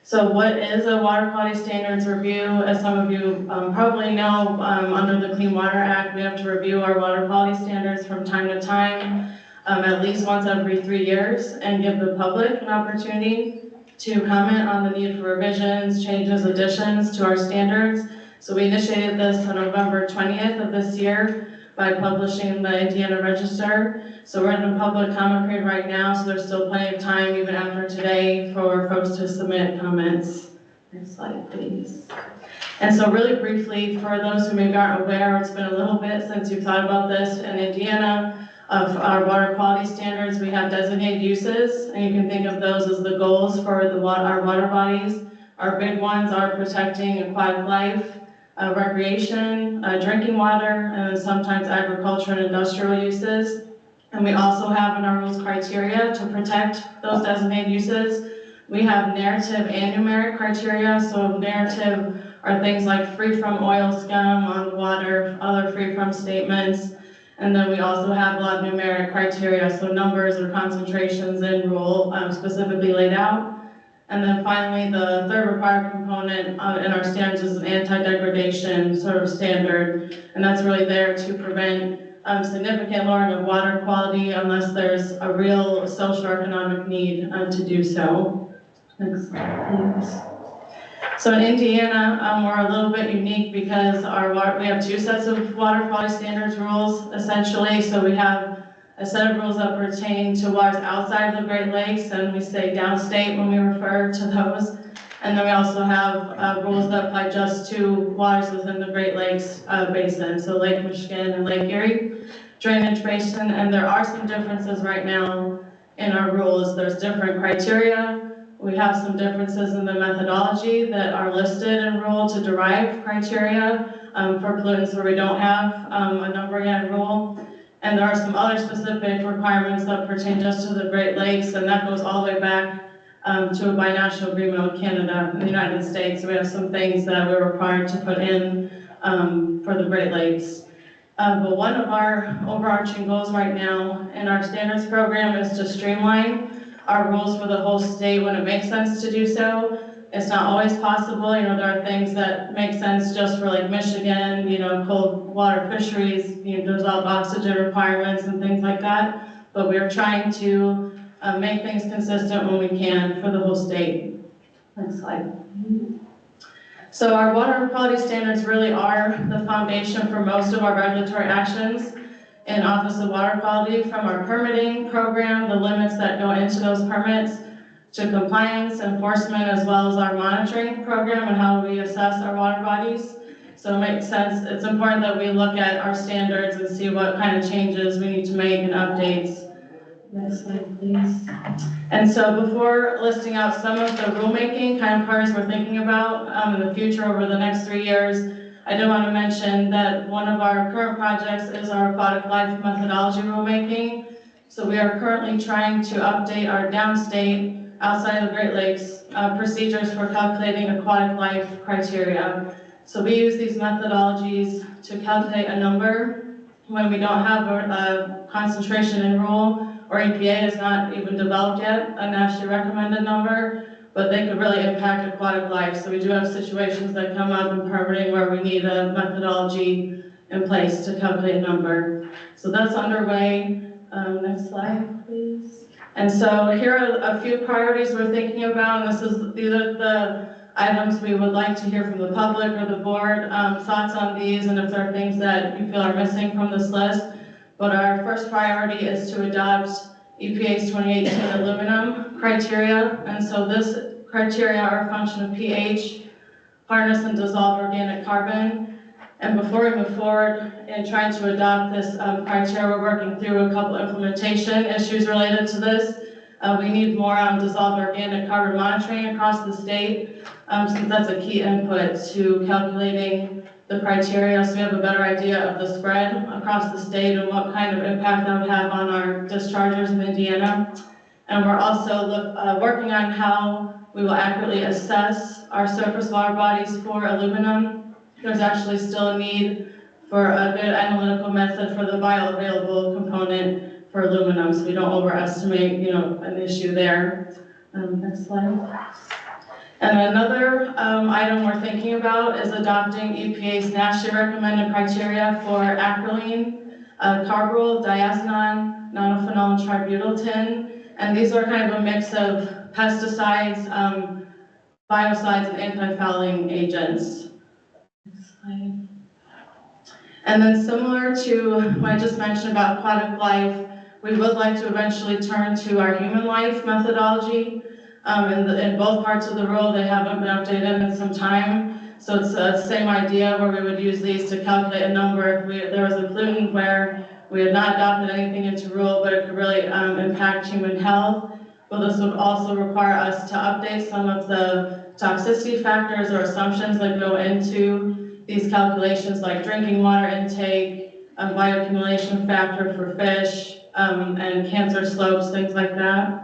So what is a Water Quality Standards Review? As some of you probably know, under the Clean Water Act, we have to review our water quality standards from time to time, at least once every 3 years, and give the public an opportunity to comment on the need for revisions, changes, additions to our standards. So we initiated this on November 20th of this year by publishing the Indiana Register. So we're in the public comment period right now, so there's still plenty of time, even after today, for folks to submit comments. Next slide, please. And so really briefly, for those who maybe aren't aware, it's been a little bit since you've thought about this in Indiana, of our water quality standards, we have designated uses, and you can think of those as the goals for our water bodies. Our big ones are protecting aquatic life, recreation, drinking water, and sometimes agriculture and industrial uses. And we also have in our rules criteria to protect those designated uses. We have narrative and numeric criteria. So narrative are things like free from oil scum on the water, other free from statements. And then we also have a lot of numeric criteria, so numbers or concentrations in rule specifically laid out. And then finally, the third required component in our standards is an anti-degradation sort of standard. And that's really there to prevent significant lowering of water quality unless there's a real social or economic need to do so. Next slide, please. So in Indiana, we're a little bit unique because we have two sets of water quality standards rules, essentially. So we have a set of rules that pertain to waters outside of the Great Lakes, and we say downstate when we refer to those. And then we also have rules that apply just to waters within the Great Lakes basin, so Lake Michigan and Lake Erie drainage basin. And there are some differences right now in our rules. There's different criteria. We have some differences in the methodology that are listed in rule to derive criteria for pollutants where we don't have a numbering and rule. And there are some other specific requirements that pertain just to the Great Lakes, and that goes all the way back to a binational agreement with Canada and the United States. So we have some things that we're required to put in for the Great Lakes. But one of our overarching goals right now in our standards program is to streamline our rules for the whole state when it makes sense to do so. It's not always possible, there are things that make sense just for like Michigan, cold water fisheries, there's all oxygen requirements and things like that. But we're trying to make things consistent when we can for the whole state. Next slide. So our water quality standards really are the foundation for most of our regulatory actions in Office of Water Quality, from our permitting program, the limits that go into those permits, to compliance, enforcement, as well as our monitoring program and how we assess our water bodies. So it makes sense, it's important that we look at our standards and see what kind of changes we need to make and updates. Next slide, please. And so before listing out some of the rulemaking kind of parts we're thinking about in the future over the next 3 years, I do want to mention that one of our current projects is our aquatic life methodology rulemaking. So we are currently trying to update our downstate, outside of the Great Lakes, procedures for calculating aquatic life criteria. So we use these methodologies to calculate a number when we don't have a concentration in rule, or EPA has not even developed yet a nationally recommended number, but they could really impact aquatic life. So we do have situations that come up in permitting where we need a methodology in place to calculate a number. So that's underway. Next slide, please. And so here are a few priorities we're thinking about, and these are the items we would like to hear from the public or the board, thoughts on these, and if there are things that you feel are missing from this list. But our first priority is to adopt EPA's 2018 aluminum criteria, and so this criteria are a function of pH, hardness, and dissolved organic carbon. And before we move forward in trying to adopt this criteria, we're working through a couple implementation issues related to this. We need more dissolved organic carbon monitoring across the state, since that's a key input to calculating the criteria, so we have a better idea of the spread across the state and what kind of impact that would have on our dischargers in Indiana. And we're also working on how we will accurately assess our surface water bodies for aluminum. There's actually still a need for a good analytical method for the bioavailable component for aluminum, so we don't overestimate, an issue there. Next slide. And another item we're thinking about is adopting EPA's nationally recommended criteria for acrolein, carbaryl, diazinon, nonylphenol, and tributyltin. And these are kind of a mix of pesticides, biocides, and anti-fouling agents. Next slide. And then similar to what I just mentioned about aquatic life, we would like to eventually turn to our human life methodology. In both parts of the rule, they haven't been updated in some time. So it's the same idea where we would use these to calculate a number. If there was a pollutant where we had not adopted anything into rule, but it could really impact human health. But this would also require us to update some of the toxicity factors or assumptions that go into these calculations, like drinking water intake, bioaccumulation factor for fish, and cancer slopes, things like that.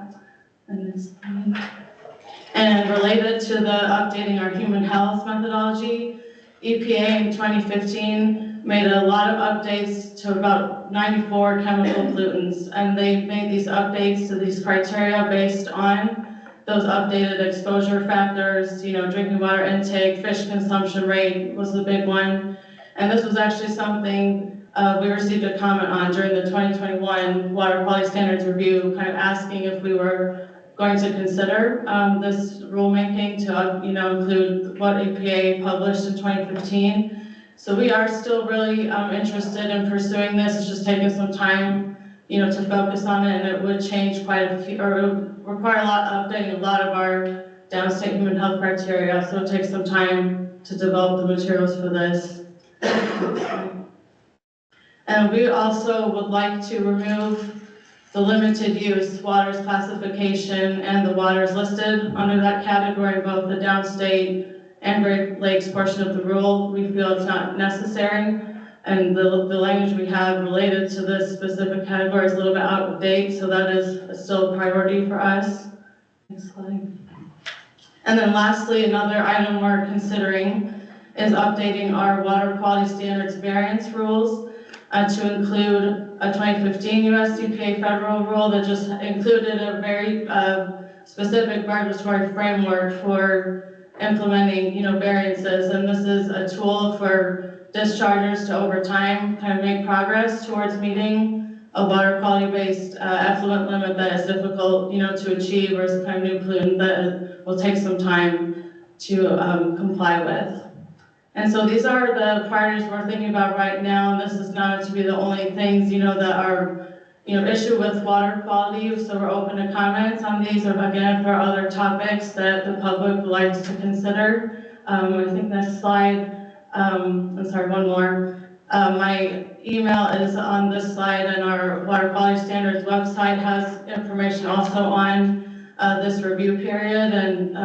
And related to the updating our human health methodology, EPA in 2015 made a lot of updates to about 94 chemical pollutants, and they made these updates to these criteria based on those updated exposure factors, drinking water intake, fish consumption rate was the big one. And this was actually something we received a comment on during the 2021 Water Quality Standards Review, kind of asking if we were going to consider this rulemaking to include what EPA published in 2015. So we are still really interested in pursuing this. It's just taking some time, to focus on it, and it would change quite a few, or it would require updating a lot of our downstate human health criteria. So it takes some time to develop the materials for this. And we also would like to remove the limited use waters classification and the waters listed under that category, both the downstate and Great Lakes portion of the rule. We feel it's not necessary, and the language we have related to this specific category is a little bit out of date, so that is still a priority for us. Next slide. And then lastly, another item we're considering is updating our water quality standards variance rules. to include a 2015 US EPA federal rule that just included a very specific regulatory framework for implementing, variances. And this is a tool for dischargers to over time kind of make progress towards meeting a water quality-based effluent limit that is difficult, to achieve, or is a kind of new pollutant that will take some time to comply with. And so these are the priorities we're thinking about right now, and this is not to be the only things, that are, issue with water quality. So we're open to comments on these, or again, if there are other topics that the public would like to consider. I think next slide, I'm sorry, one more. My email is on this slide, and our water quality standards website has information also on this review period, and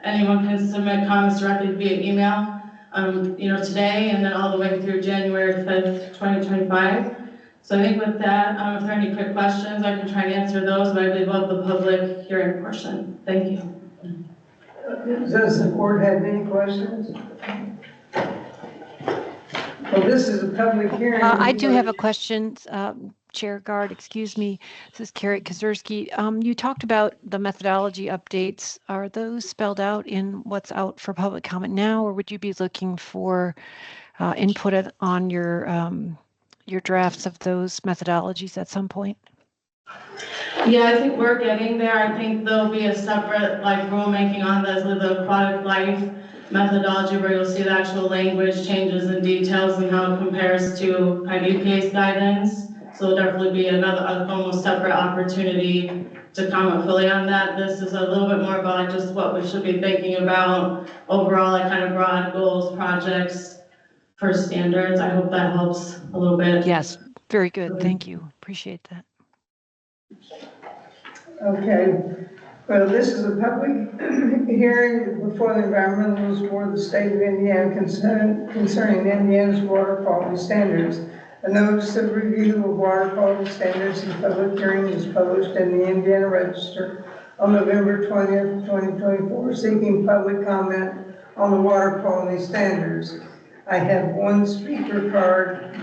anyone can submit comments directly via email. Today and then all the way through January 5th, 2025. So I think with that, if there are any quick questions, I can try and answer those, but I believe we'll have the public hearing portion. Thank you. Does the board have any questions? Well, this is a public hearing. I do have a question, Chair Guard, excuse me. This is Carrie Kaczorski. You talked about the methodology updates. Are those spelled out in what's out for public comment now, or would you be looking for input on your drafts of those methodologies at some point? Yeah, I think we're getting there. I think there'll be a separate rulemaking on the aquatic life methodology where you'll see the actual language changes and details and how it compares to EPA's guidance. So it'll definitely be another almost separate opportunity to comment fully on that. This is a little bit more about just what we should be thinking about overall, kind of broad goals, projects for standards. I hope that helps a little bit. Yes, very good. Thank you. Appreciate that. Okay. Well, this is a public hearing before the Environmental Rules Board of the State of Indiana concerning Indiana's water quality standards. A notice of review of water quality standards and public hearing was published in the Indiana Register on November 20th, 2024, seeking public comment on the water quality standards. I have one speaker card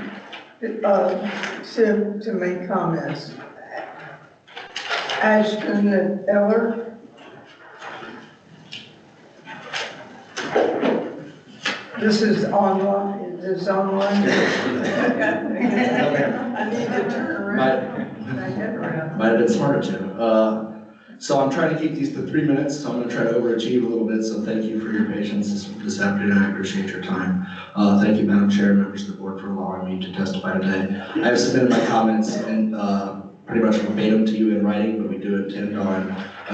to make comments. Ashton Eller. This is online. Is this online? I need to turn around. Might have been smarter to. So I'm trying to keep these to 3 minutes, so I'm going to try to overachieve a little bit. So thank you for your patience this afternoon. I appreciate your time. Thank you, Madam Chair, members of the board, for allowing me to testify today. I have submitted my comments and pretty much verbatim to you in writing, but we do intend on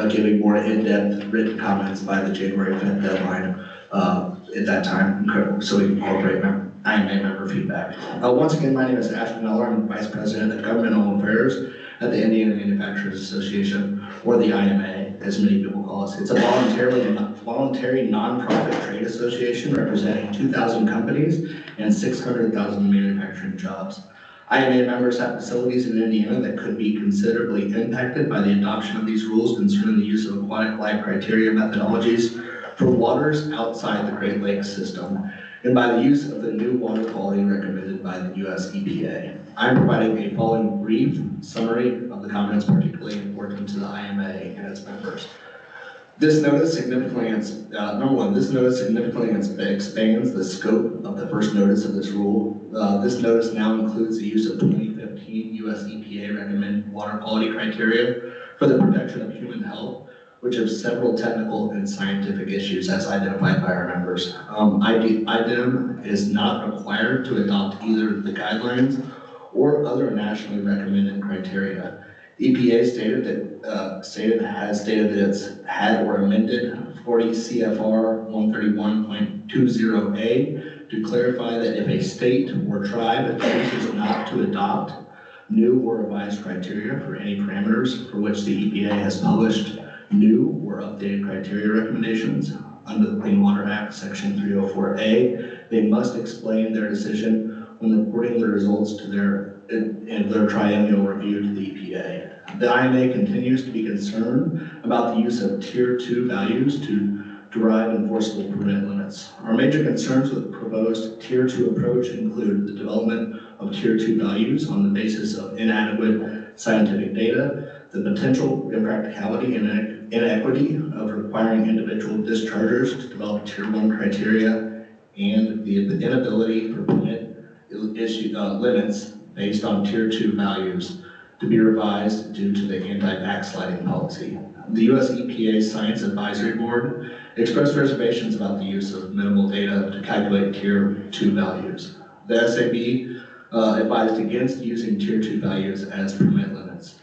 giving more in-depth written comments by the January 5th deadline at that time, so we can incorporate IMA member feedback. Once again, my name is Ashton Eller. I'm Vice President of Governmental Affairs at the Indiana Manufacturers Association, or the IMA, as many people call us. It's a voluntary nonprofit trade association representing 2,000 companies and 600,000 manufacturing jobs. IMA members have facilities in Indiana that could be considerably impacted by the adoption of these rules concerning the use of aquatic life criteria methodologies for waters outside the Great Lakes system, and by the use of the new water quality recommended by the US EPA. I'm providing a following brief summary of the comments particularly important to the IMA and its members. This notice significantly, number one, this notice significantly expands the scope of the first notice of this rule. This notice now includes the use of 2015 US EPA recommended water quality criteria for the protection of human health, which have several technical and scientific issues as identified by our members. IDEM is not required to adopt either the guidelines or other nationally recommended criteria. EPA has stated that it's had or amended 40 CFR 131.20A to clarify that if a state or tribe chooses not to adopt new or revised criteria for any parameters for which the EPA has published new or updated criteria recommendations under the Clean Water Act, Section 304A, they must explain their decision when reporting the results to their triennial review to the EPA. The IMA continues to be concerned about the use of Tier 2 values to derive enforceable permit limits. Our major concerns with the proposed Tier 2 approach include the development of tier 2 values on the basis of inadequate scientific data, the potential impracticality and inequity of requiring individual dischargers to develop tier 1 criteria, and the inability for permit limits based on tier 2 values to be revised due to the anti-backsliding policy. The US EPA Science Advisory Board expressed reservations about the use of minimal data to calculate tier 2 values. The SAB advised against using tier 2 values as permit limits.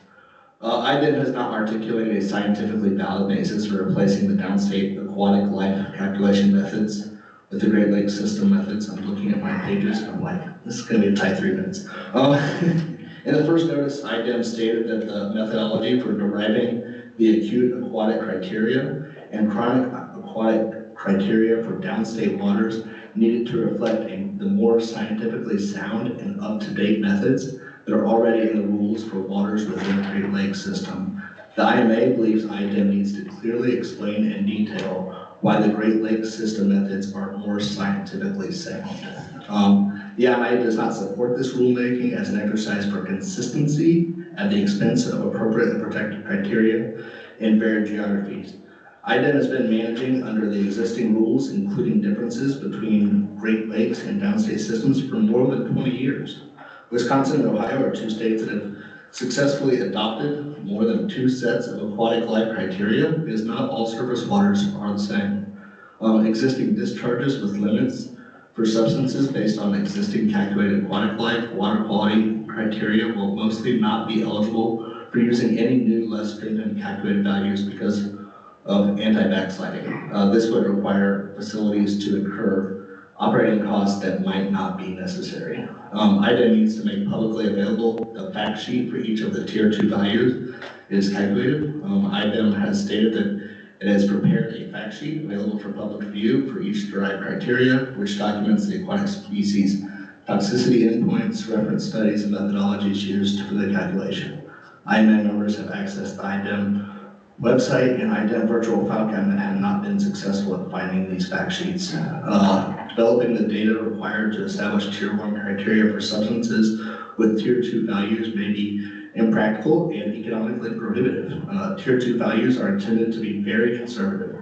IDEM has not articulated a scientifically valid basis for replacing the downstate aquatic life calculation methods with the Great Lakes system methods. I'm looking at my pages and I'm like, this is going to be a tight 3 minutes. In the first notice, IDEM stated that the methodology for deriving the acute aquatic criteria and chronic aquatic criteria for downstate waters needed to reflect the more scientifically sound and up-to-date methods that are already in the rules for waters within the Great Lakes system. The IMA believes IDEM needs to clearly explain in detail why the Great Lakes system methods are more scientifically sound. The IMA does not support this rulemaking as an exercise for consistency at the expense of appropriate and protected criteria in varied geographies. IDEM has been managing under the existing rules, including differences between Great Lakes and downstate systems, for more than 20 years. Wisconsin and Ohio are 2 states that have successfully adopted more than 2 sets of aquatic life criteria, because not all surface waters are the same. Existing discharges with limits for substances based on existing calculated aquatic life water quality criteria will mostly not be eligible for using any new less stringent calculated values because of anti-backsliding. This would require facilities to incur operating costs that might not be necessary. IDEM needs to make publicly available the fact sheet for each of the tier 2 values is calculated. IDEM has stated that it has prepared a fact sheet available for public view for each derived criteria, which documents the aquatic species toxicity endpoints, reference studies, and methodologies used for the calculation. IMA members have accessed the IDEM website and IDEM virtual file cabinet have not been successful at finding these fact sheets. Developing the data required to establish tier 1 criteria for substances with tier 2 values may be impractical and economically prohibitive. Tier 2 values are intended to be very conservative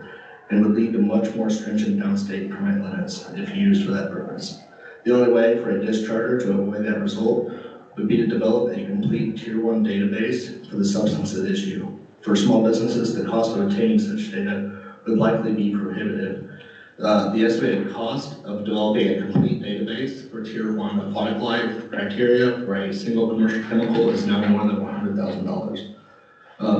and would lead to much more stringent downstate permit limits if used for that purpose. The only way for a discharger to avoid that result would be to develop a complete tier 1 database for the substance at issue. For small businesses, the cost of obtaining such data would likely be prohibitive. The estimated cost of developing a complete database for tier 1 aquatic life criteria for a single commercial chemical is now more than $100,000.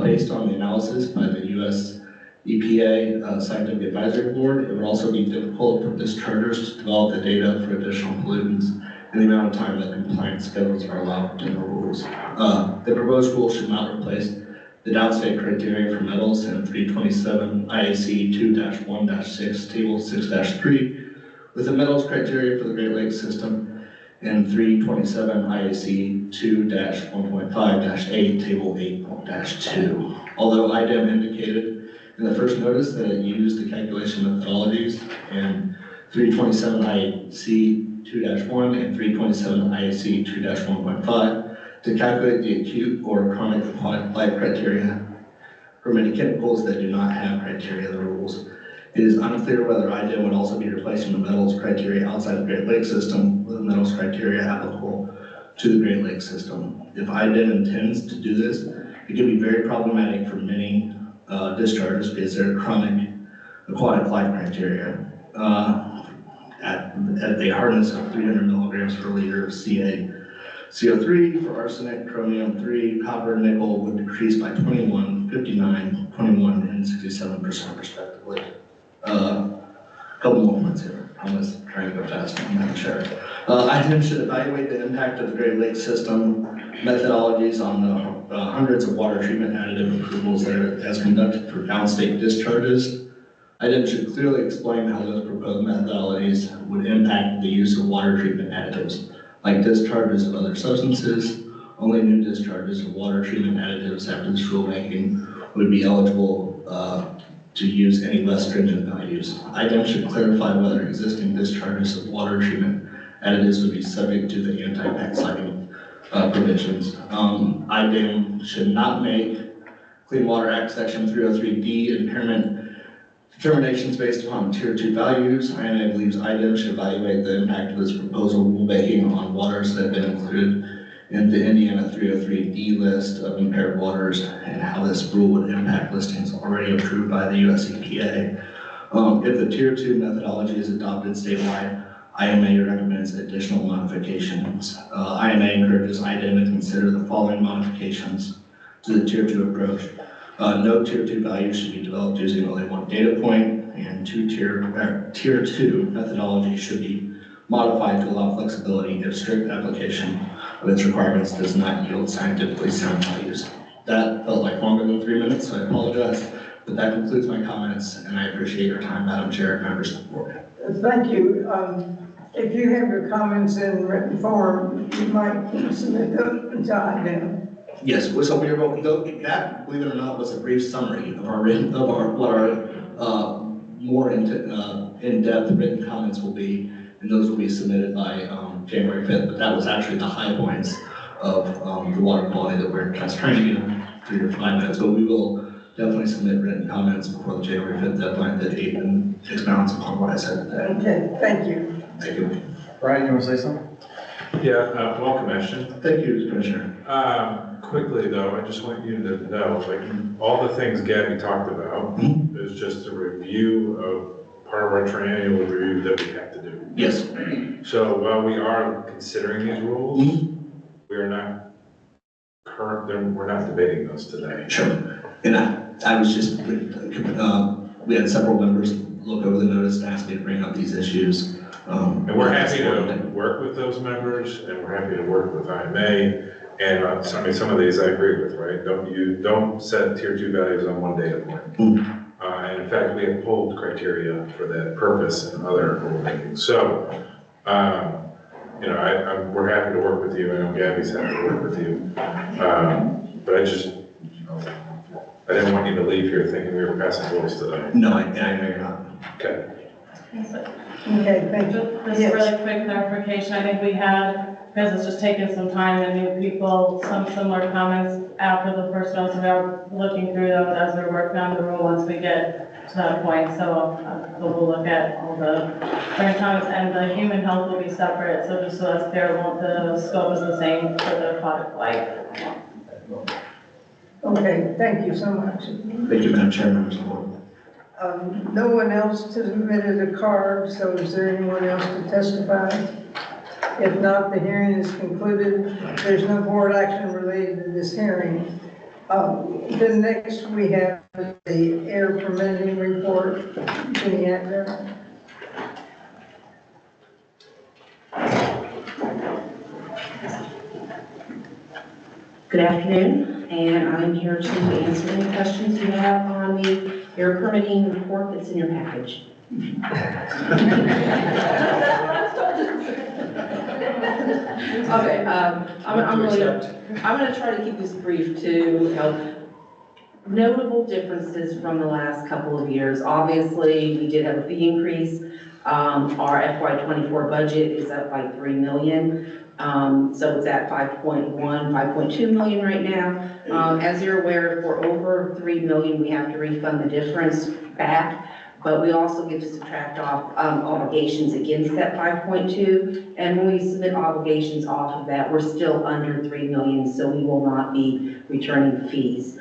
Based on the analysis by the US EPA Scientific Advisory Board, it would also be difficult for dischargers to develop the data for additional pollutants in the amount of time that compliance schedules are allowed in the rules. The proposed rule should not replace the downstate criteria for metals in 327 IAC 2-1-6, Table 6-3, with the metals criteria for the Great Lakes system in 327 IAC 2-1.5-8, Table 8-2. Although IDEM indicated in the first notice that it used the calculation methodologies in 327 IAC 2-1 and 327 IAC 2-1.5, to calculate the acute or chronic aquatic life criteria for many chemicals that do not have criteria in the rules. It is unclear whether IDEM would also be replacing the metals criteria outside the Great Lakes system with the metals criteria applicable to the Great Lakes system. If IDEM intends to do this, it can be very problematic for many discharges because they're chronic aquatic life criteria at a hardness of 300 milligrams per liter of CO3 for arsenic, chromium-3, copper, nickel would decrease by 21, 59, 21, and 67% respectively. A couple more points here. I'm just trying to go fast. I'm not sure. IDEM should evaluate the impact of the Great Lakes system methodologies on the hundreds of water treatment additive approvals that it has conducted for downstate discharges. IDEM should clearly explain how those proposed methodologies would impact the use of water treatment additives. Like discharges of other substances, only new discharges of water treatment additives after this rulemaking would be eligible to use any less stringent values. IDEM should clarify whether existing discharges of water treatment and it is to be subject to the anti-backsliding provisions. IDAM should not make Clean Water Act Section 303D impairment determinations based upon Tier 2 values. INA believes IDAM should evaluate the impact of this proposal rulemaking on waters that have been included in the Indiana 303D list of impaired waters and how this rule would impact listings already approved by the US EPA. If the Tier 2 methodology is adopted statewide, IMA recommends additional modifications. IMA encourages IDAM to consider the following modifications to the Tier 2 approach. No Tier 2 values should be developed using only one data point, and Tier 2 methodology should be modified to allow flexibility if strict application of its requirements does not yield scientifically sound values. That felt like longer than 3 minutes, so I apologize, but that concludes my comments, and I appreciate your time, Madam Chair and members of the board. Thank you. If you have your comments in written form, you might submit them to IDAM. Yes, so we are going to that, believe it or not, was a brief summary of our more in-depth written comments will be, and those will be submitted by January 5th. But that was actually the high points of the water quality that we're just trying to get 3 to 5 minutes. But we will definitely submit written comments before the January 5th deadline that even expounds upon what I said today. Okay, thank you. Thank you. Brian, you want to say something? Yeah, welcome, Ashton. Thank you, Commissioner. Quickly though, I just want you to know, like, all the things Gabby talked about is just a review of part of our triennial review that we have to do. Yes. So while we are considering these rules, we are not we're not debating those today. Sure. And I was just, we had several members look over the notice and ask me to bring up these issues. And we're happy to work with those members, and we're happy to work with IMA. And some of these I agree with, right? Don't set Tier 2 values on one data point. And in fact, we have pulled criteria for that purpose in other rulemakings. So, we're happy to work with you. I know Gabby's happy to work with you. But I didn't want you to leave here thinking we were passing rules today. No, I know you're not. Okay. Okay, thank you. Just Yes. really quick clarification, I think we had, because it's just taken some time and new people, some similar comments after the first notes, and we're looking through those as we're working on the rule once we get to that point. So we'll look at all the current comments, and the human health will be separate, so just so that's clear, the scope is the same for the aquatic life. Okay, thank you so much. Thank you, Madam Chair, members of the board. No one else submitted a card, so is there anyone else to testify? If not, the hearing is concluded. There's no board action related to this hearing. Then next we have the air permitting report. Jenny Atner. Good afternoon, and I'm here to answer any questions you have on the air permitting report that's in your package. Okay, I'm going to try to keep this brief to notable differences from the last couple of years. Obviously, we did have a fee increase. Our FY24 budget is up by $3 million. So it's at 5.2 million right now. As you're aware, if we're over 3 million, we have to refund the difference back, but we also get to subtract off obligations against that 5.2. And when we submit obligations off of that, we're still under 3 million, so we will not be returning fees.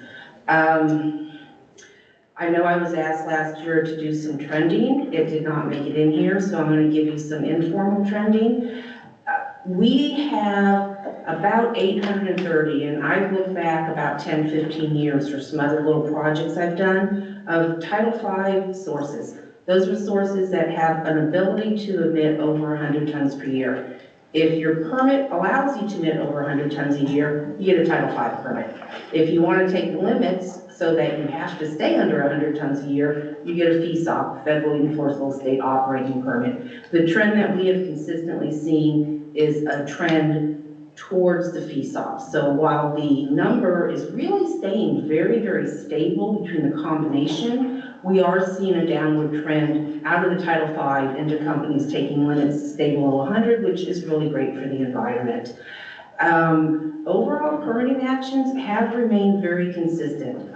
I know I was asked last year to do some trending. It did not make it in here, so I'm going to give you some informal trending. We have about 830, and I've looked back about 10, 15 years for some other little projects I've done, of Title V sources. Those are sources that have an ability to emit over 100 tons per year. If your permit allows you to emit over 100 tons a year, you get a Title V permit. If you want to take the limits so that you have to stay under 100 tons a year, you get a FESOP, Federally Enforceable State Operating Permit. The trend that we have consistently seen is a trend towards the FESOP. So while the number is really staying very, very stable between the combination, we are seeing a downward trend out of the Title V into companies taking limits to stay below 100, which is really great for the environment. Overall permitting actions have remained very consistent.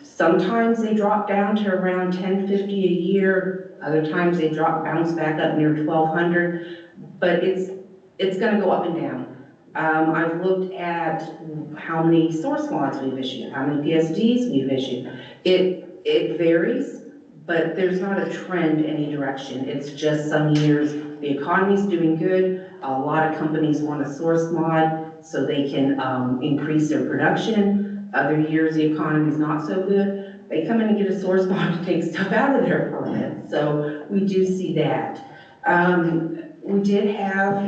Sometimes they drop down to around 1050 a year. Other times they bounce back up near 1200, but it's going to go up and down. I've looked at how many source mods we've issued, how many PSDs we've issued. It varies, but there's not a trend any direction. It's just some years the economy's doing good. A lot of companies want a source mod so they can increase their production. Other years the economy's not so good. They come in and get a source mod to take stuff out of their permit. So we do see that. We did have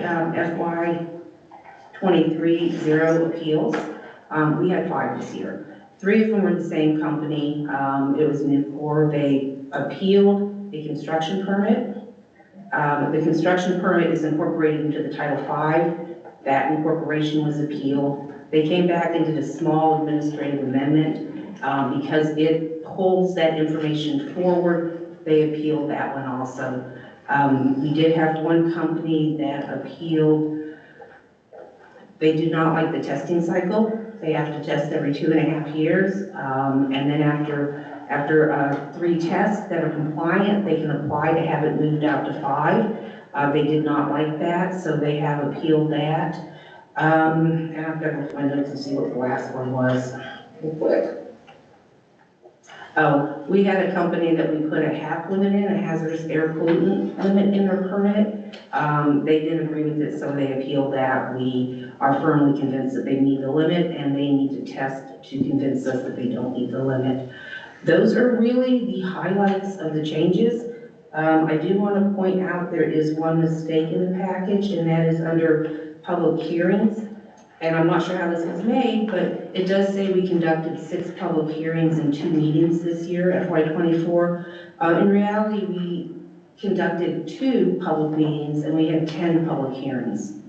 FY 23 0 appeals. We had 5 this year. 3 of them were the same company. It was Nucor. They appealed a construction permit. The construction permit is incorporated into the Title V. That incorporation was appealed. They came back and did a small administrative amendment because it pulls that information forward. They appealed that one also. We did have one company that appealed. They do not like the testing cycle. They have to test every 2.5 years. And then after 3 tests that are compliant, they can apply to have it moved out to 5. They did not like that, so they have appealed that. And I've got to look at my notes and see what the last one was real quick. Oh, we had a company that we put a HAP limit in, a hazardous air pollutant limit in their permit. They didn't agree with it, so they appealed that. We are firmly convinced that they need the limit, and they need to test to convince us that they don't need the limit. Those are really the highlights of the changes. I do want to point out there is one mistake in the package, and that is under public hearings. And I'm not sure how this was made, but it does say we conducted 6 public hearings and 2 meetings this year, FY24. In reality, we conducted 2 public meetings and we had 10 public hearings.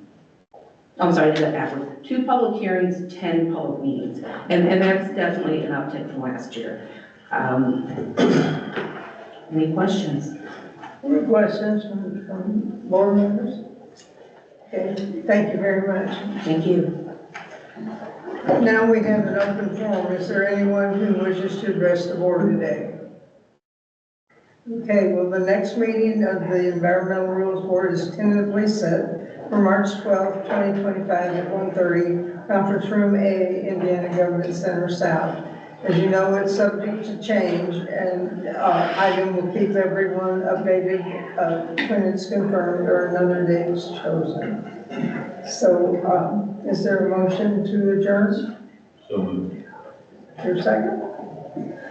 I'm sorry, I did that backwards. 2 public hearings, 10 public meetings. And that's definitely an uptick from last year. Any questions? Any questions from board members? Okay, thank you very much. Thank you. Now we have an open forum. Is there anyone who wishes to address the board today? Okay, well, the next meeting of the Environmental Rules Board is tentatively set for March 12th, 2025 at 1:30, Conference Room A, Indiana Government Center South. As you know, it's subject to change, and item will keep everyone updated when it's confirmed or another date is chosen. So, is there a motion to adjourn? So moved. Is there a second?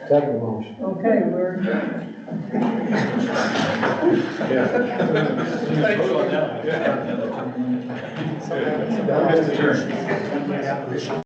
Second motion. Okay, we're adjourned. Yeah.